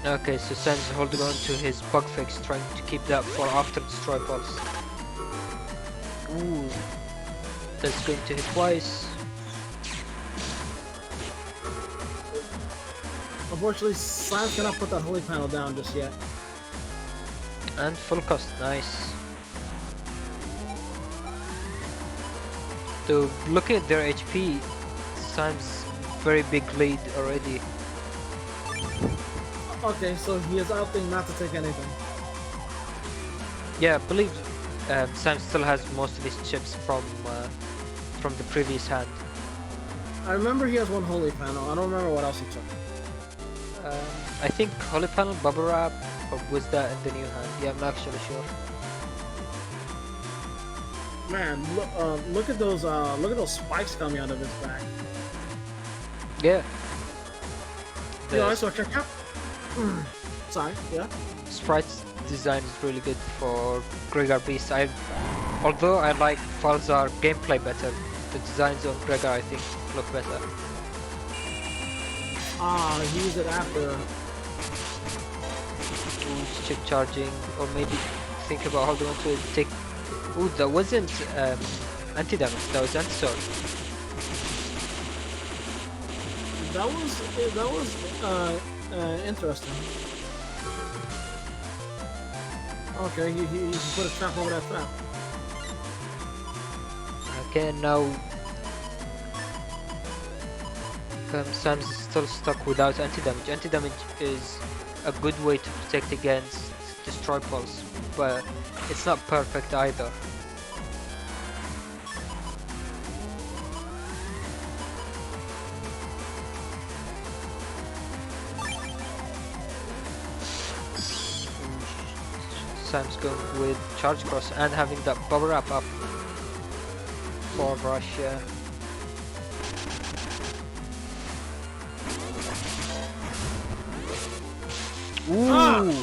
Okay, so Symes is holding on to his bug fix, trying to keep that for after Destroy Pulse. Ooh, that's going to hit twice.
Unfortunately, Symes cannot put that holy panel down just yet.
And full cost, nice. So looking at their HP, Symes very big lead already.
Okay, so he is opting not to take anything.
Yeah, I believe Symes still has most of his chips from the previous hand.
I remember he has one holy panel. I don't remember what else he took.
I think Holy Panel, Bubble Wrap, or was that in the new hand? Yeah, I'm not actually sure.
Man, look at those spikes coming out of his back.
Yeah.
Yeah, I saw Cap. Sorry, yeah.
Sprite's design is really good for Gregar Beast. Although I like Falzar gameplay better, the designs on Gregar I think look better.
Ah, he used it after.
Ooh, chip charging, or maybe think about holding on to it. Take. Ooh, that wasn't anti-damage. That was anti-sword.
That was interesting. Okay, he put a trap over that trap.
Okay, now Symes is still stuck without anti-damage. Anti-damage is a good way to protect against Destroy Pulse, but it's not perfect either. Symes going with Charge Cross and having that Bubble Wrap up for Russia. Ooh,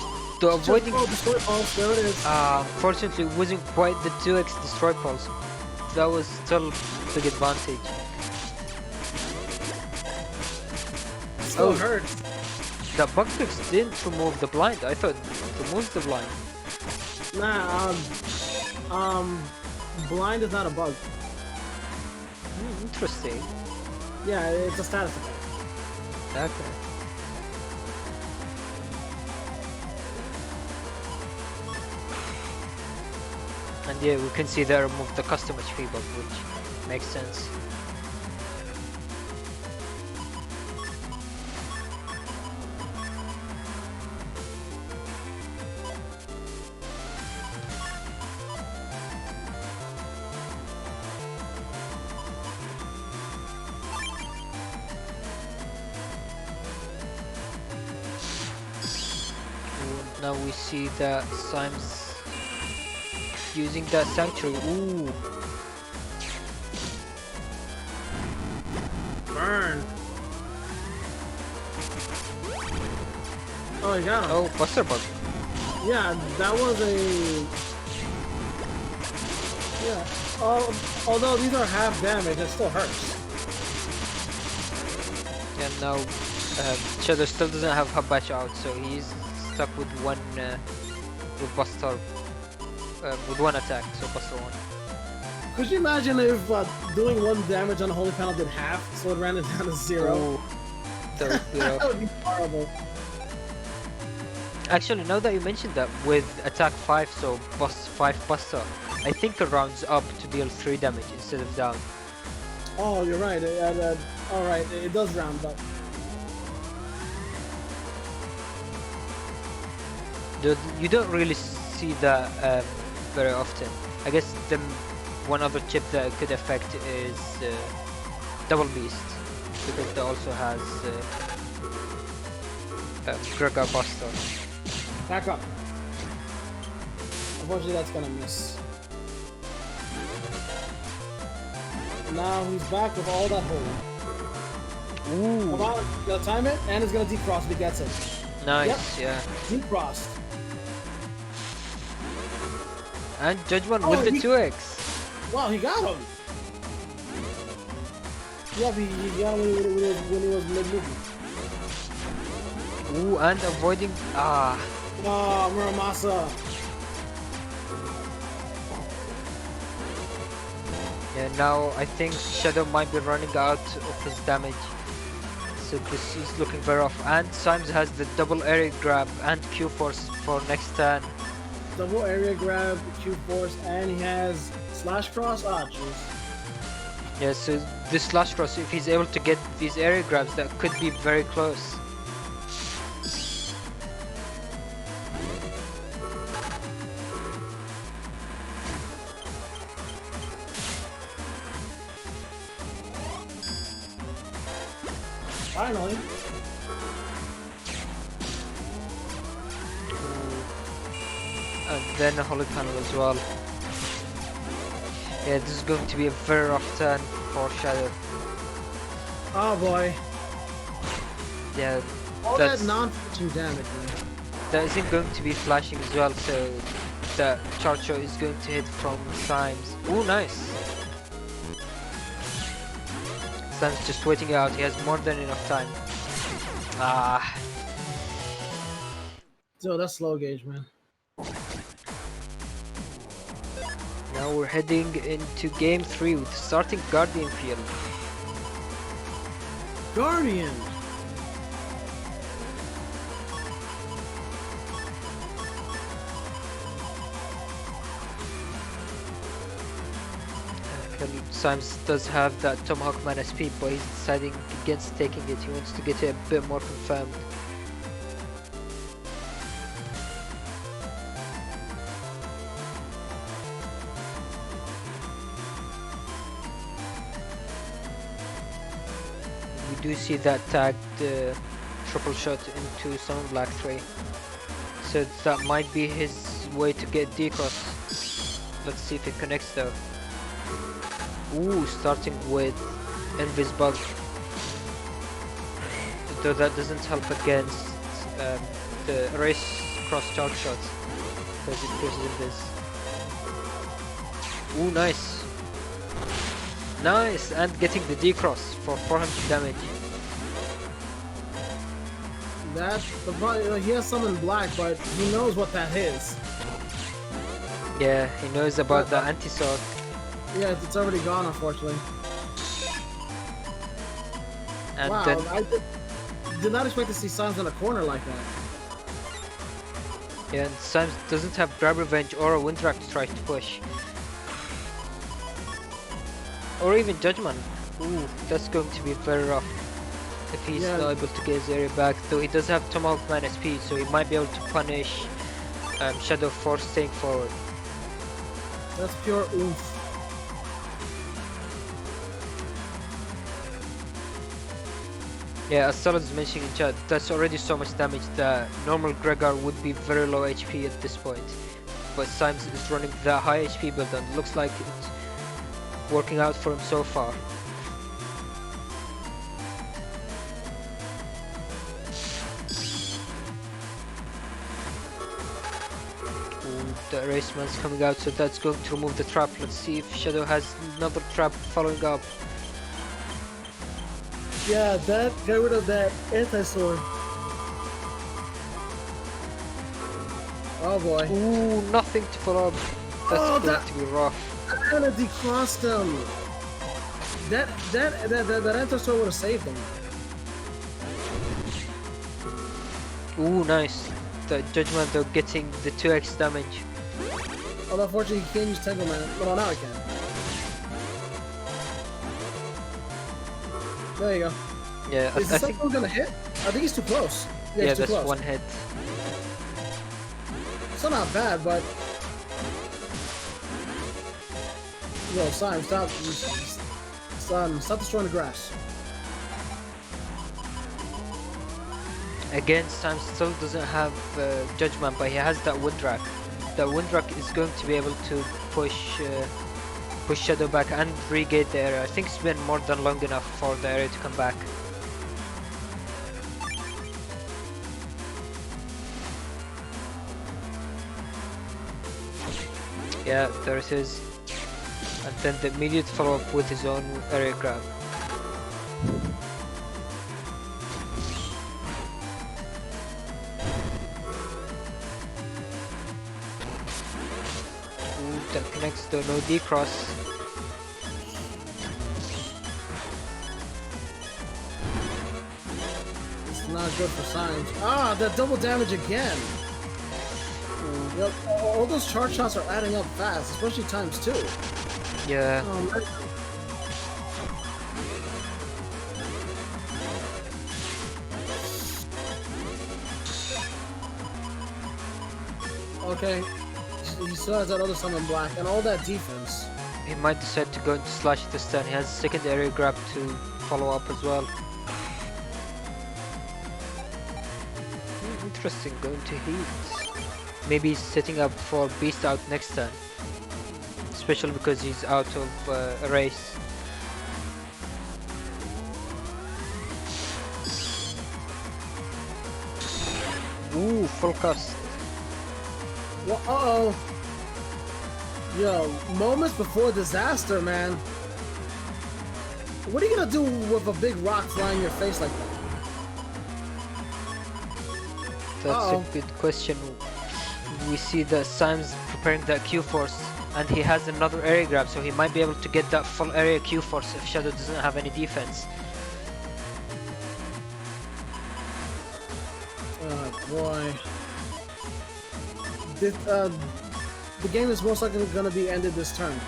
the avoiding.
Destroy pulse, there it is.
Unfortunately, it wasn't quite the 2x Destroy Pulse. that was still big advantage.
Still hurts.
The bug fix didn't remove the blind. I thought it removes the blind.
Nah, blind is not a bug.
Interesting.
Yeah, it's a status effect.
Okay. And yeah, we can see they removed the custom HP bug, which makes sense. Now we see that Symes using that sanctuary. Ooh,
Burn. Oh, you got him.
oh, Buster Bug.
Yeah, that was a. Yeah. Although these are half damage, it still hurts.
And now Shadow still doesn't have Habacha out, so he's stuck with one with Buster with one attack. So Buster one.
Could you imagine if doing 1 damage on the holy panel did half, so it ran it down to 0?
Ooh, that would be rough.
That would be horrible.
Actually, now that you mentioned that, with attack 5, so bust 5 Buster, I think it rounds up to deal 3 damage instead of down.
Oh, you're right. Alright, it does round up.
You don't really see that very often. I guess the one other chip that it could affect is Double Beast, because that also has Gregor Buster.
Back up. Unfortunately, that's gonna miss. Now he's back with all that hold.
Ooh,
Come on, gonna time it, and it's gonna decross if he gets it.
nice,
Yep.
yeah.
Decrossed.
And Judgment
Oh,
with the
he-
2x.
Wow, he got him! Yeah, he got him when he was mid-movement.
Ooh, and avoiding. Ah,
Oh, Muramasa!
yeah, now I think Shadow might be running out of his damage. So this is looking very off. And Symes has the double area grab and Q force for next turn.
Double area grab, Q force, and he has slash cross. Ah, jeez.
Yeah, so this slash cross, if he's able to get these area grabs, that could be very close.
Finally.
And then a holy panel as well. Yeah, this is going to be a very rough turn for Shadow.
Oh boy.
Yeah,
All
that's,
that non-touching damage, man.
that isn't going to be flashing as well, so the charge shot is going to hit from Symes. Ooh, nice. Symes just waiting out, he has more than enough time. Ah,
So that's slow gauge, man.
now we're heading into game 3 with starting Guardian Field.
Guardian!
Symes does have that Tomahawk Man SP, but he's deciding against taking it. He wants to get it a bit more confirmed. We do see that tagged triple shot into Summon Black 3. So that might be his way to get D-Cross. Let's see if it connects though. Ooh, starting with Envy's Bug. Though that doesn't help against the race cross charge shots, because it pierces Envy's. Ooh, nice. Nice, and getting the D-cross for 400 damage.
That the problem, he has something black, but he knows what that is.
Yeah, he knows about the anti-sword.
Yeah, it's already gone, unfortunately.
And
wow,
then,
I did not expect to see Symes in a corner like that.
yeah, and Symes doesn't have Grab Revenge or a Windrak to try to push. Or even Judgment. Ooh, that's going to be very rough if he's not able to get his area back. Though he does have Tomahawk minus P, so he might be able to punish Shadow for staying forward.
That's pure oomph.
Yeah, as Solid is mentioning in chat, that's already so much damage that normal Gregor would be very low HP at this point. But Symes is running the high HP build and looks like it's working out for him so far. Ooh, the Erase Man's coming out, so that's going to remove the trap. Let's see if Shadow has another trap following up.
Yeah, that get rid of that anti-sword. Oh boy.
Ooh, nothing to follow up. That's going to be rough.
I kind of decrossed him. That anti-sword would have saved him.
Ooh, nice. The Judgment though getting the 2x damage.
Although unfortunately he can't use Tangle Man. Well, now he can. There you go.
Yeah,
Is the second one gonna hit? I think he's too close.
Yeah,
too
that's
close.
one hit.
Still not bad, but yo, Symes, stop destroying the grass.
Again, Symes still doesn't have Judgment, but he has that Windrak. That Windrak is going to be able to push Shadow back and regate the area. I think it's been more than long enough for the area to come back. Yeah, there it is. And then the immediate follow-up with his own area grab. Ooh, that connects to no D-cross.
It's not good for Symes. Ah, that double damage again. Yep, all those charge shots are adding up fast, especially times 2.
Yeah.
Okay, he still has that other summon black and all that defense.
He might decide to go into slash this turn. He has a second area grab to follow up as well. Interesting, going to heat. Maybe he's setting up for Beast out next turn. Especially because he's out of a race. Ooh, full cost.
Well, uh-oh. Yo, moments before disaster, man. What are you gonna do with a big rock flying in your face like that?
That's a good question. We see the Symes preparing that Q-Force, and he has another area grab, so he might be able to get that full area Q-Force if Shadow doesn't have any defense.
Oh boy. The game is most likely gonna be ended this turn.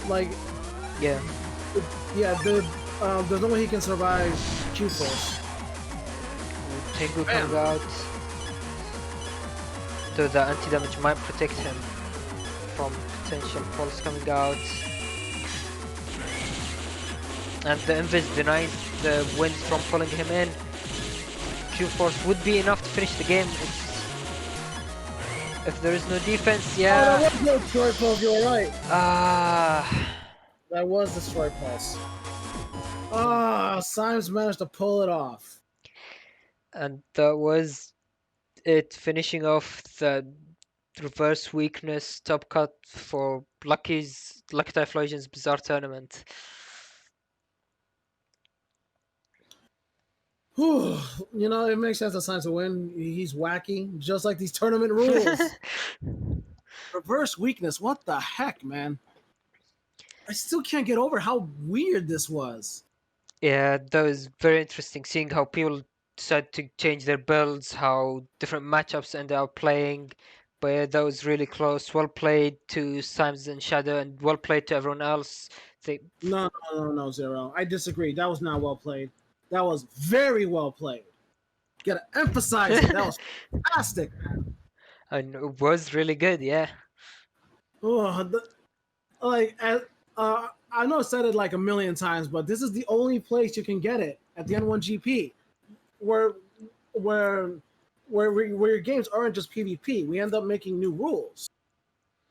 Like,
yeah,
there's no way he can survive Q-Force.
Tengu comes out. So the anti-damage might protect him from potential falls coming out. And the Invis denies the wind from pulling him in. Q-Force would be enough to finish the game. If there is no defense, yeah.
Oh, that was no destroy pulse, you're right. That was destroy pulse. Symes managed to pull it off.
And that was it, finishing off the reverse weakness top cut for Lucky Typhlosion's bizarre tournament.
Whew, you know, it makes sense. The Symes to win. He's wacky, just like these tournament rules. Reverse weakness. What the heck, man? I still can't get over how weird this was.
Yeah, that was very interesting seeing how people decide to change their builds, how different matchups end up playing. But yeah, that was really close. Well played to Symes and Shadow, and well played to everyone else. They,
No, Zero. I disagree. That was not well played. That was very well played. Gotta emphasize it. That was fantastic.
and it was really good, yeah.
Oh, like, I know I said it like a million times, but this is the only place you can get it at the N1GP, where your games aren't just PvP. We end up making new rules.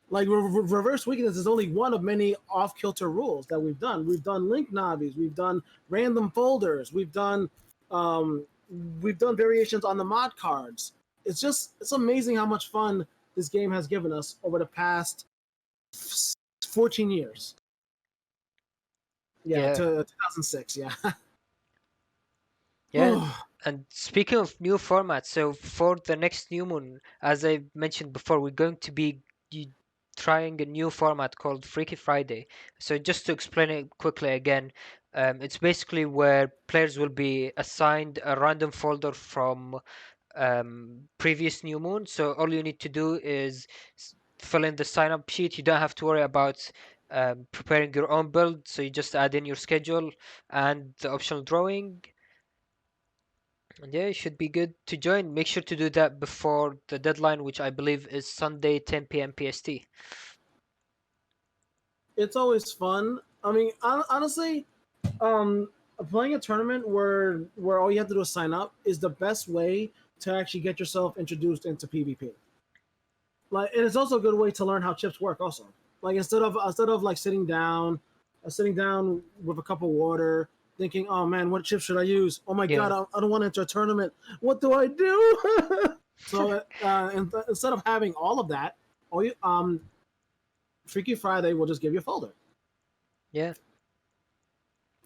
Like reverse weakness is only one of many off-kilter rules that we've done. We've done link navis, we've done random folders, we've done variations on the mod cards. It's amazing how much fun this game has given us over the past 14 years. Yeah. To 2006. Yeah.
Yeah. And speaking of new formats, so for the next New Moon, as I mentioned before, we're going to be trying a new format called Freaky Friday. So just to explain it quickly again, it's basically where players will be assigned a random folder from previous New Moon. So all you need to do is fill in the sign up sheet. You don't have to worry about preparing your own build. So you just add in your schedule and the optional drawing. And yeah, it should be good to join. Make sure to do that before the deadline, which I believe is Sunday, 10 p.m. PST.
It's always fun. I mean, honestly, playing a tournament where all you have to do is sign up is the best way to actually get yourself introduced into PvP. Like, and it's also a good way to learn how chips work. Also, like instead of like sitting down with a cup of water, thinking, "Oh man, what chip should I use? Oh my god, I don't want to enter a tournament. What do I do?" So instead of having all of that, all you Freaky Friday will just give you a folder.
Yeah.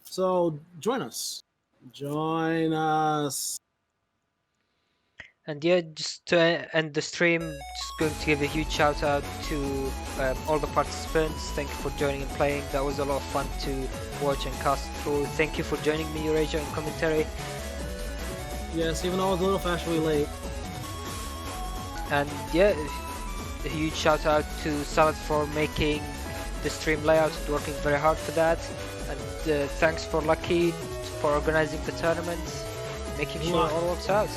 So join us. Join us.
And yeah, just to end the stream, just going to give a huge shout out to all the participants. Thank you for joining and playing. That was a lot of fun to watch and cast through. Thank you for joining me, Eurasia, in commentary.
Yes, even though I was a little fashionably late.
And yeah, a huge shout out to Salad for making the stream layout and working very hard for that. And thanks for Lucky for organizing the tournament, making sure it all works out.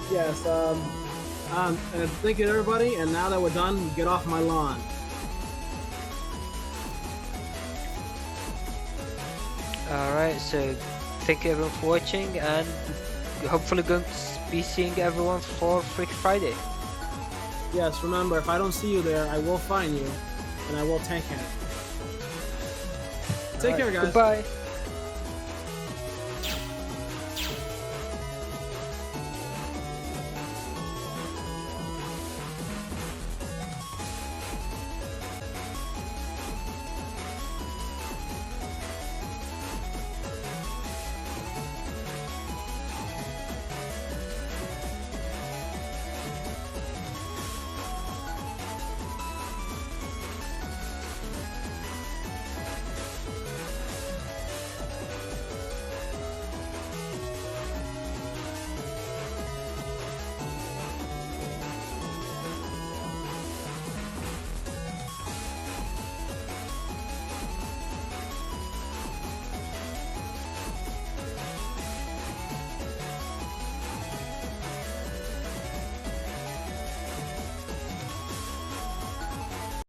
Yes, and thank you to everybody, and now that we're done, get off my lawn.
Alright, so thank you everyone for watching, and hopefully going to be seeing everyone for Freaky Friday.
Yes, remember, if I don't see you there, I will find you, and I will tank him. Take care, guys.
Goodbye.